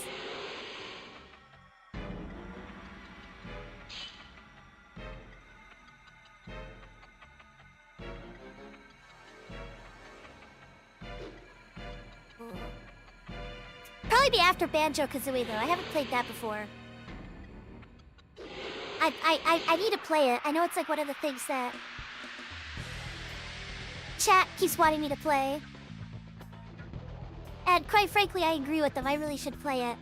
Probably be after Banjo-Kazooie though. I haven't played that before. I need to play it. I know it's like one of the things that chat keeps wanting me to play. And quite frankly, I agree with them. I really should play it.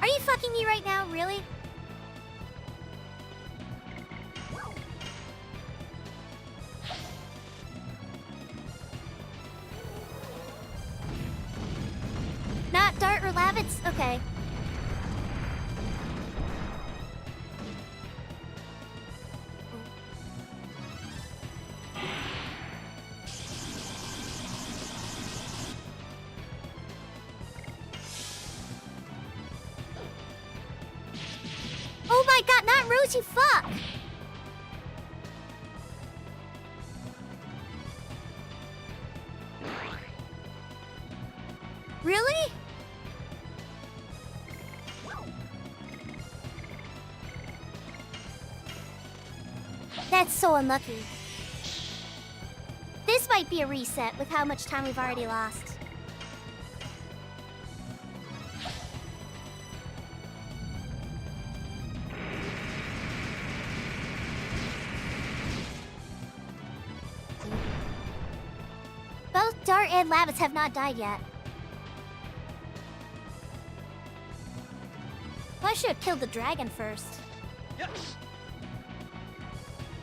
Are you fucking me right now? Really? Not Dart or Lavitz? Okay. Oh my god, not Rose, you fuck! Really? That's so unlucky. This might be a reset with how much time we've already lost. Both Dart and Lavitz have not died yet. Well, I should have killed the dragon first. Yes.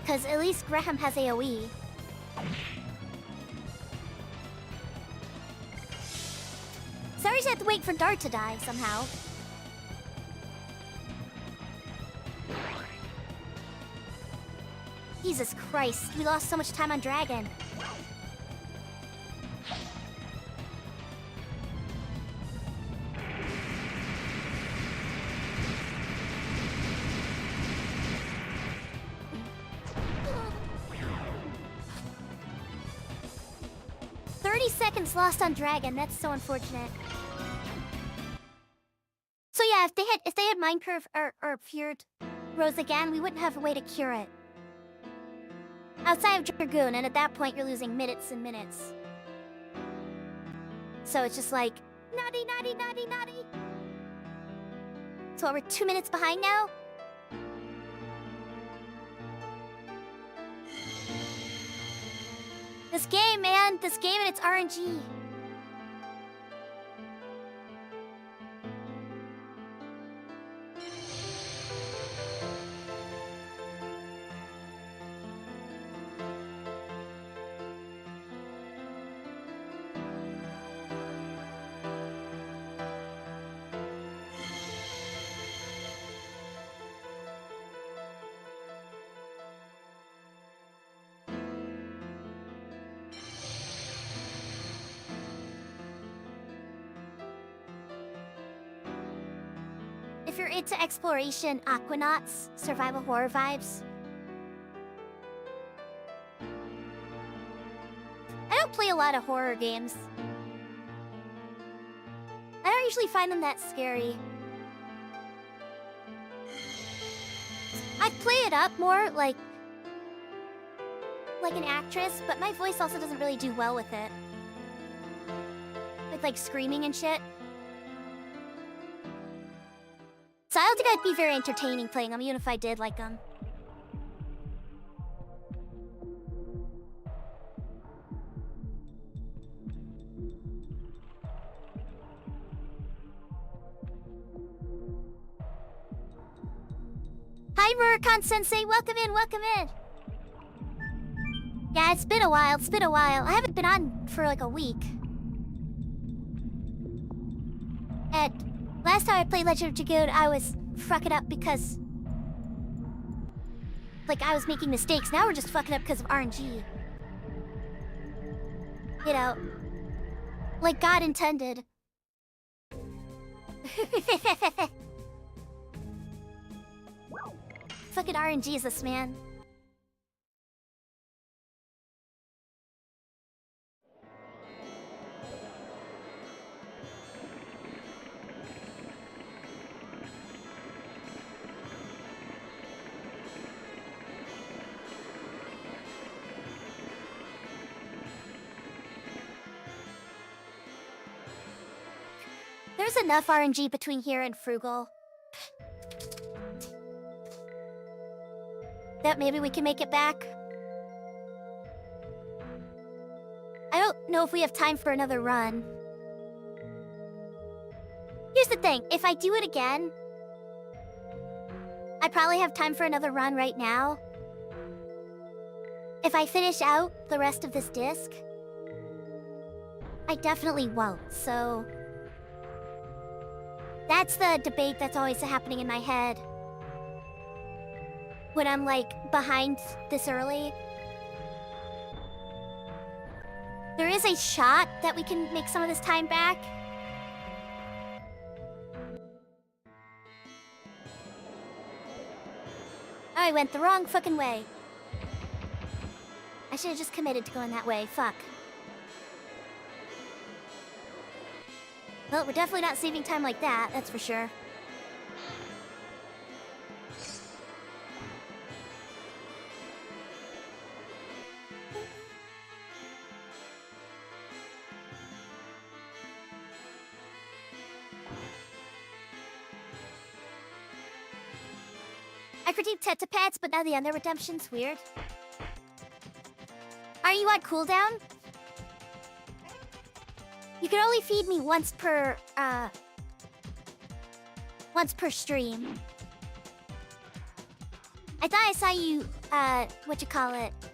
Because at least Graham has AoE. So I just have to wait for Dart to die somehow. Jesus Christ, we lost so much time on Dragon. Seconds lost on Dragon. That's so unfortunate. So yeah, if they had Mind Curve or Feared Rose again, we wouldn't have a way to cure it. Outside of Dragoon, and at that point you're losing minutes and minutes. So it's just like naughty, naughty, naughty, naughty. So we're 2 minutes behind now? This game, man! This game and its RNG. If you're into exploration, Aquanauts, survival horror vibes. I don't play a lot of horror games. I don't usually find them that scary. I play it up more like an actress, but my voice also doesn't really do well with it. With like screaming and shit. So I don't think I'd be very entertaining playing them, even if I did like them. Hi, Murakhan-sensei, welcome in, welcome in. Yeah, it's been a while, I haven't been on for like a week. And last time I played Legend of Dragoon, I was fucking up because like I was making mistakes. Now we're just fucking up because of RNG. You know, like God intended. Fucking RNG is this, man. There's enough RNG between here and Frugal that maybe we can make it back. I don't know if we have time for another run. Here's the thing, if I do it again, I probably have time for another run right now. If I finish out the rest of this disc, I definitely won't, so... That's the debate that's always happening in my head. When I'm, like, behind this early. There is a shot that we can make some of this time back. Oh, I went the wrong fucking way. I should have just committed to going that way. Fuck. Well, we're definitely not saving time like that, that's for sure. I critiqued Tetapats, but now the end their redemption's weird. Are you on cooldown? You can only feed me once per stream. I thought I saw you,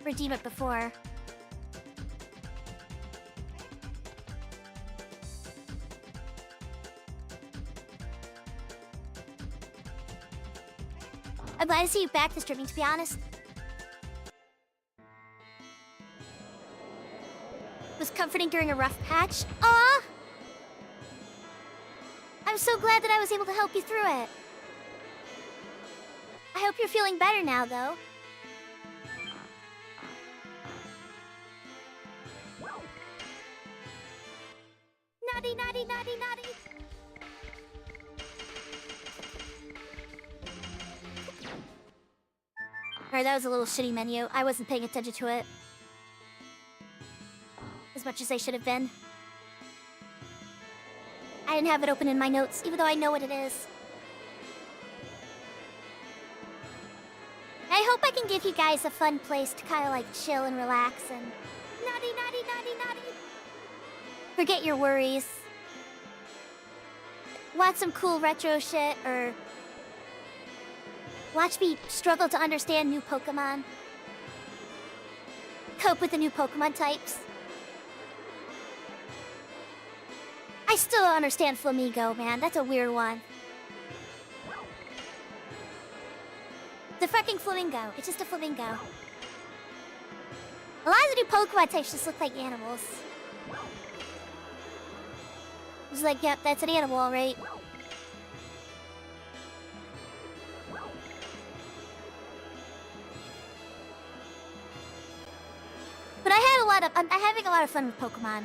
redeem it before. I'm glad to see you back to streaming, to be honest. Was comforting during a rough patch. Aw! I'm so glad that I was able to help you through it. I hope you're feeling better now, though. Naughty, naughty, naughty, naughty. Alright, that was a little shitty menu. I wasn't paying attention to it as much as I should have been. I didn't have it open in my notes, even though I know what it is. I hope I can give you guys a fun place to kind of like chill and relax and naughty, naughty, naughty, naughty. Forget your worries. Watch some cool retro shit, or watch me struggle to understand new Pokemon. Cope with the new Pokemon types. I still don't understand Flamingo, man. That's a weird one. The fucking Flamingo. It's just a Flamingo. A lot of the new Pokemon types just look like animals. It's like, yep, that's an animal, alright. But I'm having a lot of fun with Pokemon.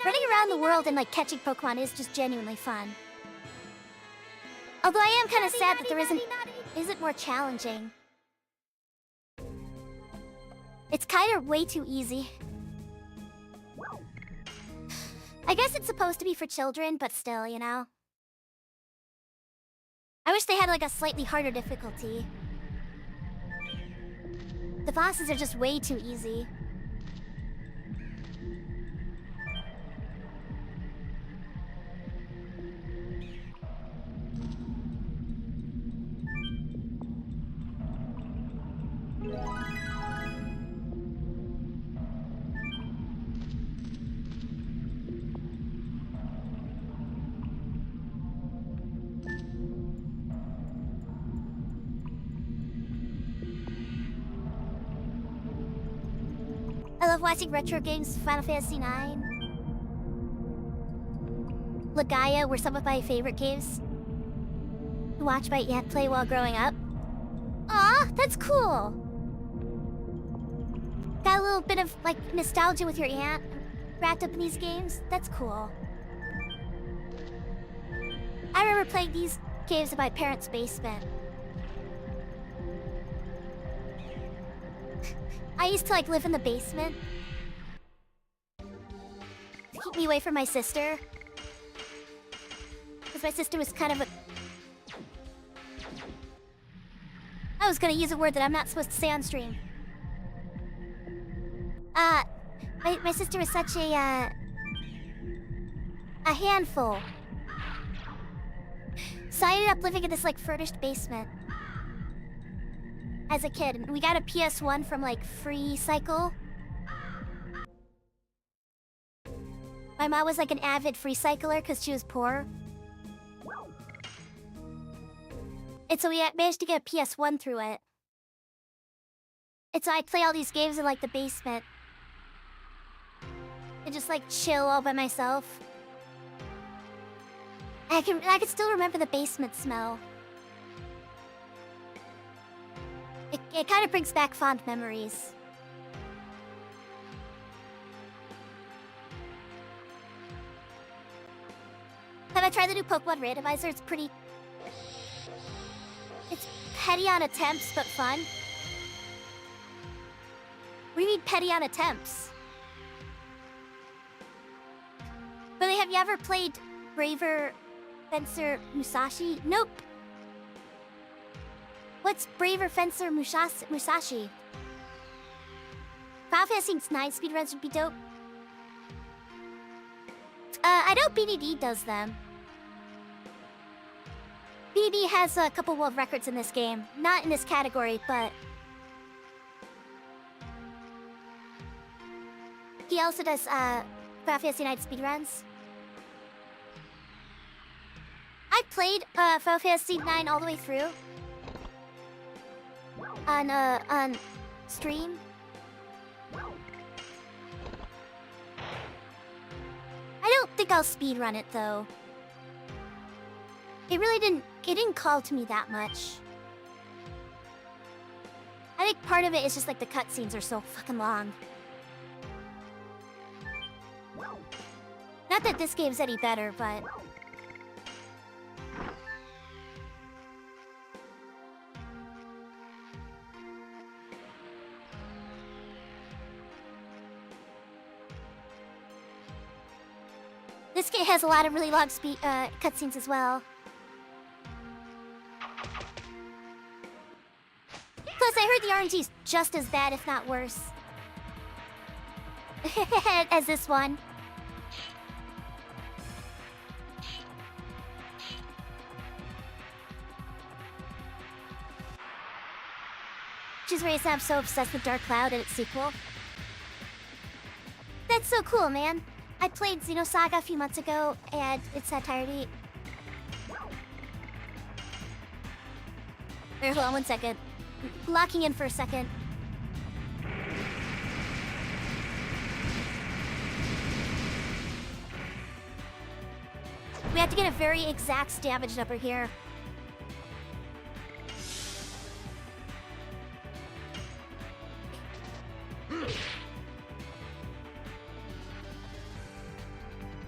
Running around the world and like catching Pokemon is just genuinely fun. Although I am kind of sad that there isn't more challenging. It's kind of way too easy. I guess it's supposed to be for children, but still, you know. I wish they had like a slightly harder difficulty. The bosses are just way too easy. watching retro games, Final Fantasy IX. Legaia were some of my favorite games to watch my aunt play while growing up. Aw, that's cool! Got a little bit of, like, nostalgia with your aunt wrapped up in these games. That's cool. I remember playing these games in my parents' basement. I used to, like, live in the basement to keep me away from my sister. Because my sister was kind of a... I was gonna use a word that I'm not supposed to say on stream. My sister was such a handful. So I ended up living in this, like, furnished basement as a kid. And we got a PS1 from, like, Free Cycle. My mom was, like, an avid free cycler because she was poor. And so we managed to get a PS1 through it. And so I'd play all these games in, like, the basement. And just, like, chill all by myself. I can still remember the basement smell. It kind of brings back fond memories. Have I tried the new Pokemon Randomizer? It's pretty... It's petty on attempts, but fun. What do you mean petty on attempts? But have you ever played Braver Fencer Musashi? Nope. What's Braver Fencer Musashi? Final Fantasy IX speedruns would be dope. I know BDD does them. BDD has a couple world records in this game. Not in this category, but... he also does, Final Fantasy IX speedruns. I played, Final Fantasy IX all the way through. On stream. I don't think I'll speedrun it, though. It didn't call to me that much. I think part of it is just, like, the cutscenes are so fucking long. Not that this game's any better, but... this game has a lot of really long cutscenes as well. Plus, I heard the RNG's just as bad, if not worse. As this one. Which is reason I'm so obsessed with Dark Cloud and its sequel. That's so cool, man. I played Xenosaga a few months ago, and its entirety... Hold on 1 second. Locking in for a second. We have to get a very exact damage number here.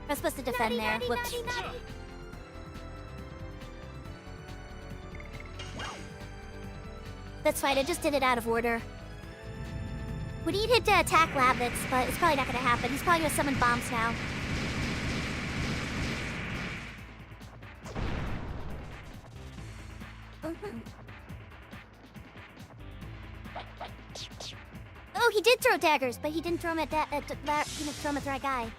I was supposed to defend there. Whoops. That's fine, I just did it out of order. We need him to attack Lavitz, but it's probably not gonna happen. He's probably gonna summon bombs now. Oh, he did throw daggers, but he didn't throw them at he didn't throw them at the right guy.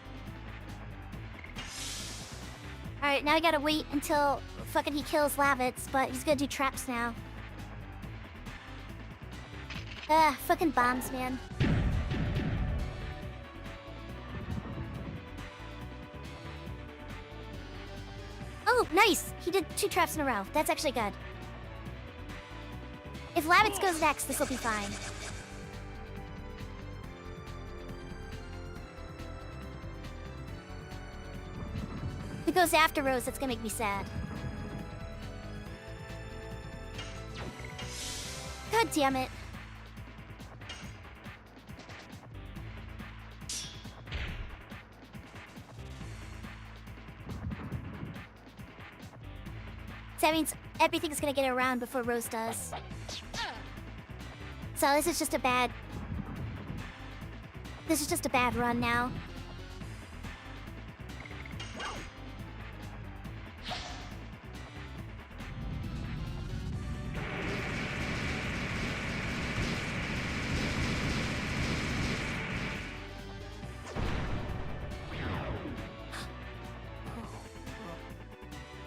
Alright, now we gotta wait until fucking he kills Lavitz, but he's gonna do traps now. Fucking bombs, man. Oh, nice! He did 2 traps in a row. That's actually good. If Lavitz goes next, this will be fine. goes after Rose, that's gonna make me sad. God damn it. So that means everything's gonna get around before Rose does. So this is just a bad run now.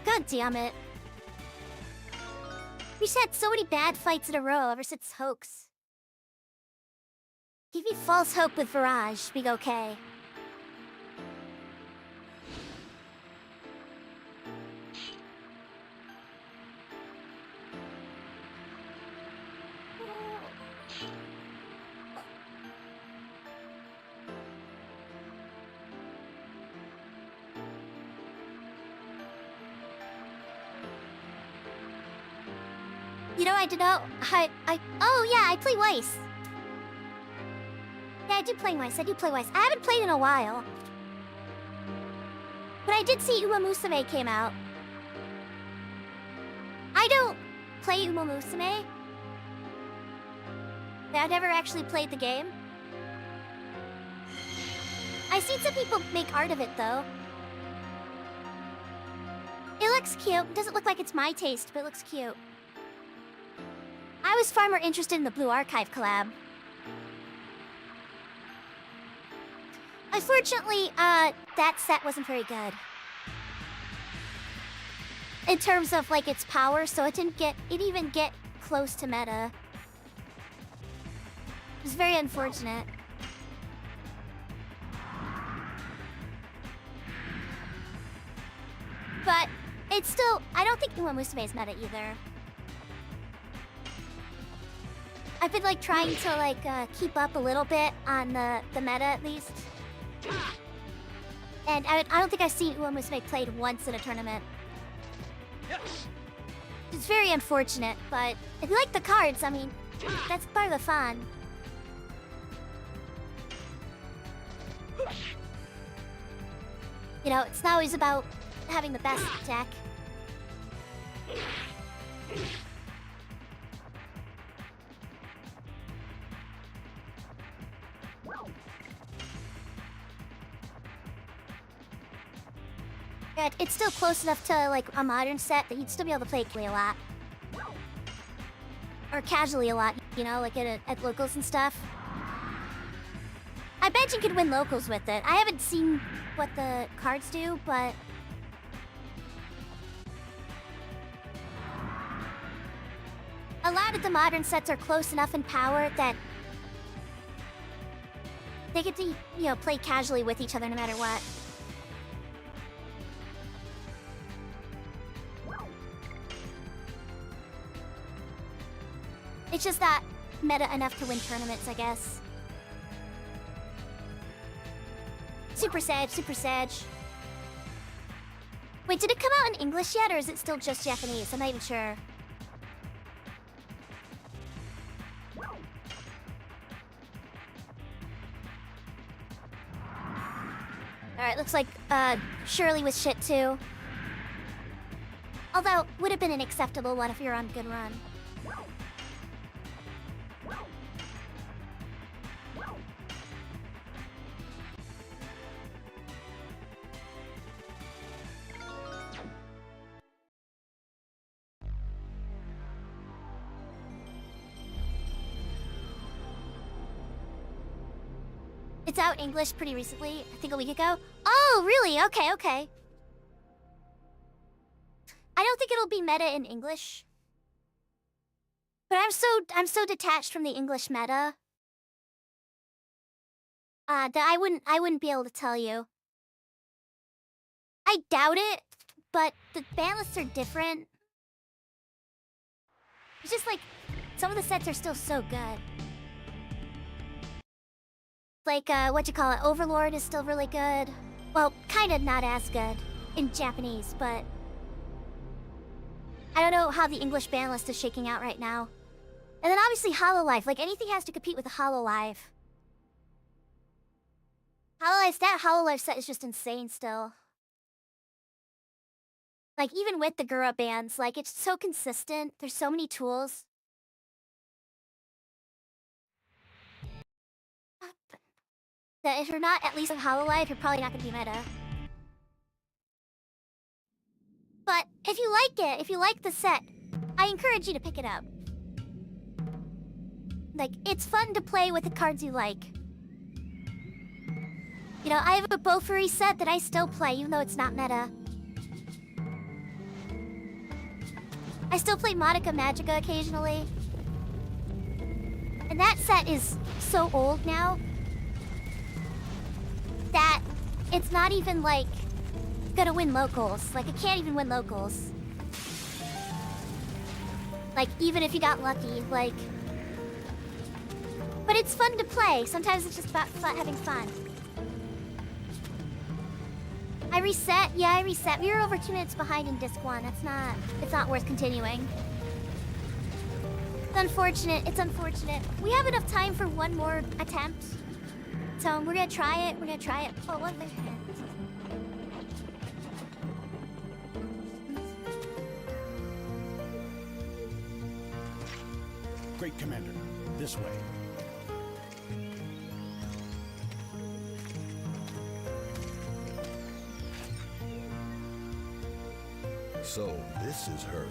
God damn it. We just had so many bad fights in a row ever since Hoax. Give me false hope with Virage, be okay. You know, I did know. Oh yeah, I play Weiss. Yeah, I do play Weiss. I haven't played in a while. But I did see Uma Musume came out. I don't play Uma Musume. I've never actually played the game. I've seen some people make art of it, though. It looks cute. It doesn't look like it's my taste, but it looks cute. I was far more interested in the Blue Archive collab. Unfortunately, that set wasn't very good. In terms of, like, its power, so it didn't even get close to meta. It was very unfortunate. But, it's still... I don't think Uma Musume is meta either. I've been, like, trying to, like, keep up a little bit on the meta, at least. And I don't think I've seen Uma Musume played once in a tournament. Yes. It's very unfortunate, but if you like the cards, I mean, that's part of the fun. You know, it's not always about having the best deck. But it's still close enough to, like, a modern set that you'd still be able to play quickly a lot. Or casually a lot, you know, like at locals and stuff. I bet you could win locals with it. I haven't seen what the cards do, but... a lot of the modern sets are close enough in power that... they get to, you know, play casually with each other no matter what. It's just not meta enough to win tournaments, I guess. Super sad, super sad. Wait, did it come out in English yet, or is it still just Japanese? I'm not even sure. Alright, looks like Shirley was shit too. Although, would have been an acceptable one if you're on a good run. It's out English pretty recently, I think a week ago. Oh, really? Okay, okay. I don't think it'll be meta in English. But I'm so detached from the English meta. That I wouldn't be able to tell you. I doubt it, but the ban lists are different. It's just like, some of the sets are still so good. Like, Overlord is still really good. Well, kinda not as good. in Japanese, but I don't know how the English ban list is shaking out right now. And then obviously HoloLive, like anything has to compete with a HoloLive. That HoloLive set is just insane still. Like even with the Gura bans, like it's so consistent. There's so many tools. That if you're not at least a HoloLive, you're probably not gonna be meta. But if you like it, if you like the set, I encourage you to pick it up. Like, it's fun to play with the cards you like. You know, I have a Bofuri set that I still play, even though it's not meta. I still play Monica Magica occasionally. And that set is so old now that it's not even, like, gonna win locals. Like, it can't even win locals. Like, even if you got lucky, like... But it's fun to play. Sometimes it's just about having fun. I reset? Yeah, I reset. We were over 2 minutes behind in disc 1. It's not worth continuing. It's unfortunate. It's unfortunate. We have enough time for one more attempt. So we're gonna try it. We're gonna try it. Oh, what the heck? Great Commander, this way. So, this is her.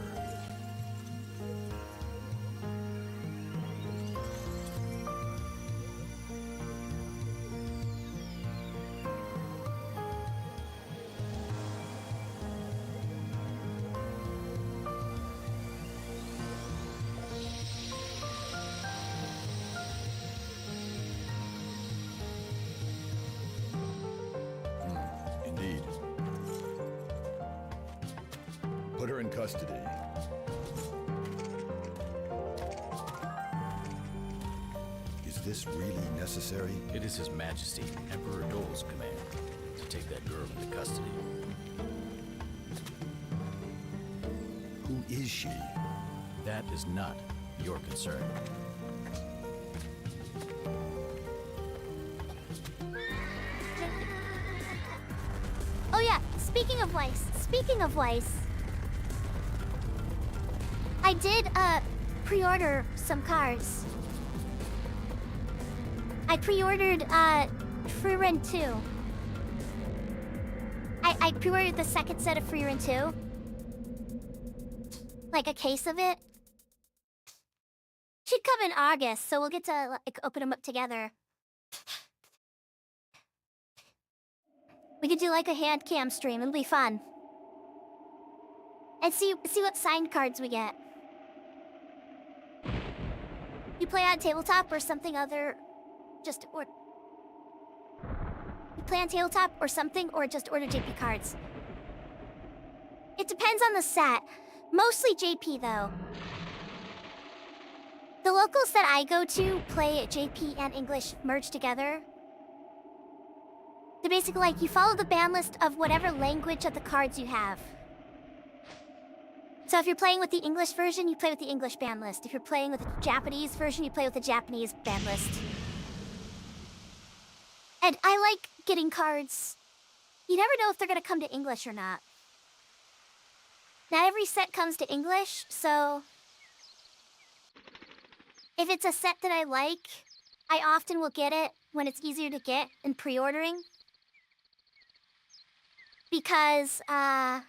Indeed. Put her in custody. Is this really necessary? It is His Majesty, Emperor Dole's command to take that girl into custody. Who is she? That is not your concern. Oh yeah, speaking of Weiss, I did pre-order some cards. I pre-ordered Frieren 2. I pre-ordered the second set of Frieren 2. Like a case of it. Should come in August, so we'll get to like open them up together. We could do like a hand cam stream. It'll be fun. And see what signed cards we get. You play on tabletop or something other, or you play on tabletop or something, or just order JP cards. It depends on the set. Mostly JP though. The locals that I go to play JP and English merged together. They're basically like, you follow the ban list of whatever language of the cards you have. So if you're playing with the English version, you play with the English ban list. If you're playing with the Japanese version, you play with the Japanese ban list. And I like getting cards. You never know if they're gonna come to English or not. Not every set comes to English, so... If it's a set that I like, I often will get it when it's easier to get in pre-ordering. Because, how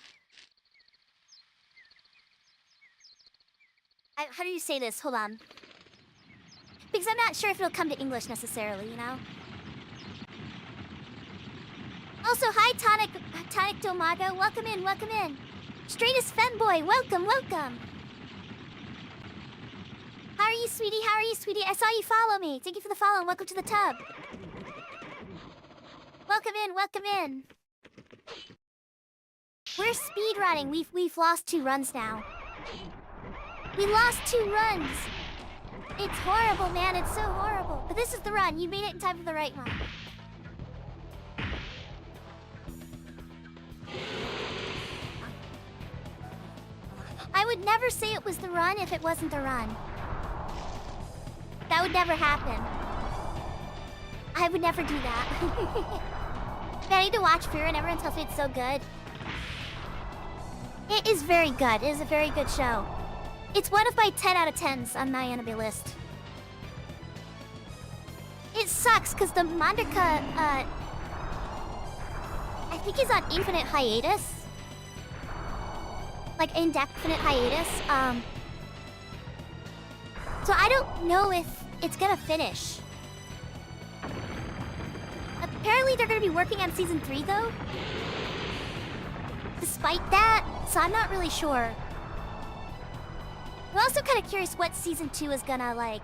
do you say this? Hold on. Because I'm not sure if it'll come to English necessarily, you know? Also, hi, Tonic Domago. Welcome in, welcome in. Straightest Femboy, welcome, welcome. How are you, sweetie? How are you, sweetie? I saw you follow me. Thank you for the follow and welcome to the tub. Welcome in, welcome in. We're speedrunning. We've lost 2 runs now. We lost 2 runs. It's horrible, man. It's so horrible. But this is the run. You made it in time for the right one. would never say it was the run if it wasn't the run. That would never happen. I would never do that. Man, I need to watch Fear and everyone tells me it's so good. It is very good. It is a very good show. It's one of my 10 out of 10s on my anime list. It sucks because the mangaka, I think he's on infinite hiatus. Like indefinite hiatus. So I don't know if it's gonna finish. Apparently they're gonna be working on season 3 though. Despite that, so I'm not really sure. I'm also kind of curious what season 2 is gonna like.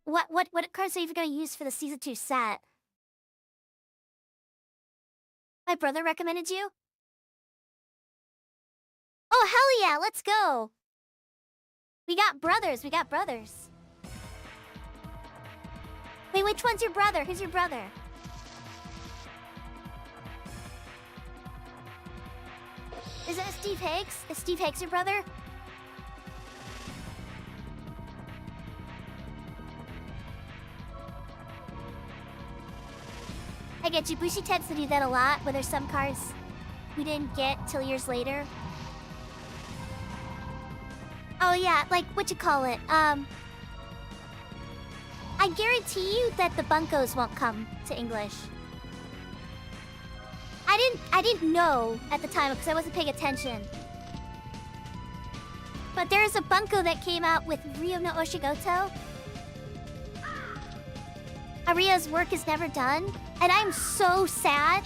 What cards are you gonna use for the season 2 set? My brother recommended you? Oh hell yeah, let's go! We got brothers, we got brothers. Wait, which one's your brother? Who's your brother? Is that Steve Higgs? Is Steve Higgs your brother? I get you. Bushi tends to do that a lot, where there's some cards we didn't get till years later. Oh yeah, like, what you call it? I guarantee you that the bunkos won't come to English. I didn't know at the time because I wasn't paying attention. But there's a bunko that came out with Ryo no Oshigoto. Aria's work is never done, and I'm so sad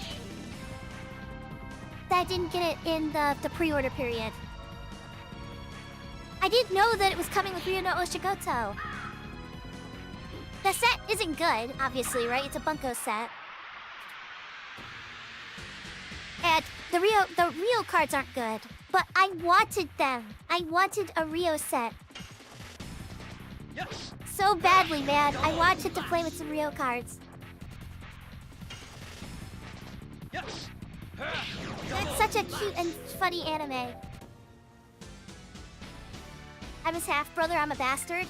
that I didn't get it in the pre-order period. I didn't know that it was coming with Ryo no Oshigoto. The set isn't good, obviously, right? It's a bunko set. And the Rio cards aren't good, but I wanted them. I wanted a Rio set. Yes. So badly, man. I wanted to play with some Rio cards. Yes. It's such a cute and funny anime. I'm his half-brother, I'm a bastard.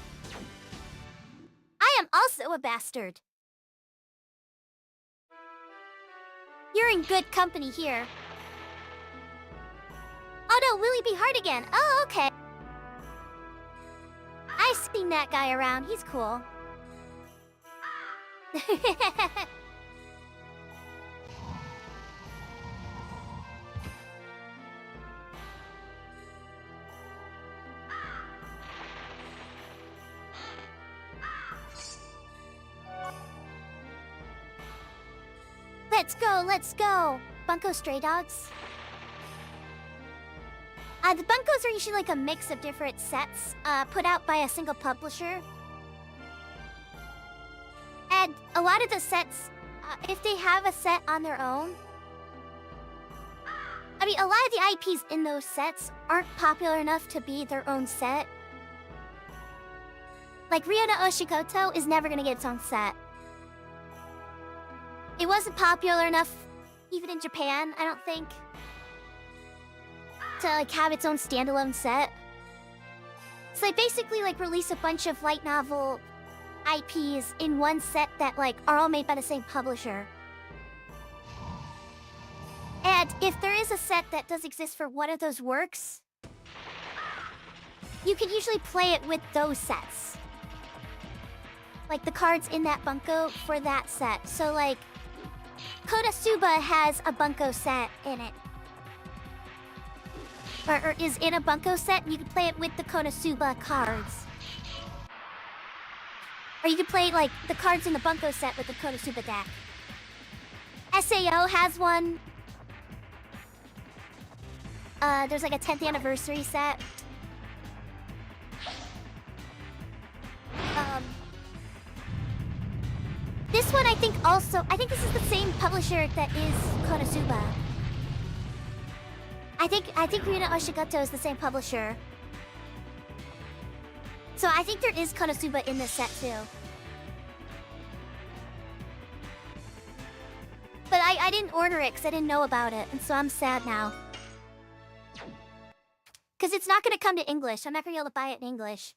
I am also a bastard. You're in good company here. Oh no, Willie B. Hart again. Oh, okay. I've seen that guy around. He's cool. Let's go, let's go! Bunko Stray Dogs. The bunkos are usually like a mix of different sets, put out by a single publisher. And a lot of the sets, if they have a set on their own... I mean, a lot of the IPs in those sets aren't popular enough to be their own set. Like, Ryo no Oshigoto is never gonna get its own set. It wasn't popular enough, even in Japan, I don't think, to like have its own standalone set. So they basically like release a bunch of light novel IPs in one set that like are all made by the same publisher. And if there is a set that does exist for one of those works, you can usually play it with those sets. Like the cards in that bunko for that set. So like, Konosuba has a bunko set in it. Or is in a bunko set, and you can play it with the Konosuba cards. Or you can play, like, the cards in the bunko set with the Konosuba deck. SAO has one. There's like a 10th anniversary set. This one I think also, I think this is the same publisher that is Konosuba. I think Ryo no Oshigoto is the same publisher. So I think there is Konosuba in this set too. But I didn't order it because I didn't know about it, and so I'm sad now. Because it's not going to come to English. I'm not going to be able to buy it in English.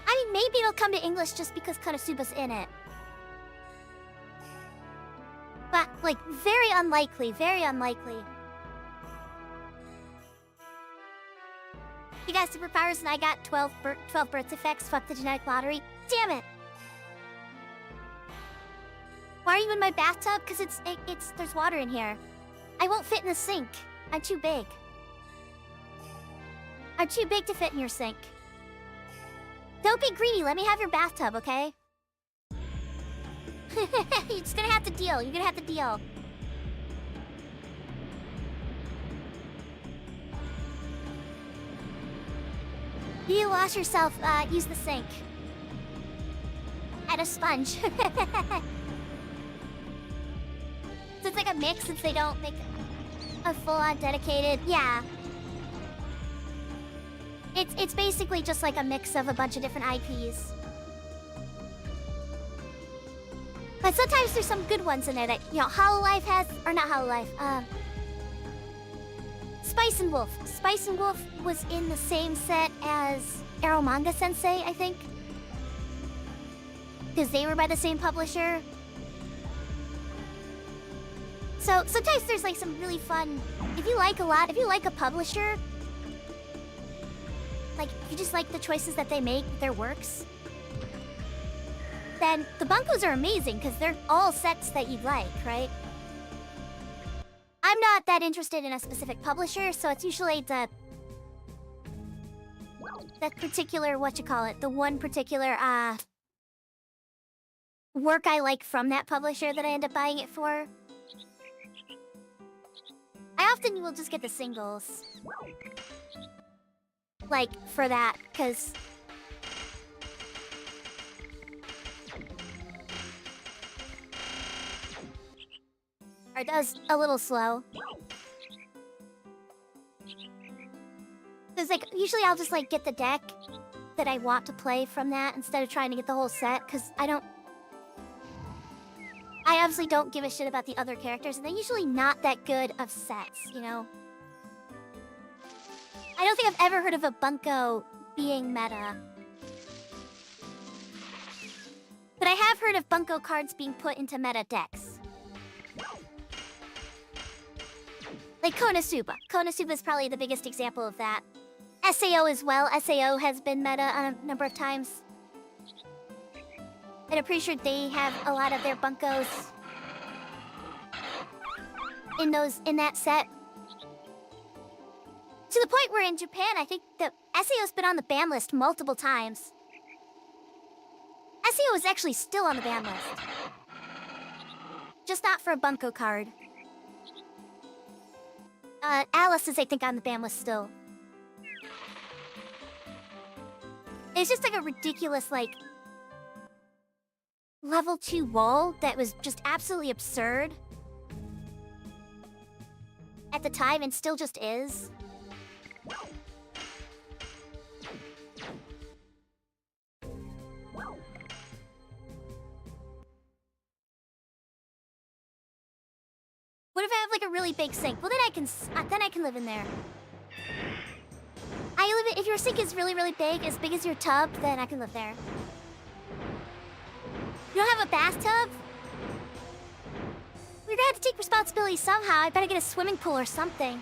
I mean, maybe it'll come to English just because Konosuba's in it. But, like, very unlikely. Very unlikely. You got superpowers and I got 12 birth effects. Fuck the genetic lottery. Damn it! Why are you in my bathtub? Because there's water in here. I won't fit in the sink. I'm too big. I'm too big to fit in your sink. Don't be greedy. Let me have your bathtub, okay? You're just gonna have to deal. You're gonna have to deal. You wash yourself. Use the sink. Add a sponge. So it's like a mix since they don't make a full-on dedicated... Yeah. It's basically just like a mix of a bunch of different IPs. But sometimes there's some good ones in there that, you know, Hololive has... Or not Hololive, Spice and Wolf. Spice and Wolf was in the same set as Arrow Manga Sensei, I think. Because they were by the same publisher. So sometimes there's like some really fun... If you like a publisher... Like, if you just like the choices that they make with their works... Then the bunkos are amazing, because they're all sets that you'd like, right? I'm not that interested in a specific publisher, so it's usually that particular, the one particular, work I like from that publisher that I end up buying it for. I often will just get the singles. Like, for that, because... It does a little slow. Cause like usually I'll just like get the deck that I want to play from that instead of trying to get the whole set, cause I obviously don't give a shit about the other characters, and they're usually not that good of sets, you know? I don't think I've ever heard of a bunko being meta. But I have heard of bunko cards being put into meta decks. Like Konosuba. Konosuba is probably the biggest example of that. SAO as well. SAO has been meta on a number of times. And I'm pretty sure they have a lot of their bunkos in that set. To the point where in Japan, I think the SAO's been on the ban list multiple times. SAO is actually still on the ban list. Just not for a bunko card. Alice is, I think, on the ban list still. It's just like a ridiculous, like... Level 2 wall that was just absolutely absurd. At the time, and still just is. What if I have like a really big sink? Well, then I can live in there. If your sink is really, really big, as big as your tub, then I can live there. You don't have a bathtub? We're gonna have to take responsibility somehow. I better get a swimming pool or something.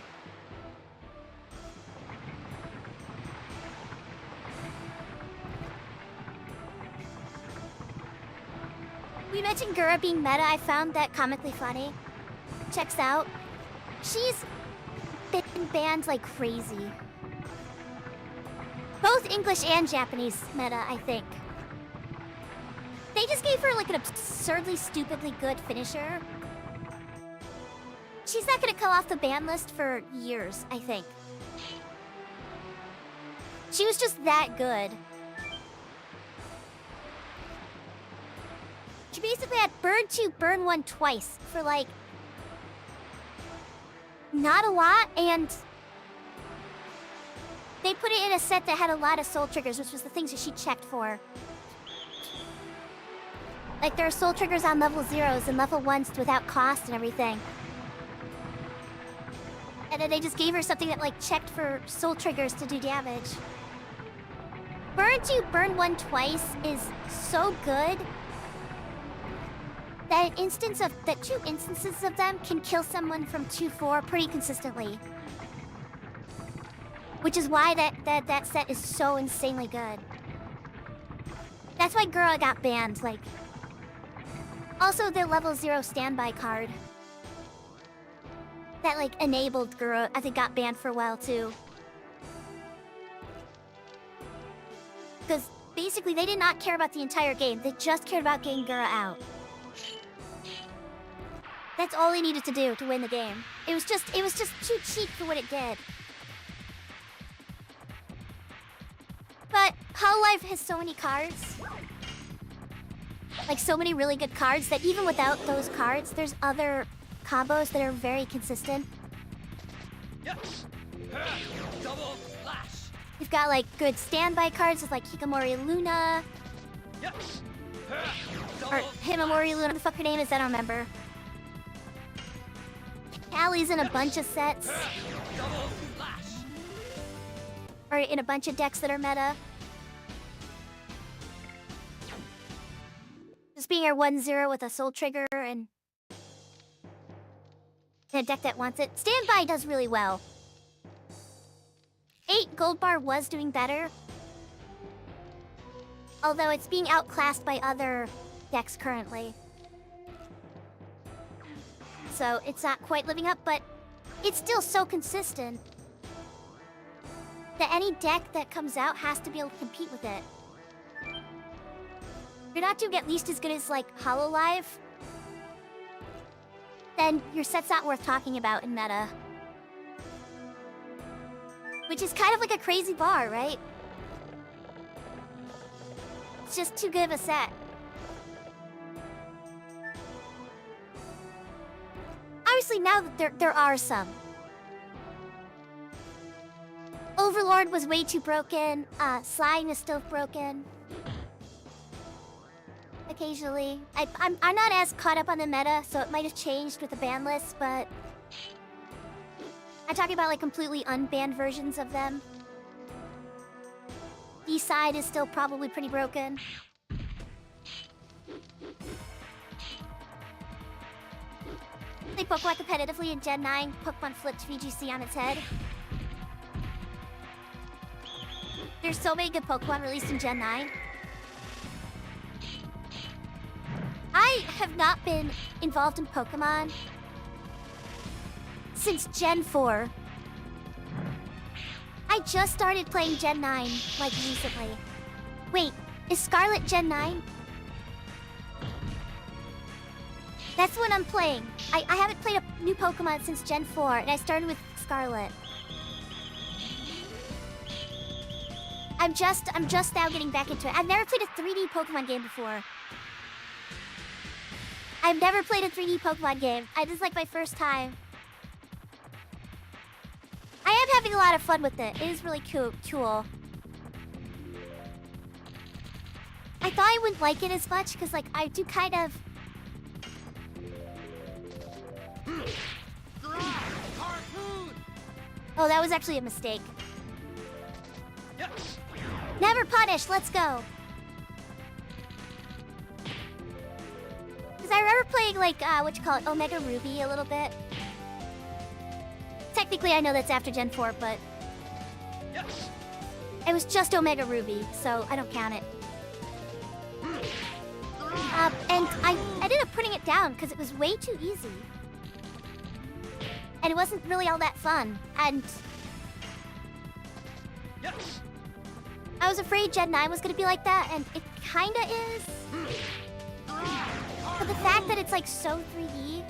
We mentioned Gura being meta. I found that comically funny. Checks out. She's been banned like crazy. Both English and Japanese meta, I think. They just gave her like an absurdly, stupidly good finisher. She's not gonna come off the ban list for years, I think. She was just that good. She basically had burn 2, burn 1 twice for like... not a lot, and... they put it in a set that had a lot of soul triggers, which was the things that she checked for. Like, there are soul triggers on level 0s and level 1s without cost and everything. And then they just gave her something that like checked for soul triggers to do damage. Burn 2, burn 1 twice is so good that two instances of them can kill someone from 2-4 pretty consistently. Which is why that set is so insanely good. That's why Gura got banned, like. Also the level 0 standby card. That like enabled Gura, I think got banned for a while too. Because basically they did not care about the entire game, they just cared about getting Gura out. That's all they needed to do to win the game. It was just too cheap for what it did. But Hololive has so many cards. Like so many really good cards that even without those cards, there's other combos that are very consistent. Yes. Double flash. You've got like good standby cards with like Hikikomori Luna. Yes. Or Himamori Luna, what the fuck her name is, I don't remember. Allie's in a bunch of sets. Double flash. Or in a bunch of decks that are meta. Just being your 1-0 with a soul trigger and a deck that wants it. Standby does really well. 8 gold bar was doing better. Although it's being outclassed by other decks currently. So it's not quite living up, but it's still so consistent that any deck that comes out has to be able to compete with it. If you're not doing at least as good as like Hololive, then your set's not worth talking about in meta. Which is kind of like a crazy bar, right? It's just too good of a set. Obviously now there are some. Overlord was way too broken. Slime is still broken. Occasionally. I'm not as caught up on the meta, so it might have changed with the ban list, but I'm talking about like completely unbanned versions of them. D-side is still probably pretty broken. Play Pokemon competitively in Gen 9, Pokemon flipped VGC on its head. There's so many good Pokemon released in Gen 9. I have not been involved in Pokemon since Gen 4. I just started playing Gen 9, like, recently. Wait, is Scarlet Gen 9? That's what I'm playing. I haven't played a new Pokemon since Gen 4, and I started with Scarlet. I'm just now getting back into it. I've never played a 3D Pokemon game before. I've never played a 3D Pokemon game. This is like my first time. I am having a lot of fun with it. It is really cool. I thought I wouldn't like it as much because like I do kind of. Oh, that was actually a mistake. Yes. Never punish, let's go. Because I remember playing like, Omega Ruby a little bit. Technically I know that's after Gen 4, but Yes. it was just Omega Ruby, so I don't count it. And I ended up putting it down because it was way too easy. And it wasn't really all that fun, and Yes. I was afraid Gen 9 was gonna be like that, and it kinda is. But the fact that it's like so 3D,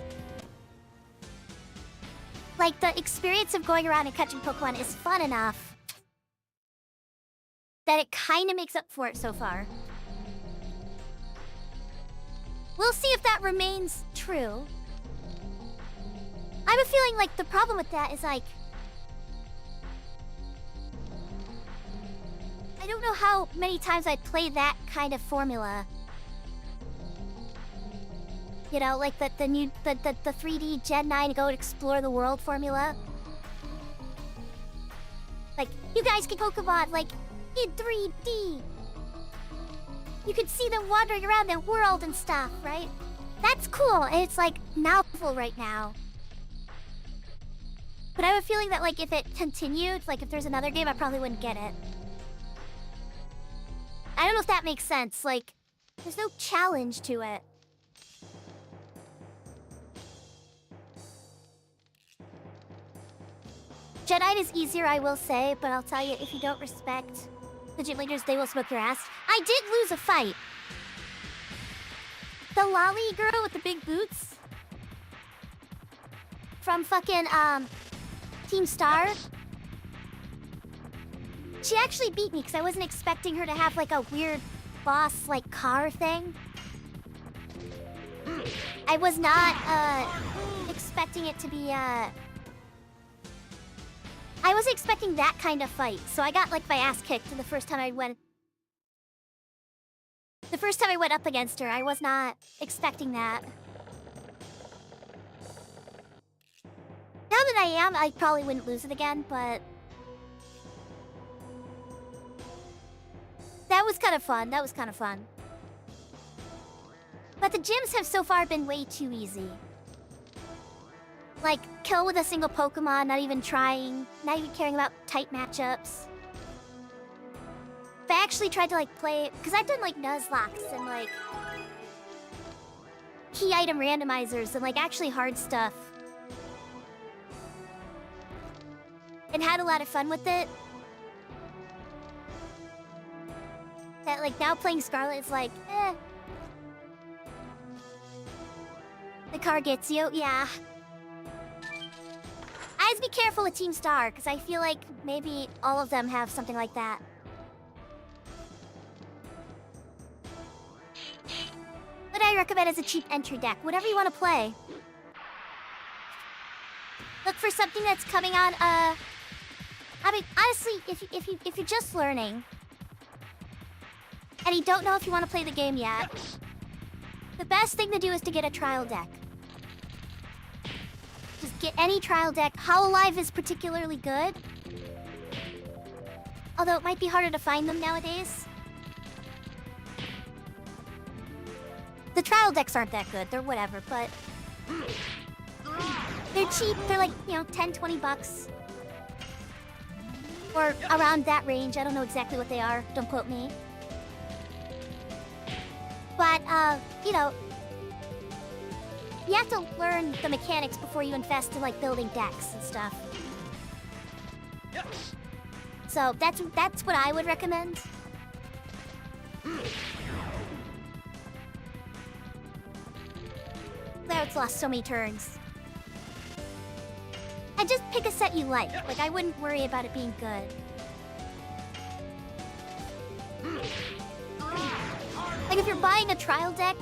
like the experience of going around and catching Pokemon is fun enough that it kinda makes up for it so far. We'll see if that remains true. I have a feeling like the problem with that is like, I don't know how many times I'd play that kind of formula. You know, like the 3D Gen 9 go and explore the world formula. Like, you guys can Pokemon, like, in 3D. You could see them wandering around their world and stuff, right? That's cool, and it's, like, novel right now. But I have a feeling that, like, if it continued, like, if there's another game, I probably wouldn't get it. I don't know if that makes sense. Like, there's no challenge to it. Jedi is easier, I will say, but I'll tell you, if you don't respect the gym leaders, they will smoke your ass. I did lose a fight. The lolly girl with the big boots from fucking, Team Star. She actually beat me because I wasn't expecting her to have, like, a weird boss, like, car thing. I was not, expecting it to be, I wasn't expecting that kind of fight, so I got, like, my ass kicked the first time I went... The first time I went up against her, I was not expecting that. Now that I am, I probably wouldn't lose it again, but... That was kind of fun, that was kind of fun. But the gyms have so far been way too easy. Like, kill with a single Pokemon, not even trying, not even caring about tight matchups. If I actually tried to, like, play... Because I've done, like, Nuzlocks and, like... key item randomizers and, like, actually hard stuff. And had a lot of fun with it. That, like, now playing Scarlet is like, eh. The car gets you, yeah. Always be careful with Team Star, because I feel like maybe all of them have something like that. What I recommend is a cheap entry deck, whatever you want to play. Look for something that's coming on, I mean, honestly, if you're just learning, and you don't know if you want to play the game yet, the best thing to do is to get a trial deck. Just get any trial deck. Hololive is particularly good. Although it might be harder to find them nowadays. The trial decks aren't that good. They're whatever, but... They're cheap. They're like, you know, 10, 20 bucks. Or around that range. I don't know exactly what they are. Don't quote me. But, you know... You have to learn the mechanics before you invest in, like, building decks and stuff. Yes. So that's what I would recommend. Cloud's lost so many turns. And just pick a set you like. Like, I wouldn't worry about it being good. Like, if you're buying a trial deck,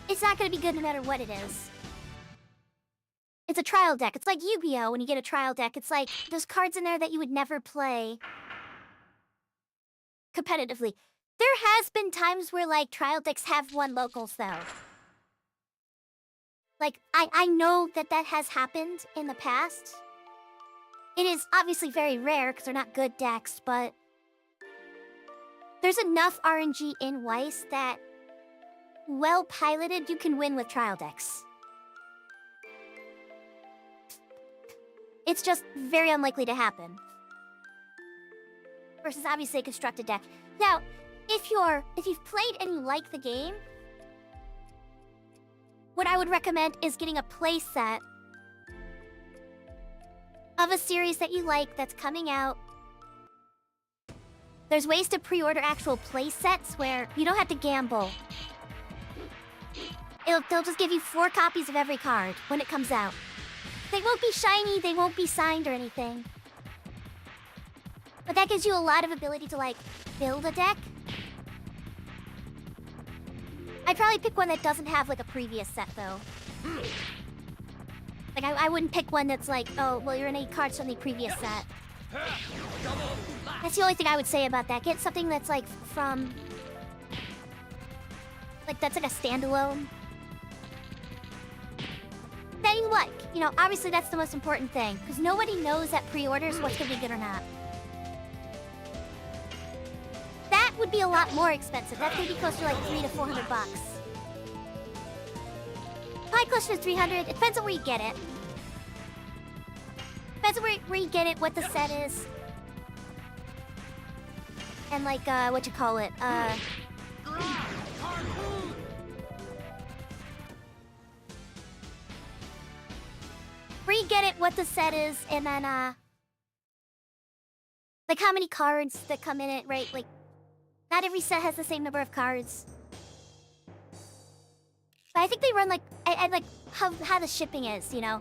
it's not gonna be good no matter what it is. It's a trial deck. It's like Yu-Gi-Oh! When you get a trial deck. It's like, there's cards in there that you would never play competitively. There has been times where, like, trial decks have won locals, though. Like, I know that has happened in the past. It is obviously very rare, because they're not good decks, but... There's enough RNG in Weiss that, well piloted, you can win with trial decks. It's just very unlikely to happen. Versus obviously a constructed deck. Now, if you've played and you like the game, what I would recommend is getting a playset of a series that you like that's coming out. There's ways to pre-order actual playsets where you don't have to gamble. They'll just give you 4 copies of every card when it comes out. They won't be shiny, they won't be signed or anything. But that gives you a lot of ability to, like, build a deck. I'd probably pick one that doesn't have, like, a previous set, though. Like, I wouldn't pick one that's like, oh, well, you're in any cards from the previous set. That's the only thing I would say about that. Get something that's, like, from... Like, that's like a standalone. Then you what, you know, obviously that's the most important thing, because nobody knows at pre-orders what's gonna be good or not. That would be a lot more expensive. That could be closer to like $300 to $400 bucks. Probably closer to 300. It depends on where you get it. Depends on where you get it, what the set is. And like, what you call it, where you get it, what the set is, and then, like how many cards that come in it, right? Like, not every set has the same number of cards. But I think they run like, I like how the shipping is, you know?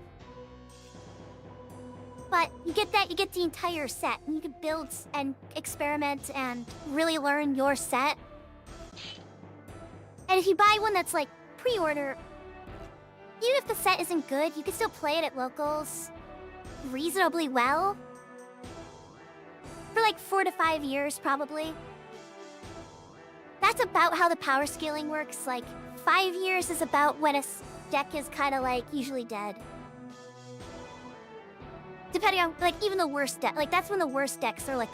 But you get that, you get the entire set, and you can build and experiment and really learn your set. And if you buy one that's like pre-order, even if the set isn't good, you can still play it at locals reasonably well. For like 4 to 5 years, probably. That's about how the power scaling works. Like, 5 years is about when a deck is kind of like usually dead. Depending on, like, even the worst deck. Like, that's when the worst decks are, like,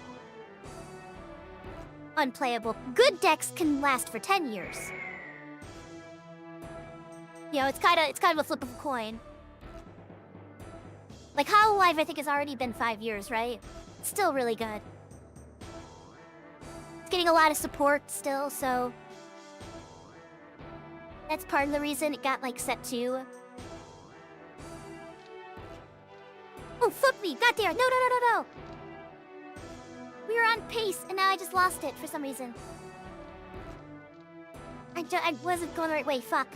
unplayable. Good decks can last for 10 years. You know, it's kind of a flip of a coin. Like, Hollow Live, I think, has already been 5 years, right? It's still really good. It's getting a lot of support still, so... That's part of the reason it got, like, set 2. Oh, fuck me! Got there! No! We were on pace, and now I just lost it for some reason. I wasn't going the right way, fuck.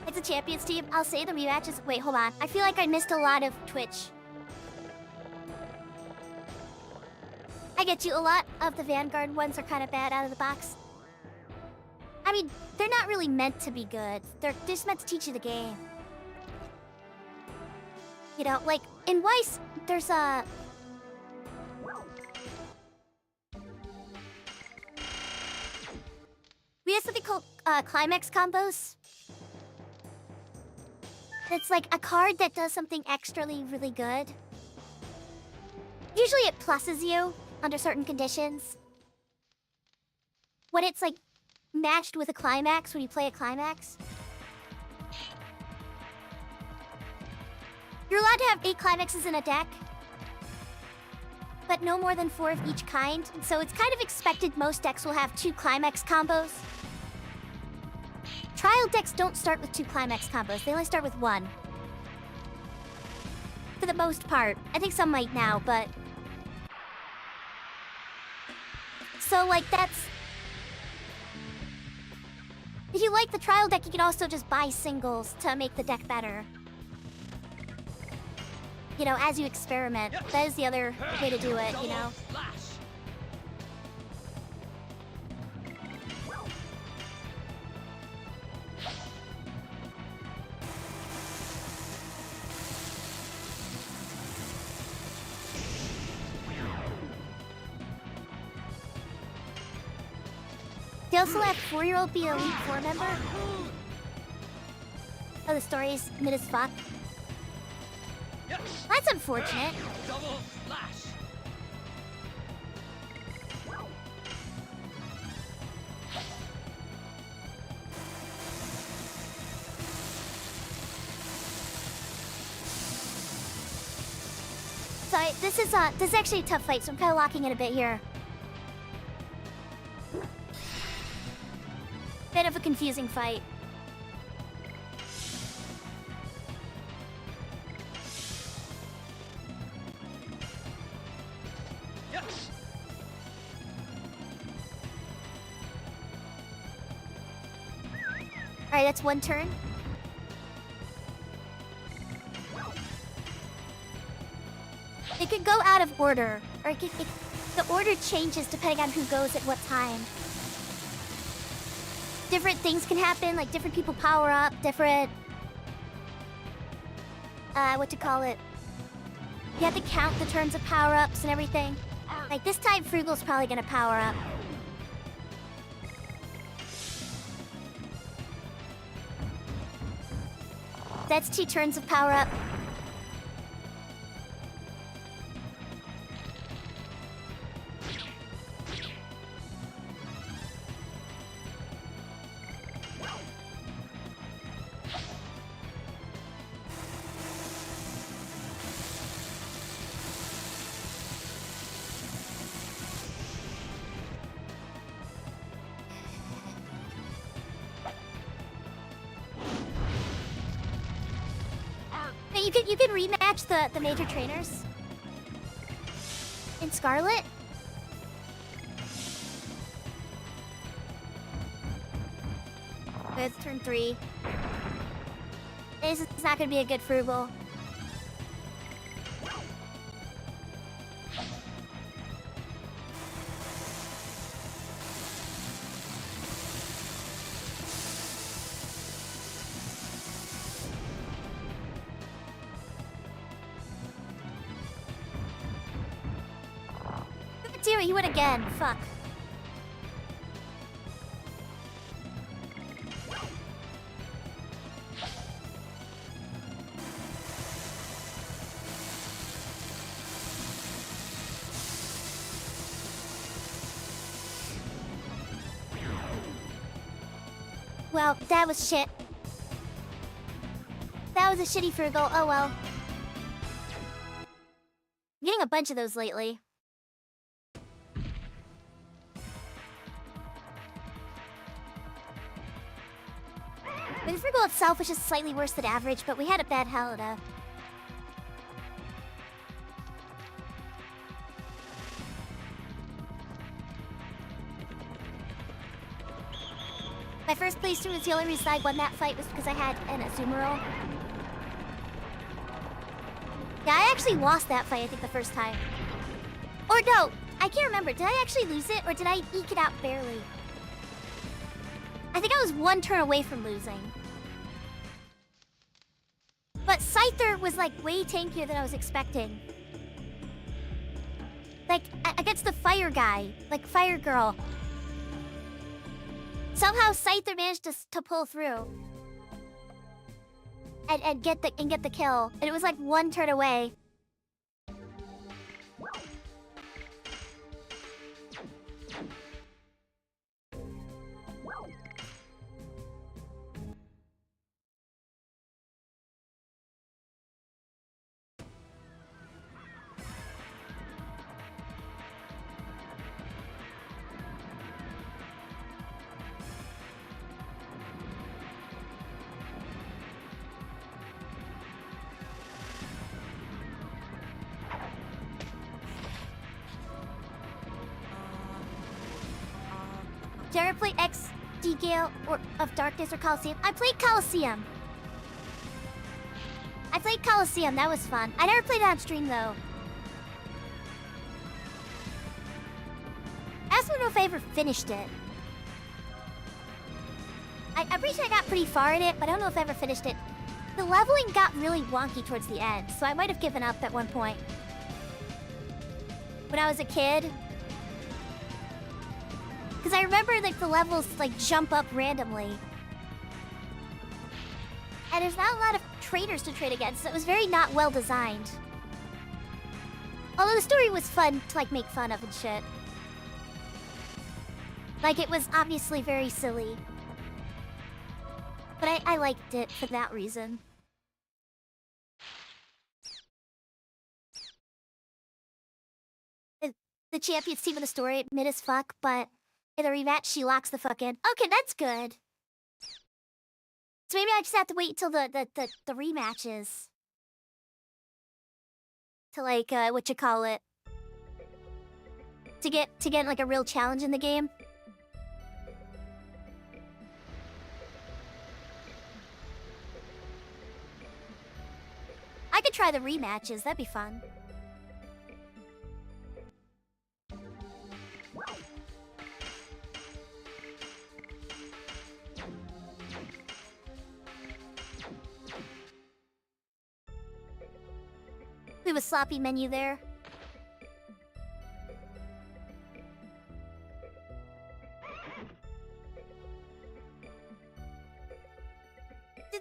It's a champions team. I'll say the rematches. Wait, hold on. I feel like I missed a lot of Twitch. I get you. A lot of the Vanguard ones are kind of bad out of the box. I mean, they're not really meant to be good. They're just meant to teach you the game. You know, like, in Weiss, there's a... We have something called climax combos. It's like a card that does something extrally really good. Usually it pluses you under certain conditions. When it's like matched with a climax, when you play a climax. You're allowed to have 8 climaxes in a deck, but no more than 4 of each kind. So it's kind of expected most decks will have 2 climax combos. Trial decks don't start with 2 climax combos. They only start with 1. For the most part. I think some might now, but... So, like, that's... If you like the trial deck, you can also just buy singles to make the deck better. You know, as you experiment. That is the other way to do it, you know? They also let 4-year-old be an Elite 4 member. Oh, the story is mid as fuck. That's unfortunate. Double flash. Sorry, this is actually a tough fight, so I'm kind of locking in a bit here. Bit of a confusing fight. Yes. Alright, that's one turn. It could go out of order, or the order changes depending on who goes at what time. Different things can happen, like different people power up, different... what to call it? You have to count the turns of power-ups and everything. Like, this time, Frugal's probably gonna power up. That's 2 turns of power up. You can rematch the major trainers in Scarlet. Good, turn 3. This is not gonna be a good frugal. Damn it, you went again. Fuck. Well, that was shit. That was a shitty frugal. Oh well. I'm getting a bunch of those lately. The frugal itself was just slightly worse than average, but we had a bad Halida. My first playthrough was the only reason I won that fight was because I had an Azumarill. Yeah, I actually lost that fight, I think, the first time. Or no, I can't remember. Did I actually lose it, or did I eke it out barely? I think I was 1 turn away from losing. But Scyther was like way tankier than I was expecting. Like, against the fire guy, like fire girl. Somehow Scyther managed to pull through. And get the kill. And it was like 1 turn away. Did I ever play XD Gale or of Darkness or Coliseum? I played Coliseum. That was fun. I never played it on stream though. I also don't know if I ever finished it. I'm pretty sure I got pretty far in it, but I don't know if I ever finished it. The leveling got really wonky towards the end, so I might have given up at one point. When I was a kid. Because I remember like the levels like jump up randomly. And there's not a lot of trainers to trade against, so it was very not well designed. Although the story was fun to like make fun of and shit. Like it was obviously very silly. But I liked it for that reason. The champion's team in the story, mid as fuck, but in the rematch, she locks the fuck in. Okay, that's good. So maybe I just have to wait till the rematches. To like, what you call it? To get like a real challenge in the game. I could try the rematches, that'd be fun. We have a sloppy menu there.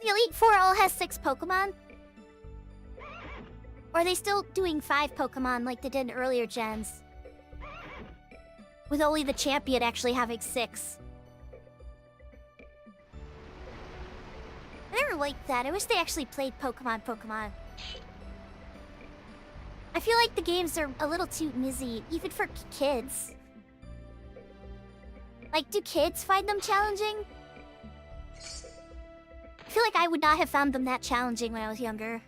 the Elite Four all has 6 Pokemon? Or are they still doing 5 Pokemon like they did in earlier gens? With only the champion actually having 6. I never liked that. I wish they actually played Pokemon. I feel like the games are a little too nizzy, even for kids. Like, do kids find them challenging? I feel like I would not have found them that challenging when I was younger.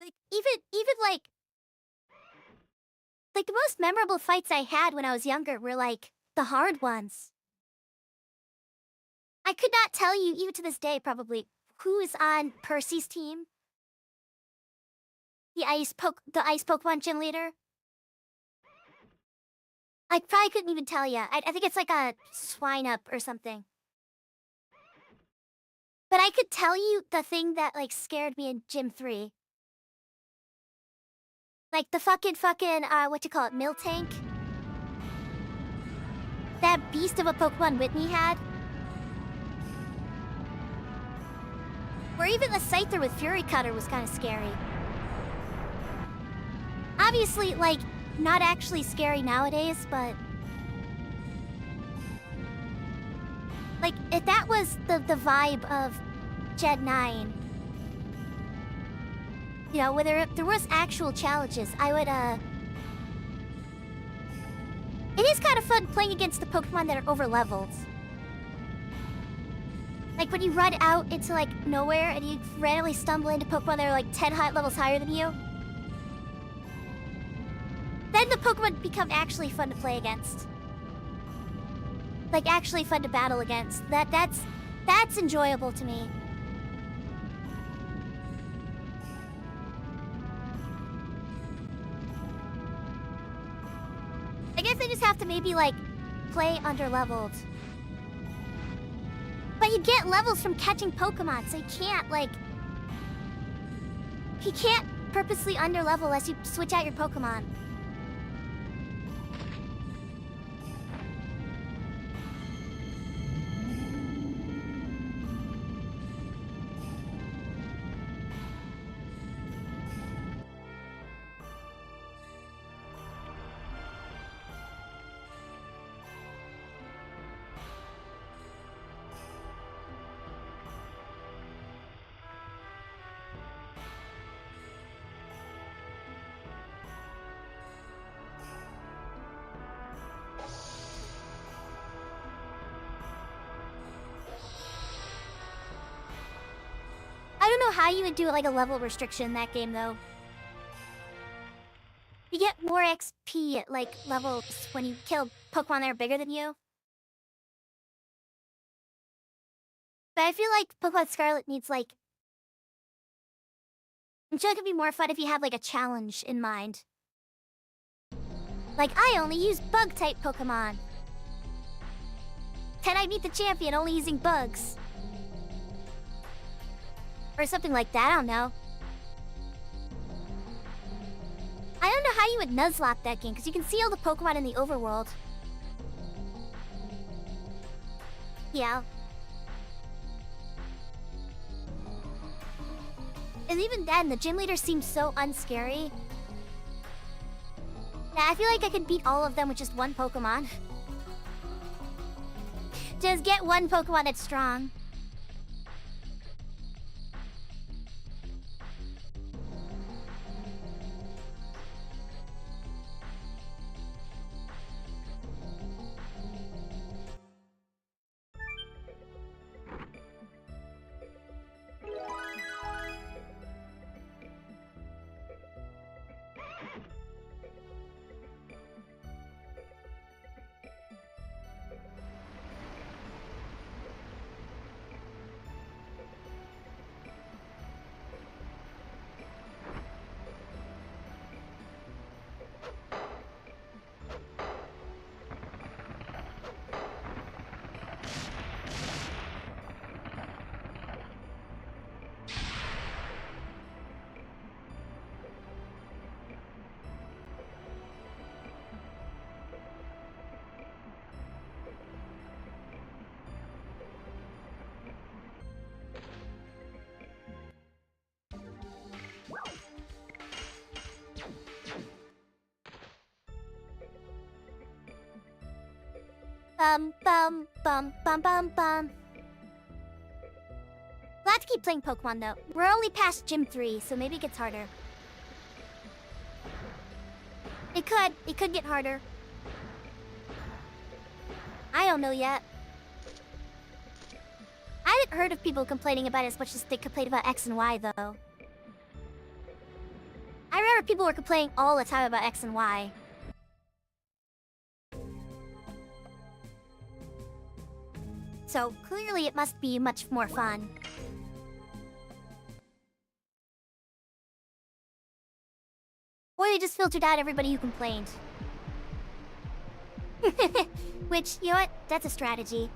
Like, even like the most memorable fights I had when I was younger were like the hard ones. I could not tell you, even to this day probably, who is on Percy's team. The ice Pokemon gym leader. I probably couldn't even tell you. I think it's like a swine up or something. But I could tell you the thing that like scared me in Gym 3. Like the fucking what you call it, Miltank? That beast of a Pokemon Whitney had. Or even the Scyther with Fury Cutter was kind of scary. Obviously, like, not actually scary nowadays, but... like, if that was the vibe of Gen 9... you know, where there was actual challenges, I would, it is kind of fun playing against the Pokemon that are over-leveled. Like, when you run out into, like, nowhere and you randomly stumble into Pokemon that are, like, 10 levels higher than you. Then the Pokemon become actually fun to play against. Like, actually fun to battle against. That's enjoyable to me. I guess they just have to maybe, like, play under-leveled. But you get levels from catching Pokemon, so you can't, like... you can't purposely under-level unless you switch out your Pokemon. I don't know how you would do like a level restriction in that game though. You get more XP at like levels when you kill Pokemon that are bigger than you. But I feel like Pokemon Scarlet needs like... I'm sure it could be more fun if you have like a challenge in mind. Like, I only use bug-type Pokemon. Can I beat the champion only using bugs? Or something like that, I don't know. I don't know how you would Nuzlocke that game, because you can see all the Pokemon in the overworld. Yeah. And even then, the gym leader seems so unscary. Yeah, I feel like I could beat all of them with just one Pokemon. Just get one Pokemon that's strong. Bum, bum, bum, bum, bum, bum. We'll have to keep playing Pokemon though. We're only past Gym 3, so maybe it gets harder. It could get harder. I don't know yet. I haven't heard of people complaining about it as much as they complain about X and Y though. I remember people were complaining all the time about X and Y. So clearly it must be much more fun. Or they just filtered out everybody who complained. Which, you know what? That's a strategy.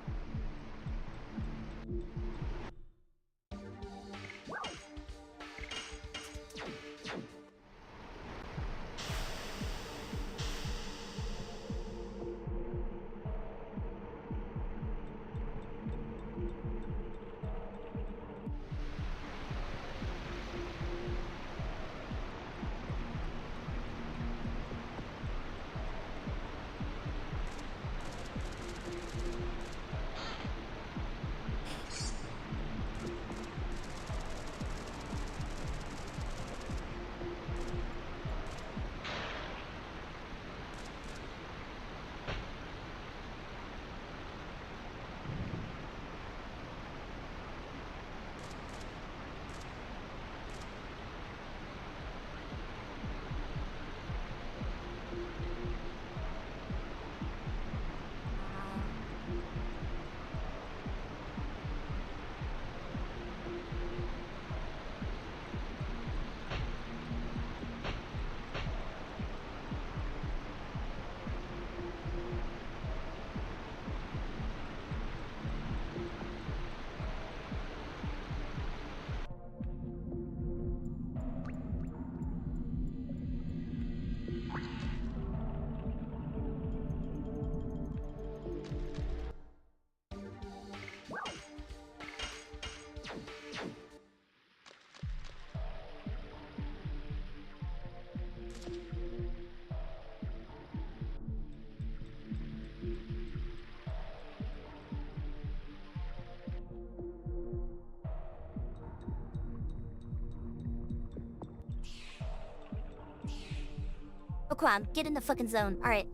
Oh, come on, get in the fucking zone. Alright.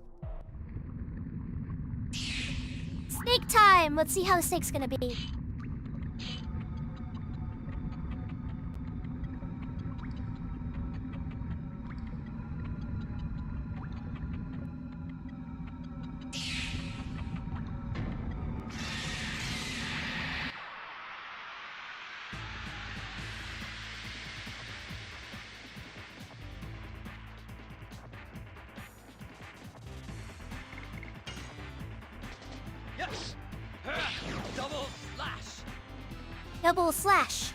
Snake time! Let's see how the snake's gonna be. Yes! Double slash! Double slash.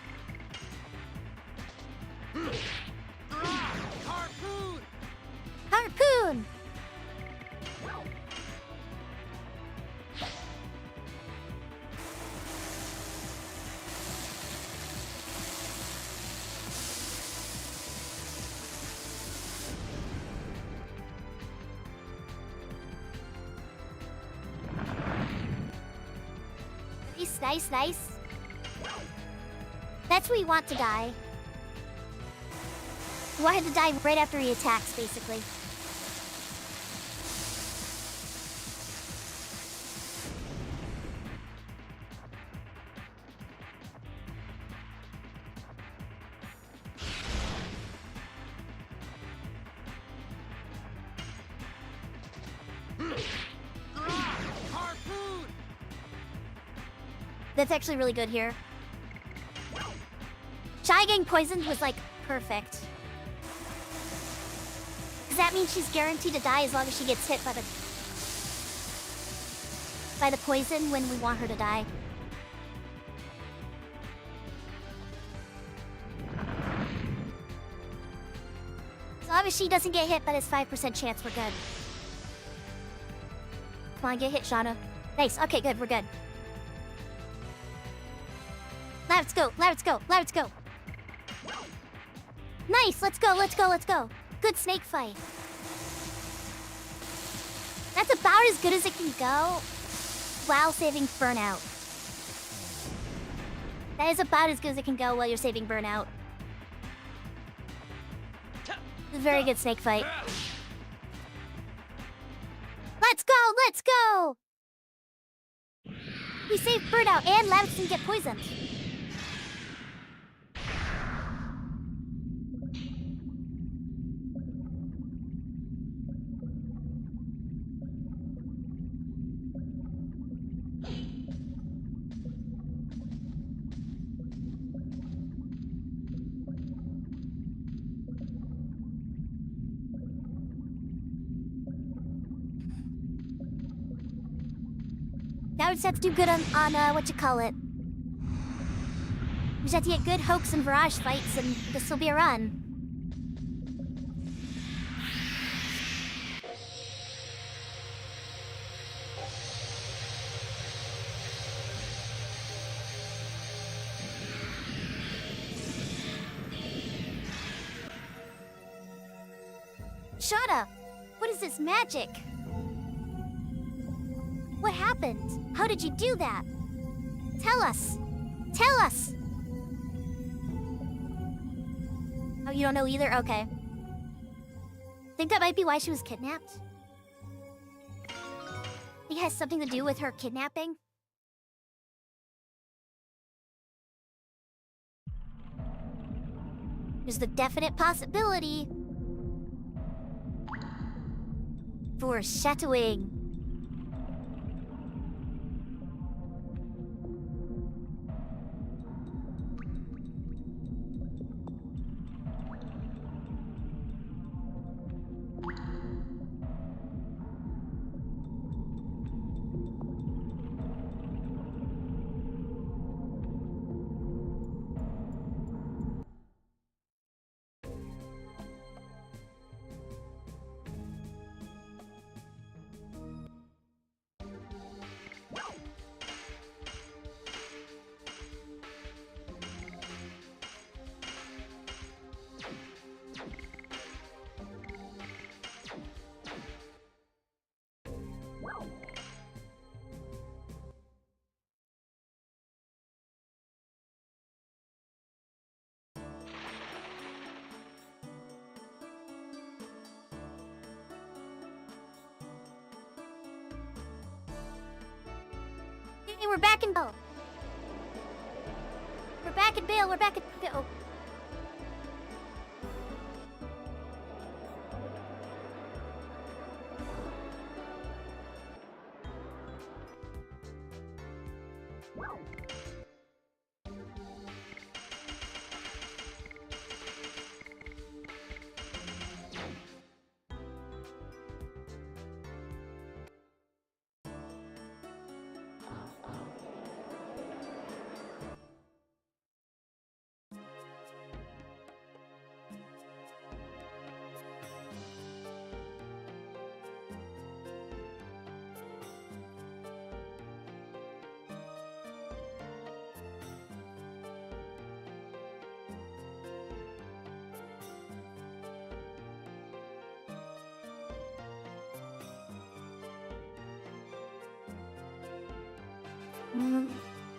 Harpoon! Harpoon! Nice, nice, nice. That's where you want to die. You want him to die right after he attacks, basically. Harpoon! That's actually really good here. Shy getting poisoned was like perfect. Because that means she's guaranteed to die as long as she gets hit by the poison when we want her to die. As long as she doesn't get hit by this 5% chance, we're good. Come on, get hit, Shauna. Nice. Okay, good. We're good. Let's go. Let's go. Let's go. Nice. Let's go. Let's go. Let's go. Good snake fight. That's about as good as it can go. while saving burnout. That is about as good as it can go while you're saving burnout. It's a very good snake fight. Let's go! Let's go! We saved burnout and Lavix didn't get poisoned. Now we just have to do good on what you call it. We just have to get good hoax and barrage fights, and this will be a run. Shut up! What is this magic? What happened? How did you do that? Tell us! Tell us! Oh, you don't know either? Okay. Think that might be why she was kidnapped? It has something to do with her kidnapping? There's the definite possibility. Foreshadowing. Hey, we're back in Bale. We're back in Bale. We're back in Bale.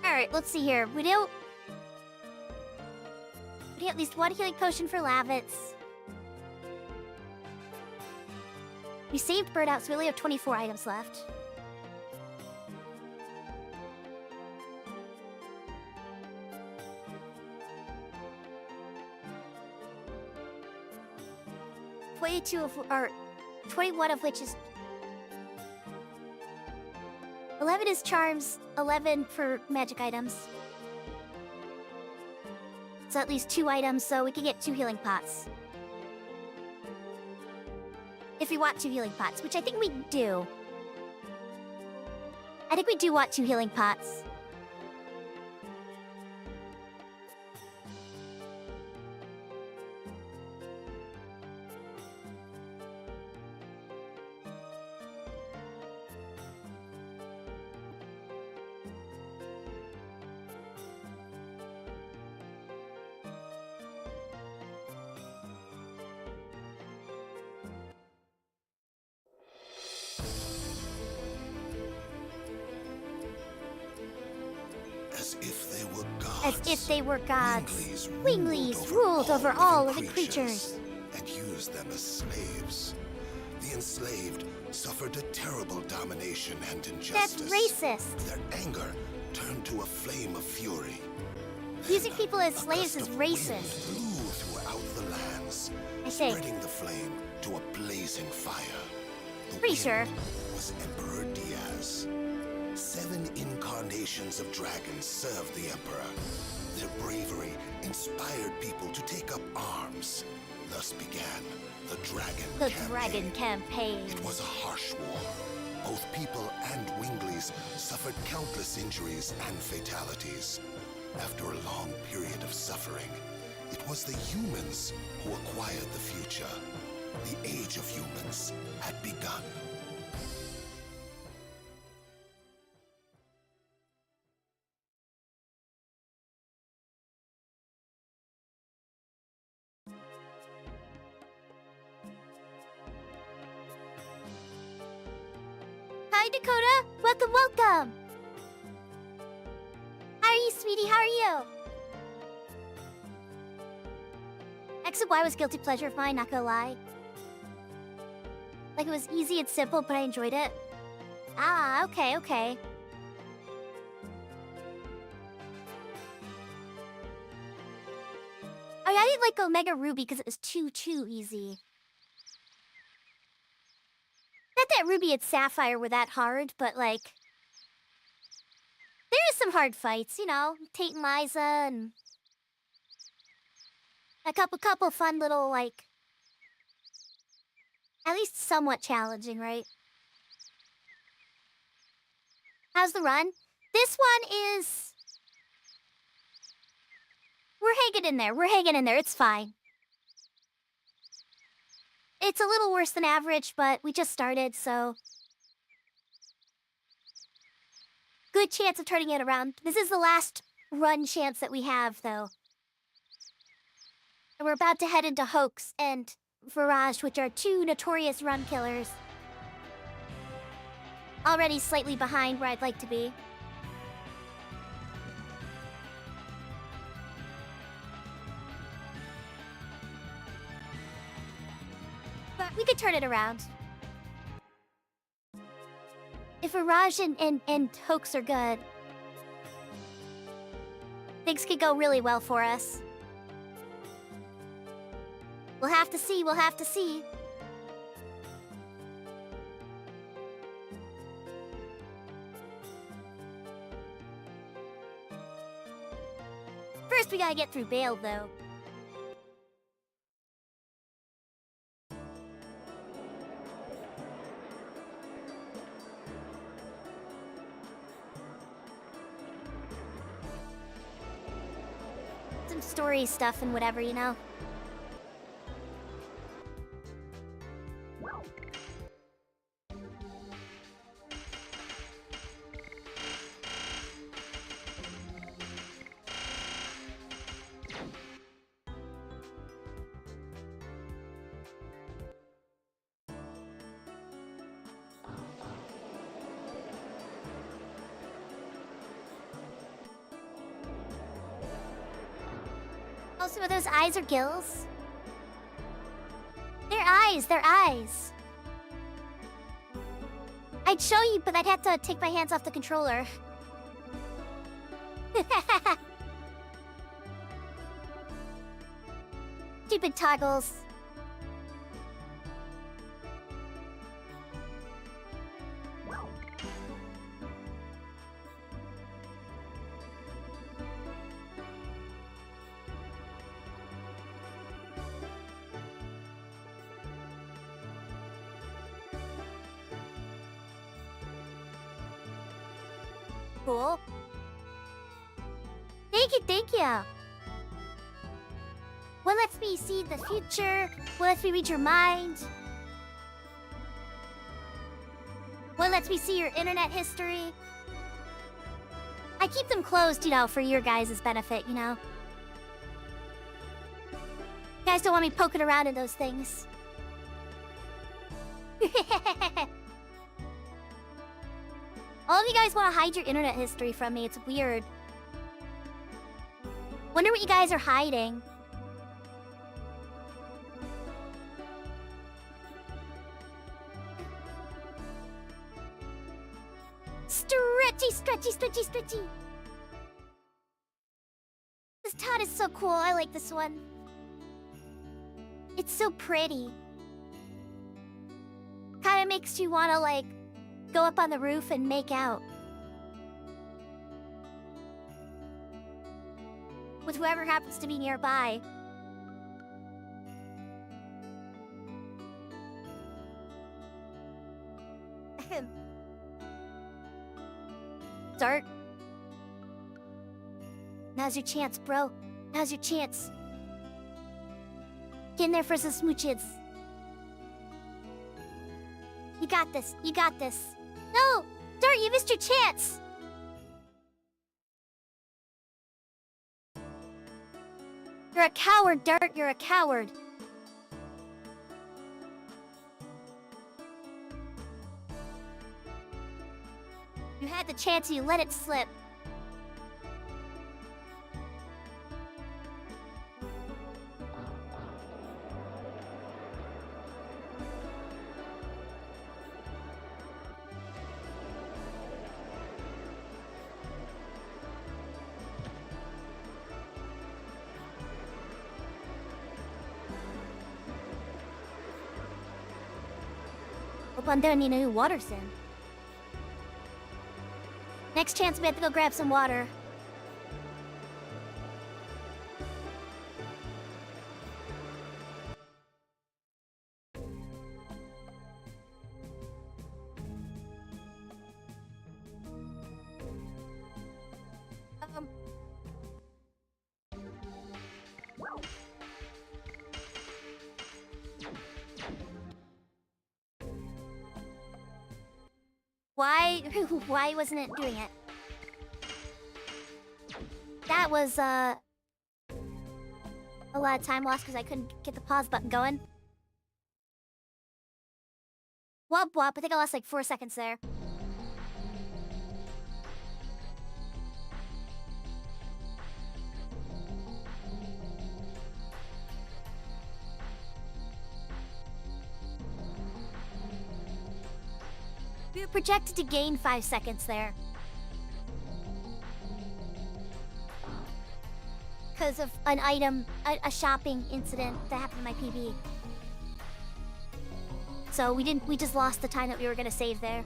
Alright, let's see here. We need at least one healing potion for Lavitz. We saved Bird out, so we only have 24 items left. Or 21 of which is 11 is charms, 11 for magic items. So at least 2 items, so we can get 2 healing pots. If we want 2 healing pots, which I think we do. I think we do want 2 healing pots. As if they were gods. Winglies ruled over all living creatures. And used them as slaves. The enslaved suffered a terrible domination and That's injustice. racist. Their anger turned to a flame of fury. Using Then people as a slaves gust is of wind racist. blew throughout the lands, I think. spreading the flame to a blazing fire. The Pretty wind sure. was Emperor Diaz. 7 incarnations of dragons served the Emperor. Their bravery inspired people to take up arms. Thus began the The Campaign. Dragon Campaign. It was a harsh war. Both people and Winglies suffered countless injuries and fatalities. After a long period of suffering, it was the humans who acquired the future. The age of humans had begun. Hi, Dakota. Welcome, welcome. How are you, sweetie? How are you? X and Y was guilty pleasure of mine, not gonna lie. Like, it was easy and simple, but I enjoyed it. Ah, okay, okay. I didn't like Omega Ruby because it was too easy. Not that Ruby and Sapphire were that hard, but like... There is some hard fights, you know, Tate and Liza, and... A couple fun little, like... At least somewhat challenging, right? How's the run? This one is... We're hanging in there, it's fine. It's a little worse than average, but we just started, so... Good chance of turning it around. This is the last run chance that we have, though. And we're about to head into Hoax and Virage, which are 2 notorious run killers. Already slightly behind where I'd like to be. But we could turn it around. If Virage and Hoax are good, things could go really well for us. We'll have to see, we'll have to see. First, we gotta get through Bale, though. Some story stuff and whatever, you know? Also, are those eyes or gills? They're eyes, they're eyes. I'd show you, but I'd have to take my hands off the controller. Stupid toggles. Cool. Thank you, thank you. What lets me see the future? What lets me read your mind? What lets me see your internet history? I keep them closed, you know, for your guys' benefit, you know? You guys don't want me poking around in those things. All of you guys want to hide your internet history from me. It's weird. Wonder what you guys are hiding. Stretchy, stretchy, stretchy, stretchy. This tot is so cool. I like this one. It's so pretty. Kind of makes you want to, like, go up on the roof and make out. With whoever happens to be nearby. Dart. Now's your chance, bro. Now's your chance. Get in there for some smooches. You got this. You got this. No! Dart, you missed your chance! You're a coward, Dart. You're a coward. You had the chance and you let it slip. Hope I'm down in a new water sim. Next chance, we have to go grab some water. Why wasn't it doing it? That was, a lot of time lost because I couldn't get the pause button going. Womp womp, I think I lost like 4 seconds there. We were projected to gain 5 seconds there. Because of an item, a shopping incident that happened in my PB. So we just lost the time that we were gonna save there.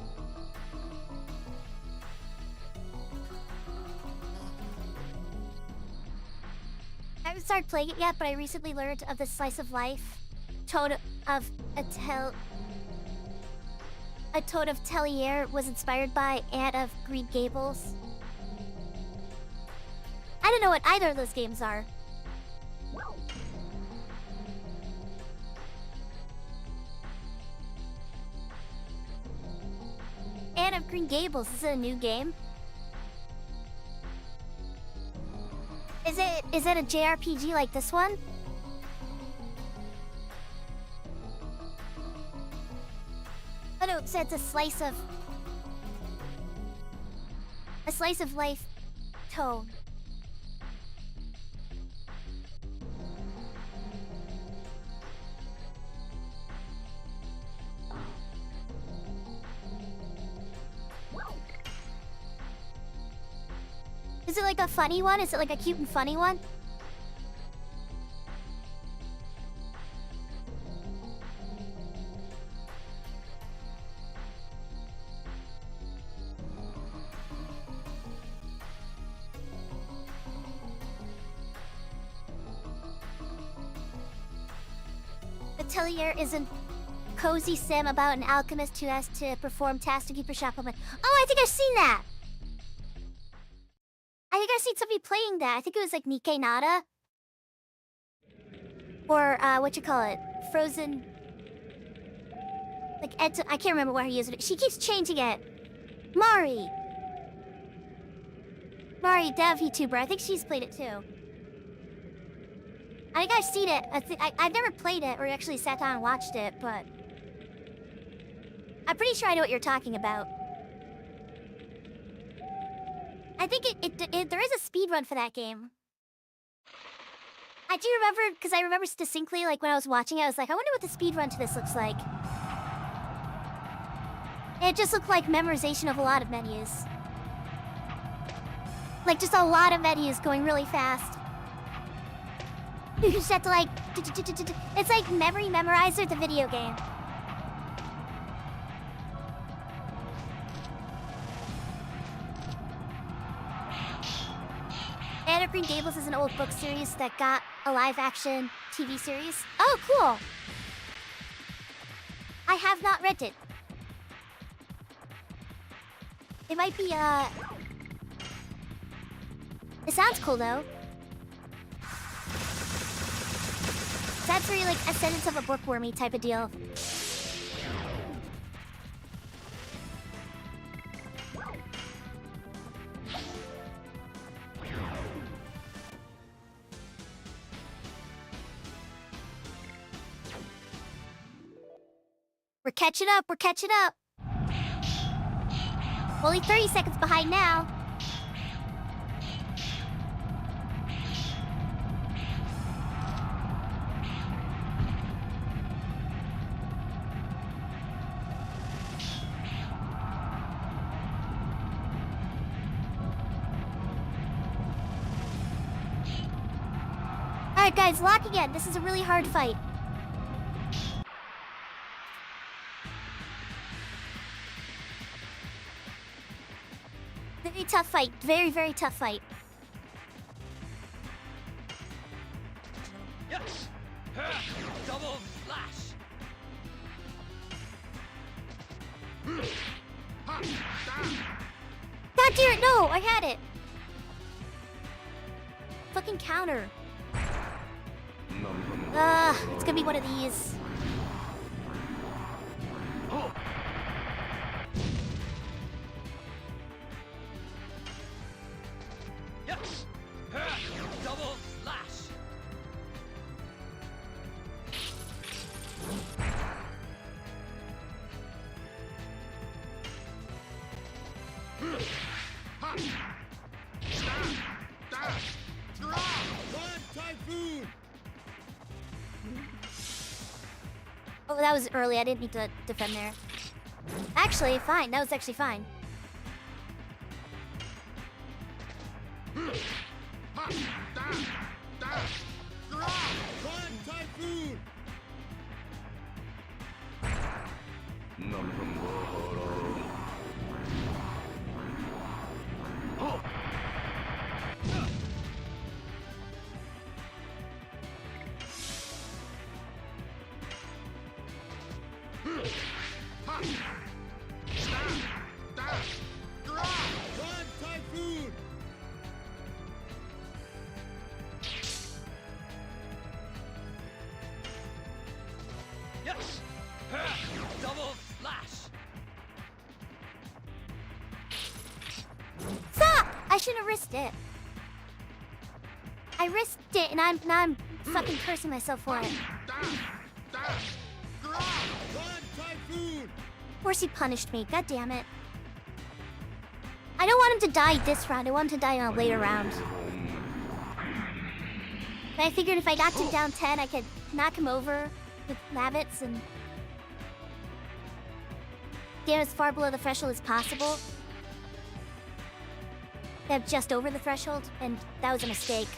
I haven't started playing it yet, but I recently learned of the slice of life Toad of a Toad of Tellier was inspired by Ant of Green Gables. I don't know what either of those games are. Ant of Green Gables, is it a new game? Is it a JRPG like this one? Oh no, so it's a slice of life Toad. Is it like a funny one? Is it like a cute and funny one? The Tellier is a cozy sim about an alchemist who has to perform tasks to keep her shop open. Oh, I think I've seen that! I think I've seen somebody playing that. I think it was like Nikkei Nada. Or, what you call it? Frozen... Like, I can't remember what her username. She keeps changing it. Mari! Mari, dev YouTuber. I think she's played it too. I think I've seen it. I've never played it or actually sat down and watched it, but... I'm pretty sure I know what you're talking about. I think there is a speed run for that game. I do remember, because I remember distinctly, like, when I was watching it, I was like, I wonder what the speedrun to this looks like. And it just looked like memorization of a lot of menus. Like, just a lot of menus going really fast. You just have to, like... It's like Memory Memorizer, the video game. Anne of Green Gables is an old book series that got a live-action TV series. Oh, cool! I have not read it. It might be, It sounds cool, though. That's really like Ascendance of a Bookwormy type of deal. We're catching up, we're catching up. Only 30 seconds behind now. Alright guys, lock again. This is a really hard fight. Very tough fight. Very, very tough fight. Yes! Double slash! God dear it, no! I had it! Fucking counter. It's gonna be one of these. Yes! Double slash! Oh, that was early. I didn't need to defend there. Actually, fine. That was actually fine. Yes! Double slash! Stop! I shouldn't have risked it. I risked it, and now I'm fucking cursing myself for it. Of course he punished me. God damn it. I don't want him to die this round. I want him to die on a later round. But I figured if I knocked him down 10, I could knock him over with rabbits and get as far below the threshold as possible. Get just over the threshold, and that was a mistake.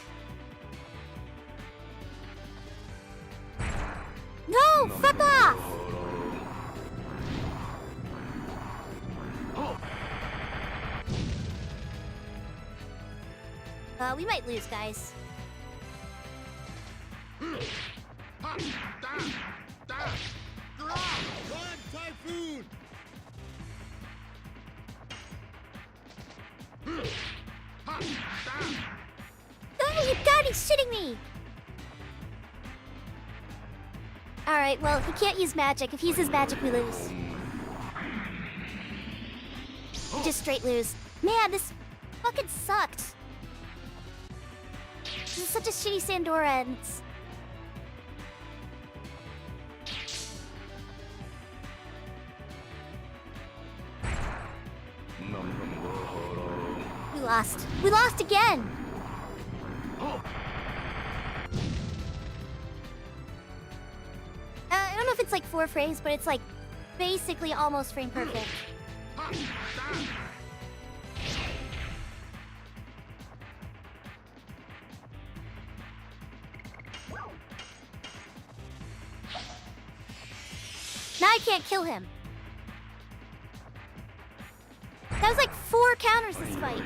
No! Fuck off! We might lose, guys. Oh, you gotta be shitting me! Alright, well, he can't use magic. If he uses magic, we lose. We just straight lose. Man, this fucking sucked. This is such a shitty Sandora, and it's... We lost. We lost again! it's like 4 frames, but it's like basically almost frame perfect. Now I can't kill him. That was like 4 counters this fight.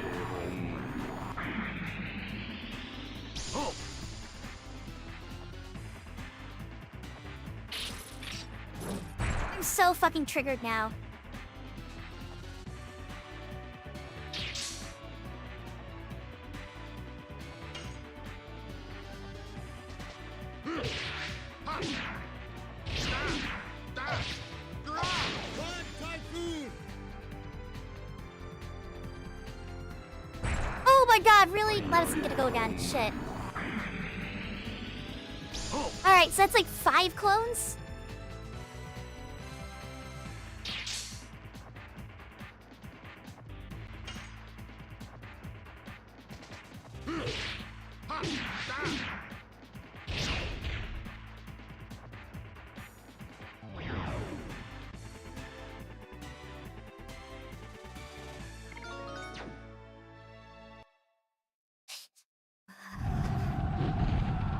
I'm so fucking triggered now. Oh my god, really? Let us get to go again. Shit. Alright, so that's like 5 clones?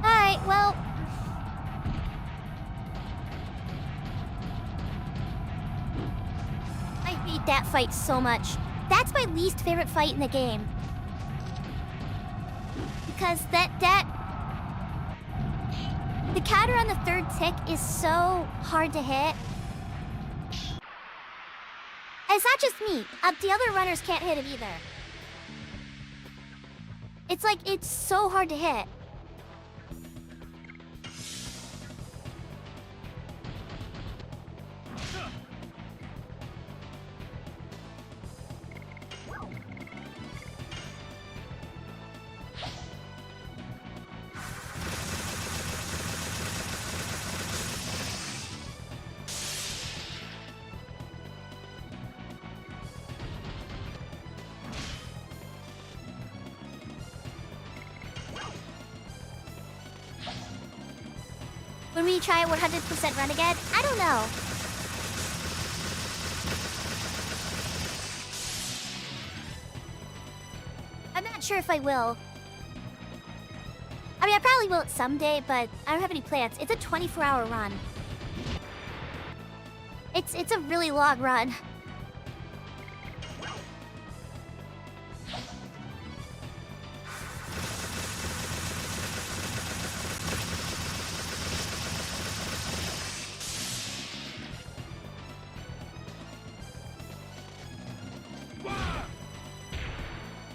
Alright, well... I hate that fight so much. That's my least favorite fight in the game. Because the counter on the 3rd tick is so hard to hit. And it's not just me. The other runners can't hit it either. It's like, it's so hard to hit. When we try 100% run again? I don't know. I'm not sure if I will. I mean, I probably will someday, but I don't have any plans. It's a 24-hour run. It's a really long run.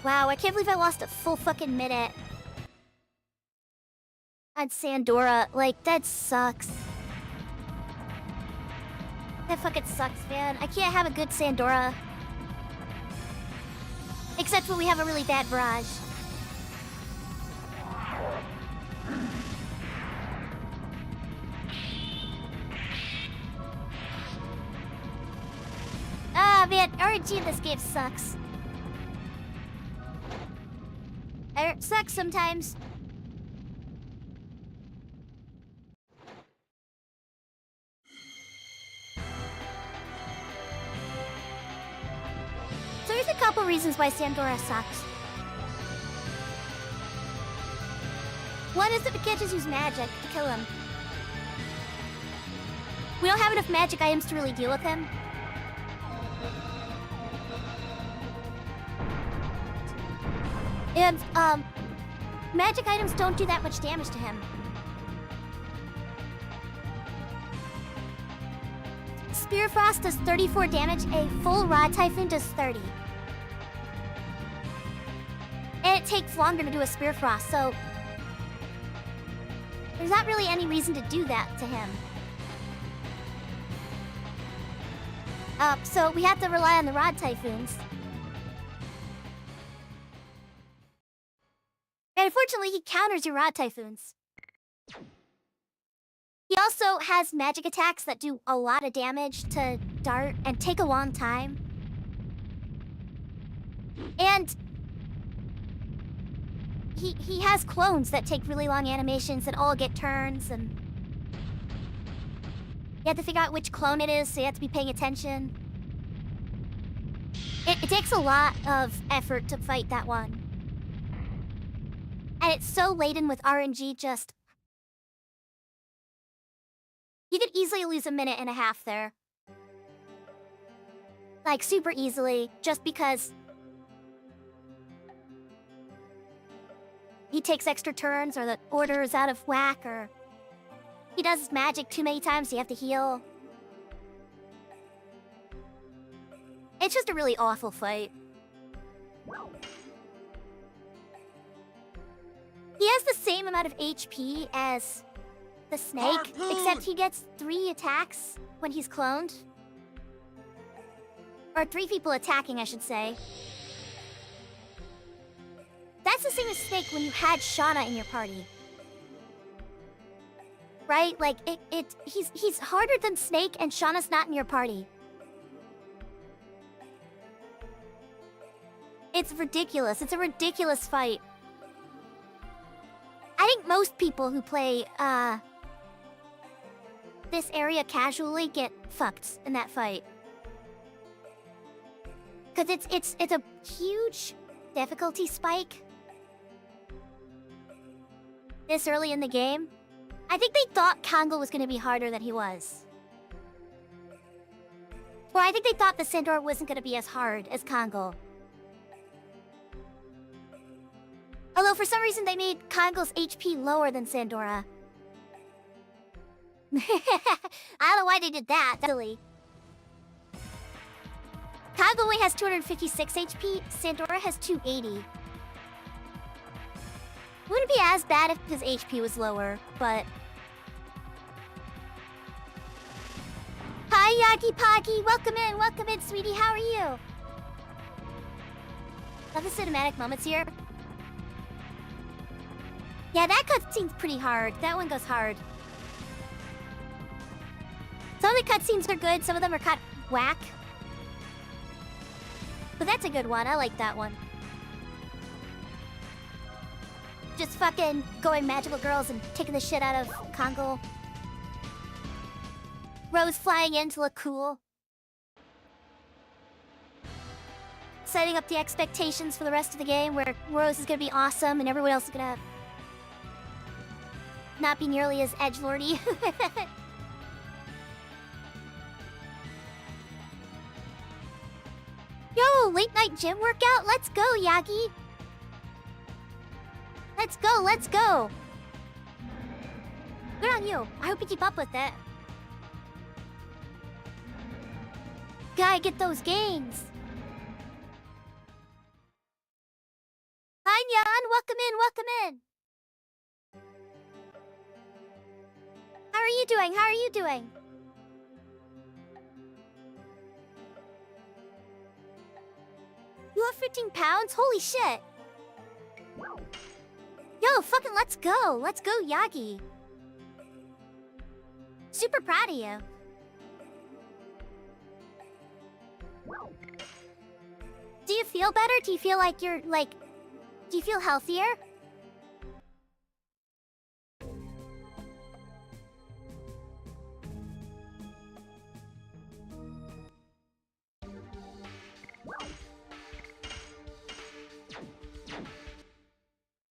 Wow, I can't believe I lost a full fucking minute. On Sandora, like, that sucks. That fucking sucks, man. I can't have a good Sandora. Except when we have a really bad barrage. Ah, man, RNG in this game sucks. It sucks sometimes. So there's a couple reasons why Sandora sucks. One is that we can't just use magic to kill him. We don't have enough magic items to really deal with him. And, magic items don't do that much damage to him. Spear Frost does 34 damage, a full Rod Typhoon does 30. And it takes longer to do a Spear Frost, so... there's not really any reason to do that to him. So we have to rely on the Rod Typhoons. And unfortunately, he counters your Rod Typhoons. He also has magic attacks that do a lot of damage to Dart and take a long time. And he has clones that take really long animations that all get turns and... You have to figure out which clone it is, so you have to be paying attention. It takes a lot of effort to fight that one. And it's so laden with RNG, just... You could easily lose a minute and a half there. Like, super easily, just because... he takes extra turns, or the order is out of whack, or... he does his magic too many times, so you have to heal. It's just a really awful fight. He has the same amount of HP as the snake, Harpoon! except he gets 3 attacks when he's cloned. Or 3 people attacking, I should say. That's the same as Snake when you had Shauna in your party. Right? Like, he's harder than Snake and Shauna's not in your party. It's ridiculous. It's a ridiculous fight. I think most people who play, this area casually get fucked in that fight. Cause it's a huge difficulty spike this early in the game. I think they thought Kongo was gonna be harder than he was. Or I think they thought the Sandor wasn't gonna be as hard as Kongo. Although for some reason they made Kongo's HP lower than Sandora. I don't know why they did that. That's silly. Kongo only has 256 HP, Sandora has 280. Wouldn't be as bad if his HP was lower, but... Hi, Yagi Pagi! Welcome in, sweetie, how are you? Love the cinematic moments here. Yeah, that cutscene's pretty hard. That one goes hard. Some of the cutscenes are good, some of them are kind of whack. But that's a good one, I like that one. Just fucking going magical girls and taking the shit out of Kongo. Rose flying in to look cool. Setting up the expectations for the rest of the game where Rose is gonna be awesome and everyone else is gonna not be nearly as edgelordy. Yo, late night gym workout? Let's go, Yagi! Let's go! Good on you. I hope you keep up with it. Gotta get those gains. Hi, Nyan. Welcome in. How are you doing? You have 15 pounds? Holy shit. Yo, fucking let's go. Let's go, Yagi. Super proud of you. Do you feel better? Do you feel like you're, like... Do you feel healthier?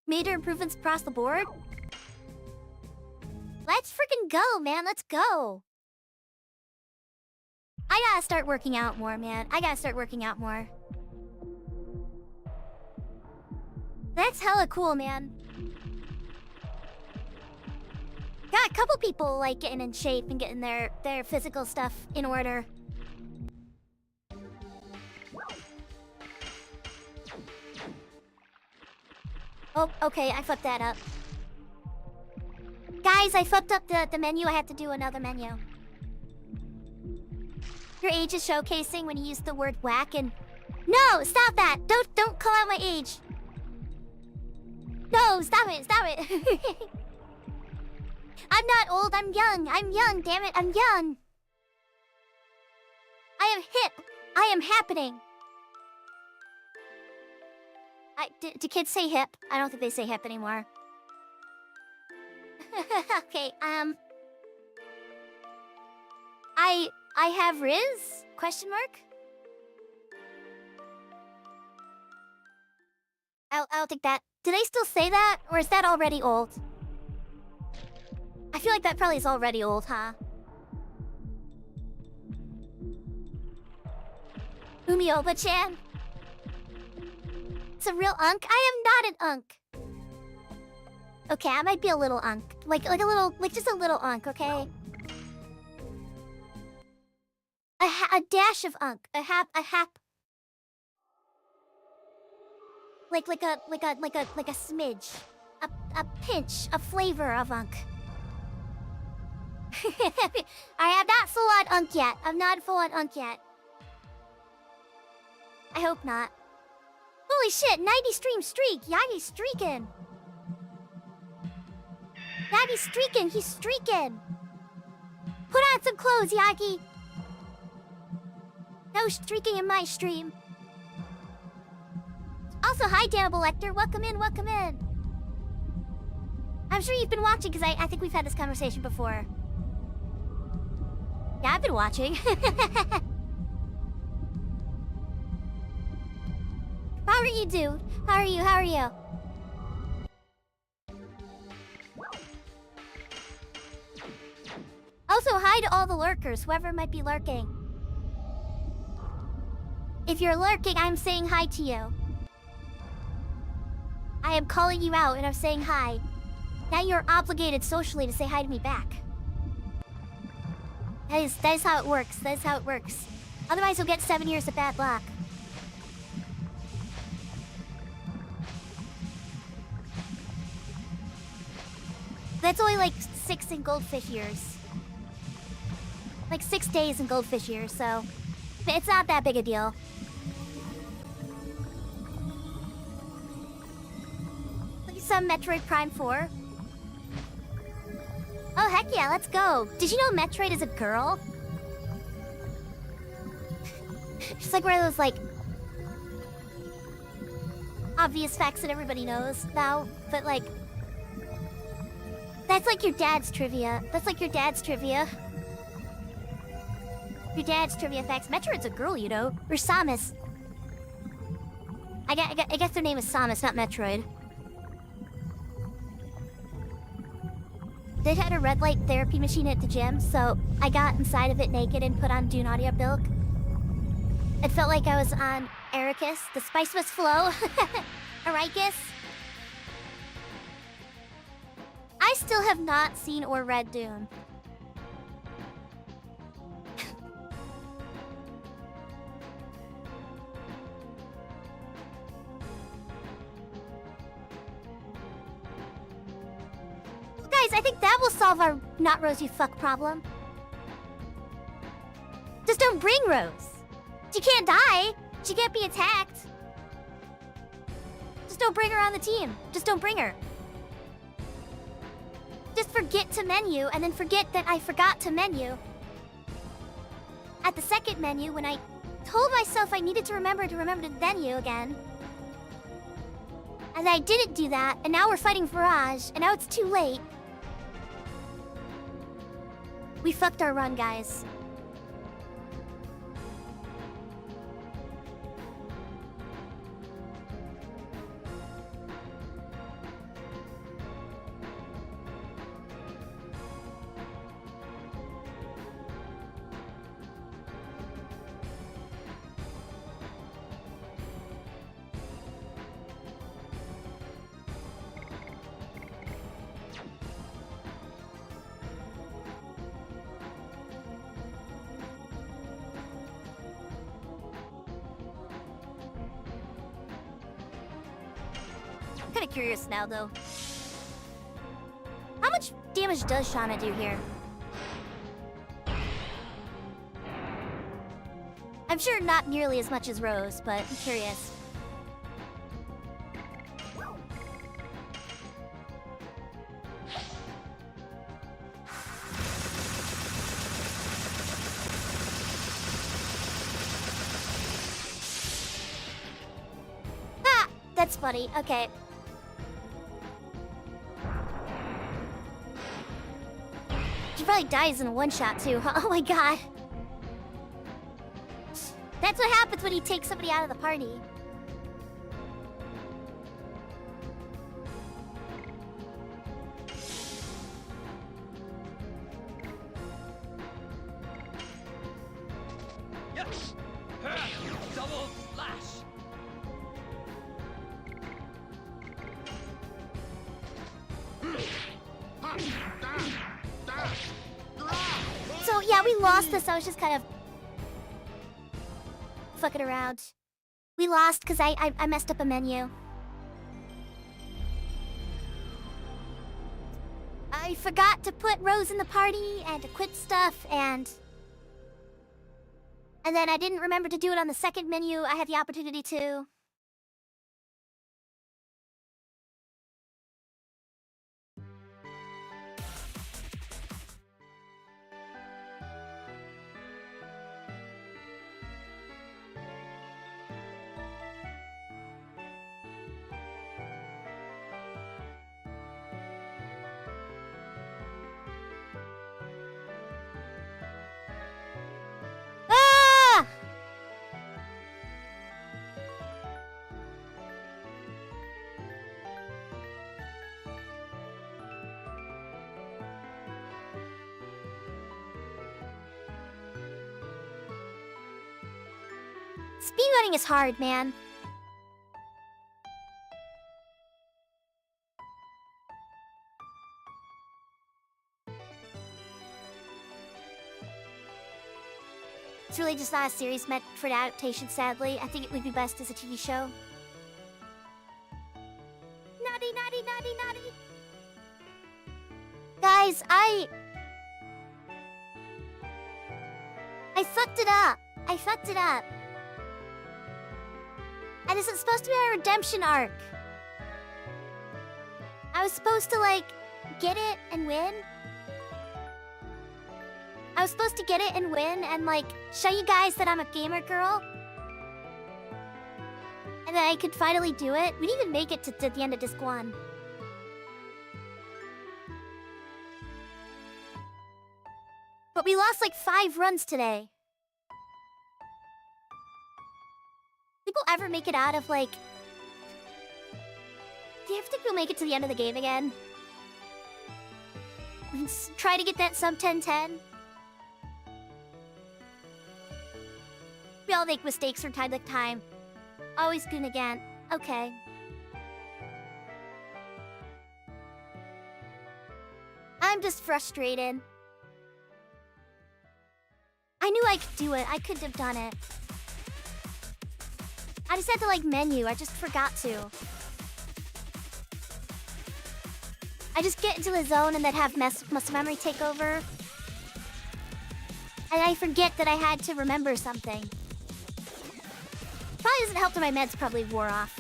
Major improvements across the board? Let's freaking go, man. Let's go. I gotta start working out more, man. That's hella cool, man. Got a couple people, like, getting in shape and getting their physical stuff in order. Oh, okay, I fucked that up. Guys, I fucked up the menu. I have to do another menu. Your age is showcasing when you use the word whack and... No! Stop that! Don't call out my age! No! Stop it! I'm not old, I'm young, damn it, I'm young! I am hip! I am happening! Do kids say hip? I don't think they say hip anymore. Okay, I have Riz? Question mark? I'll take that. Do they still say that? Or is that already old? I feel like that probably is already old, huh? Umi-Oba-chan? It's a real unk? I am not an unk. Okay, I might be a little unk. Like a little, like just a little unk, okay? A dash of unk. A hap. Like a smidge. A pinch, a flavor of unk. I am not full on unk yet. I'm not full on unk yet. I hope not. Holy shit, 90 stream streak. Yagi's streaking. Yagi's streaking. He's streaking. Put on some clothes, Yagi. No streaking in my stream. Also, hi, Dannibal Lecter. Welcome in, welcome in. I'm sure you've been watching because I think we've had this conversation before. Yeah, I've been watching. How are you, dude? How are you? Also, hi to all the lurkers, whoever might be lurking. If you're lurking, I'm saying hi to you. I am calling you out and I'm saying hi. Now you're obligated socially to say hi to me back. That is how it works. That is how it works. Otherwise, you'll get 7 years of bad luck. That's only like 6 in goldfish years. Like 6 days in goldfish years, so it's not that big a deal. Look at some Metroid Prime 4. Oh, heck yeah, let's go. Did you know Metroid is a girl? Just like one of those, like, obvious facts that everybody knows now, but like, that's like your dad's trivia. That's like your dad's trivia. Your dad's trivia facts. Metroid's a girl, you know. Or Samus. I guess their name is Samus, not Metroid. They had a red light therapy machine at the gym, so I got inside of it naked and put on Dune audiobook. It felt like I was on Ericus. The spice must flow. Ericus. I still have not seen or read Dune. Guys, I think that will solve our not Rose you fuck problem. Just don't bring Rose. She can't die. She can't be attacked. Just don't bring her on the team. Just don't bring her. Just forget to menu and then forget that I forgot to menu. At the second menu, when I told myself I needed to remember to menu again. And I didn't do that, and now we're fighting Virage, and now it's too late. We fucked our run, guys. I'm kinda curious now, though. How much damage does Shauna do here? I'm sure not nearly as much as Rose, but I'm curious. Ha! That's funny. Okay. She probably dies in a one-shot, too. Oh my god. That's what happens when you take somebody out of the party. Yes. Double slash. So yeah, we lost this. I was just kind of fucking around. We lost because I messed up a menu. I forgot to put Rose in the party and to quit stuff and then I didn't remember to do it on the second menu. I had the opportunity to. Ah! Speedrunning is hard, man. It's really just not a series meant for adaptation, sadly. I think it would be best as a TV show. Naughty, naughty, naughty, naughty. Guys, I fucked it up. I fucked it up. And this is supposed to be our redemption arc. I was supposed to, like, get it and win. I was supposed to get it and win and, like, show you guys that I'm a gamer girl. And that I could finally do it. We didn't even make it to the end of Disc 1. But we lost, like, 5 runs today. Think we'll ever make it out of, like... Do you ever think we'll make it to the end of the game again? Try to get that sub 10-10? We all make mistakes from time to time. Always goon again. Okay. I'm just frustrated. I knew I could do it. I could have done it. I just had to, like, menu. I just forgot to. I just get into the zone and then have muscle memory take over. And I forget that I had to remember something. Probably doesn't help that my meds probably wore off.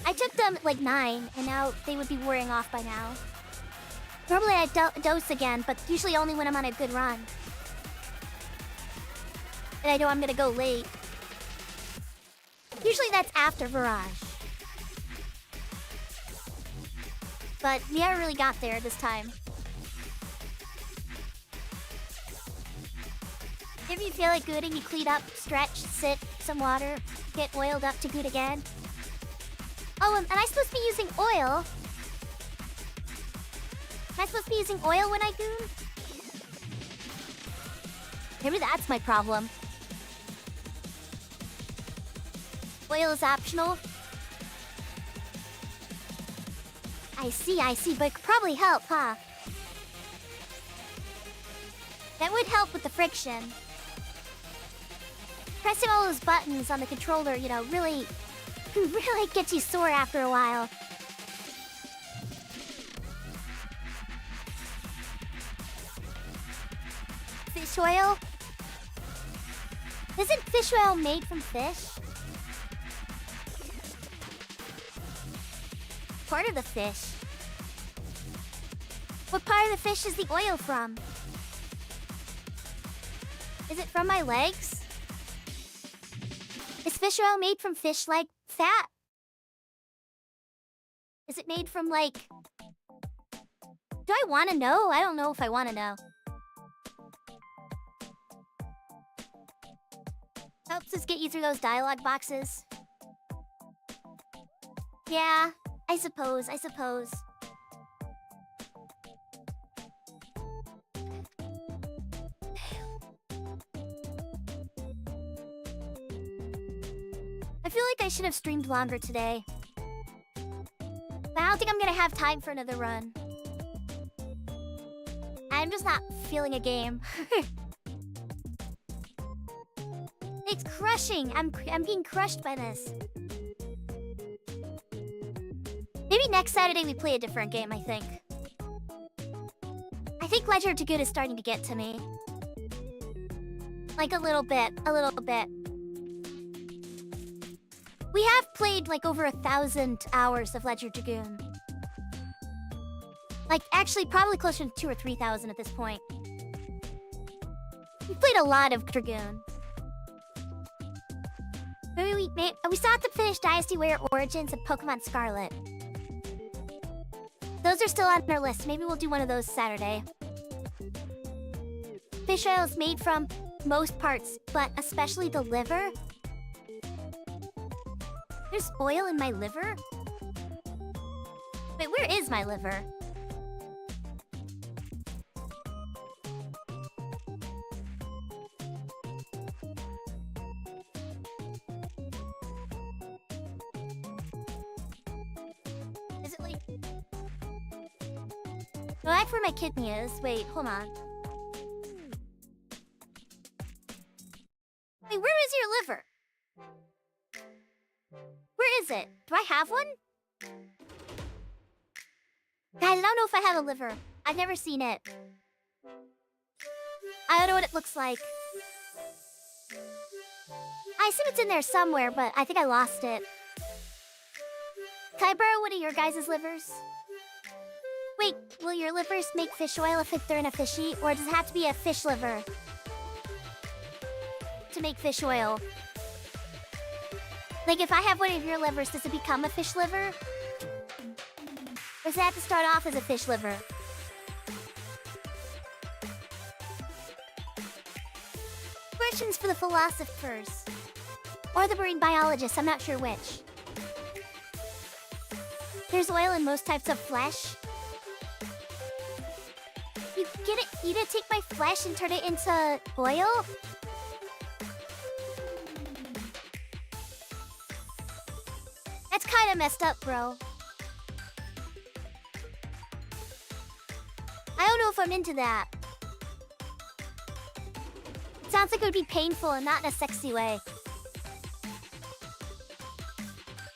I took them at like 9, and now they would be wearing off by now. Normally I dose again, but usually only when I'm on a good run. And I know I'm gonna go late. Usually that's after Virage. But we never really got there this time. If you feel like gooting, you clean up, stretch, sit, some water, get oiled up to good again. Oh, am I supposed to be using oil? Am I supposed to be using oil when I goon? Maybe that's my problem. Oil is optional. I see, but it could probably help, huh? That would help with the friction. Pressing all those buttons on the controller, you know, really gets you sore after a while. Fish oil? Isn't fish oil made from fish? Part of the fish. What part of the fish is the oil from? Is it from my legs? Is fish oil made from fish leg fat? Is it made from, like... Do I want to know? I don't know if I want to know. Helps us get you through those dialogue boxes. Yeah, I suppose. I feel like I should have streamed longer today. But I don't think I'm gonna have time for another run. I'm just not feeling a game. It's crushing. I'm being crushed by this. Maybe next Saturday we play a different game, I think. I think Ledger to Good is starting to get to me. Like a little bit. We have played like over 1,000 hours of Ledger Dragoon. Like, actually, probably closer to 2,000 or 3,000 at this point. We played a lot of Dragoon. Maybe we still have to finish Dynasty Warrior Origins and Pokemon Scarlet. Those are still on our list. Maybe we'll do one of those Saturday. Fish oil is made from most parts, but especially the liver. There's oil in my liver? Wait, where is my liver? Is it like... No, that's where my kidney is. Wait, hold on. Wait, where is your liver? Where is it? Do I have one? Guys, I don't know if I have a liver. I've never seen it. I don't know what it looks like. I assume it's in there somewhere, but I think I lost it. Can I borrow one of your guys' livers? Wait, will your livers make fish oil if they're in a fishy? Or does it have to be a fish liver to make fish oil? Like, if I have one of your livers, does it become a fish liver? Or does it have to start off as a fish liver? Questions for the philosophers. Or the marine biologists, I'm not sure which. There's oil in most types of flesh. You to take my flesh and turn it into oil? That's kind of messed up, bro. I don't know if I'm into that. It sounds like it would be painful and not in a sexy way.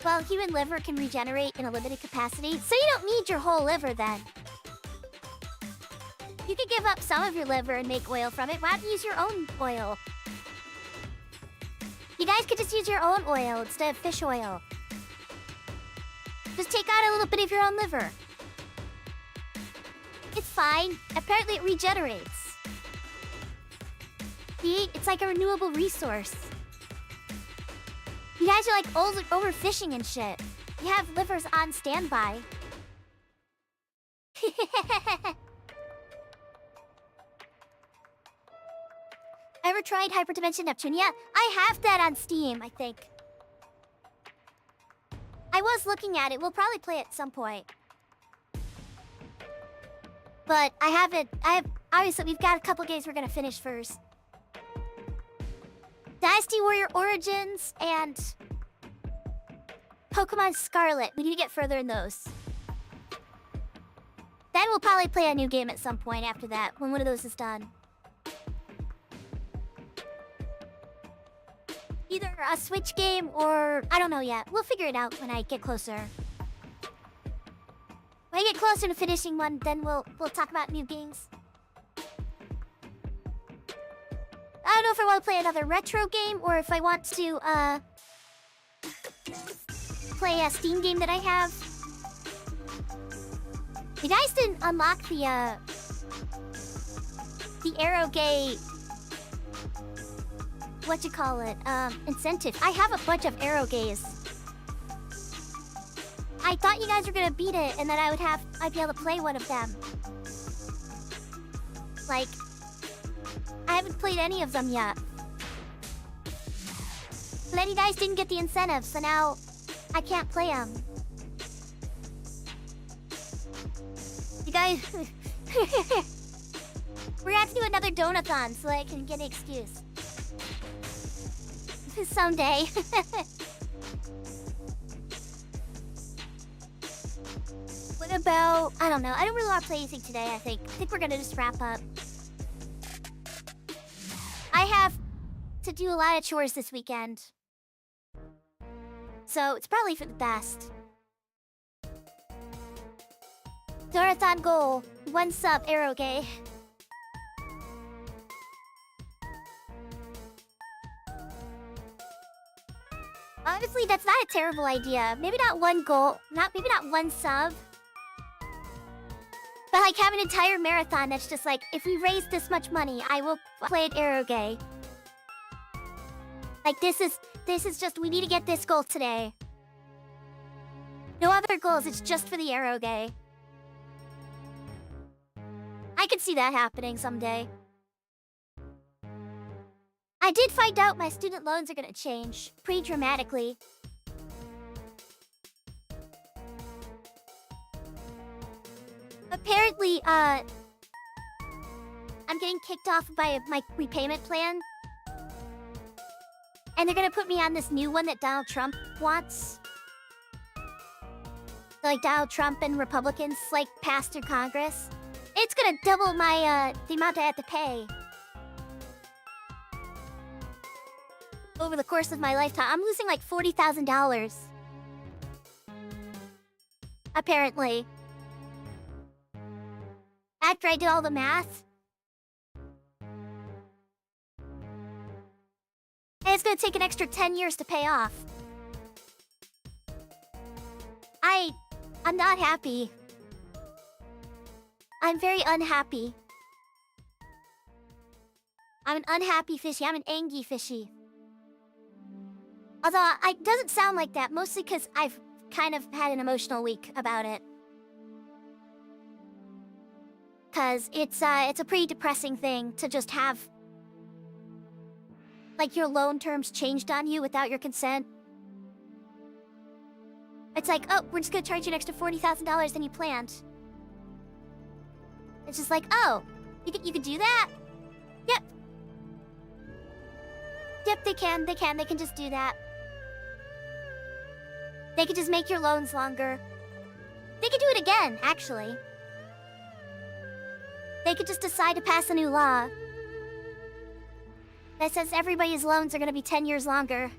Well, human liver can regenerate in a limited capacity, so you don't need your whole liver then. You could give up some of your liver and make oil from it. Why don't you use your own oil? You guys could just use your own oil instead of fish oil. Just take out a little bit of your own liver. It's fine. Apparently it regenerates. See? It's like a renewable resource. You guys are like overfishing and shit. You have livers on standby. Ever tried Hyperdimension Neptune? Yeah, I have that on Steam, I think. I was looking at it. We'll probably play it at some point. But I haven't... obviously, we've got a couple games we're gonna finish first. Dynasty Warrior Origins and Pokemon Scarlet. We need to get further in those. Then we'll probably play a new game at some point after that, when one of those is done. Either a Switch game or... I don't know yet. We'll figure it out when I get closer. When I get closer to finishing one, then we'll talk about new games. I don't know if I want to play another retro game or if I want to play a Steam game that I have. You guys didn't unlock the Arrowgate, incentive. I have a bunch of Arrowgays. I thought you guys were gonna beat it and then I'd be able to play one of them. Like, I haven't played any of them yet. Letty Dice didn't get the incentive, so now I can't play them. You guys... We're gonna have to do another donathon so that I can get an excuse. Someday. What about... I don't know. I don't really want to play anything today, I think. I think we're gonna just wrap up. I have to do a lot of chores this weekend. So it's probably for the best. Donathon goal. 1 sub, Arrowgay. Honestly, that's not a terrible idea. Maybe not 1 goal. Maybe not 1 sub. But like have an entire marathon that's just like, if we raise this much money, I will play at Arrowgay. Like this is just, we need to get this goal today. No other goals, it's just for the Arrowgay. I could see that happening someday. I did find out my student loans are gonna change pretty dramatically. Apparently, I'm getting kicked off by my repayment plan. And they're gonna put me on this new one that Donald Trump wants. Like Donald Trump and Republicans like passed through Congress. It's gonna double my the amount I have to pay. Over the course of my lifetime. I'm losing like $40,000. Apparently. After I did all the math. And it's gonna take an extra 10 years to pay off. I'm not happy. I'm very unhappy. I'm an unhappy fishy. I'm an angry fishy. Although, it doesn't sound like that, mostly because I've kind of had an emotional week about it. Because it's a pretty depressing thing to just have, like, your loan terms changed on you without your consent. It's like, oh, we're just gonna charge you an extra $40,000 than you planned. It's just like, oh, you could do that? Yep. Yep, they can just do that. They could just make your loans longer. They could do it again, actually. They could just decide to pass a new law that says everybody's loans are gonna be 10 years longer.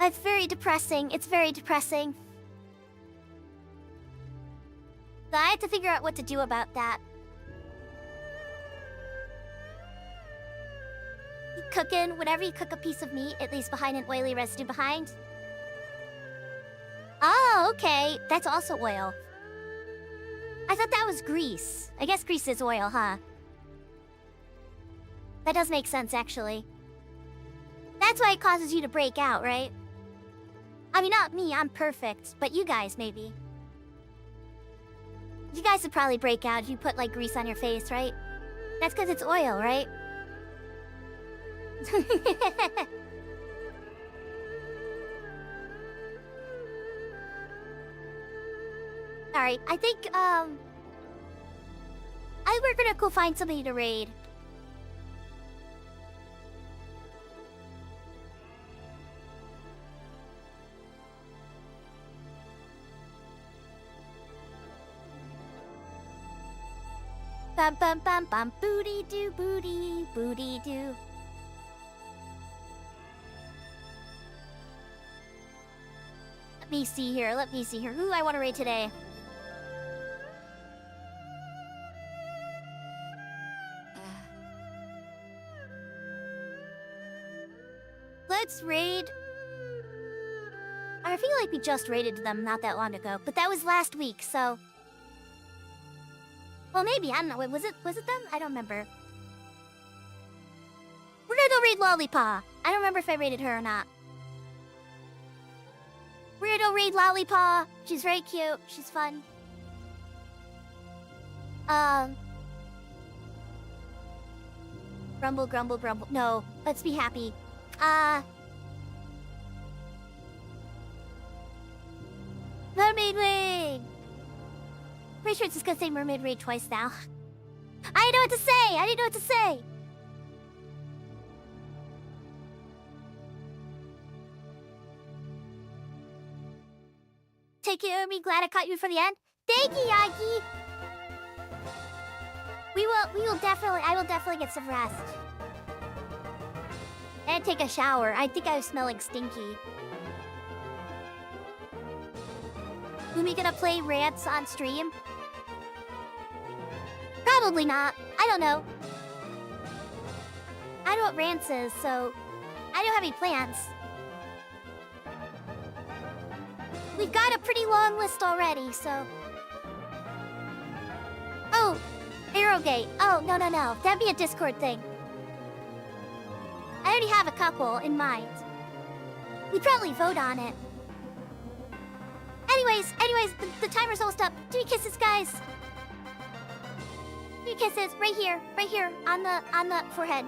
It's very depressing. It's very depressing. So I have to figure out what to do about that. Cooking, whenever you cook a piece of meat, it leaves behind an oily residue behind. Oh, okay. That's also oil. I thought that was grease. I guess grease is oil, huh? That does make sense, actually. That's why it causes you to break out, right? I mean, not me, I'm perfect, but you guys, maybe. You guys would probably break out if you put, like, grease on your face, right? That's because it's oil, right? Alright, I think, we're gonna go find somebody to raid. Bum bum bum bum, booty doo, booty, booty doo. Let me see here. Who I want to raid today? Let's raid. I feel like we just raided them not that long ago, but that was last week, so. Well, maybe, I don't know. Wait, was it them? I don't remember. We're gonna go raid Lollipop. I don't remember if I raided her or not. We're gonna go raid Lollipop. She's very cute. She's fun. Grumble, grumble, grumble. No, let's be happy. Mermaid raid! Pretty sure it's just gonna say mermaid raid twice now. I didn't know what to say! I didn't know what to say! Take care of me, glad I caught you for the end. Thank you, Yagi! I will definitely get some rest. And take a shower. I think I was smelling stinky. Umi gonna play rants on stream? Probably not. I don't know. I know what rants is, so I don't have any plans. We've got a pretty long list already, so... Oh! Arrowgate. Oh, no. That'd be a Discord thing. I already have a couple in mind. We'd probably vote on it. Anyways, the timer's almost up. Give me kisses, guys. Give me kisses, right here, on the forehead.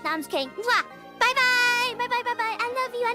No, I'm just kidding. Mwah! Bye-bye! Bye-bye! I love you!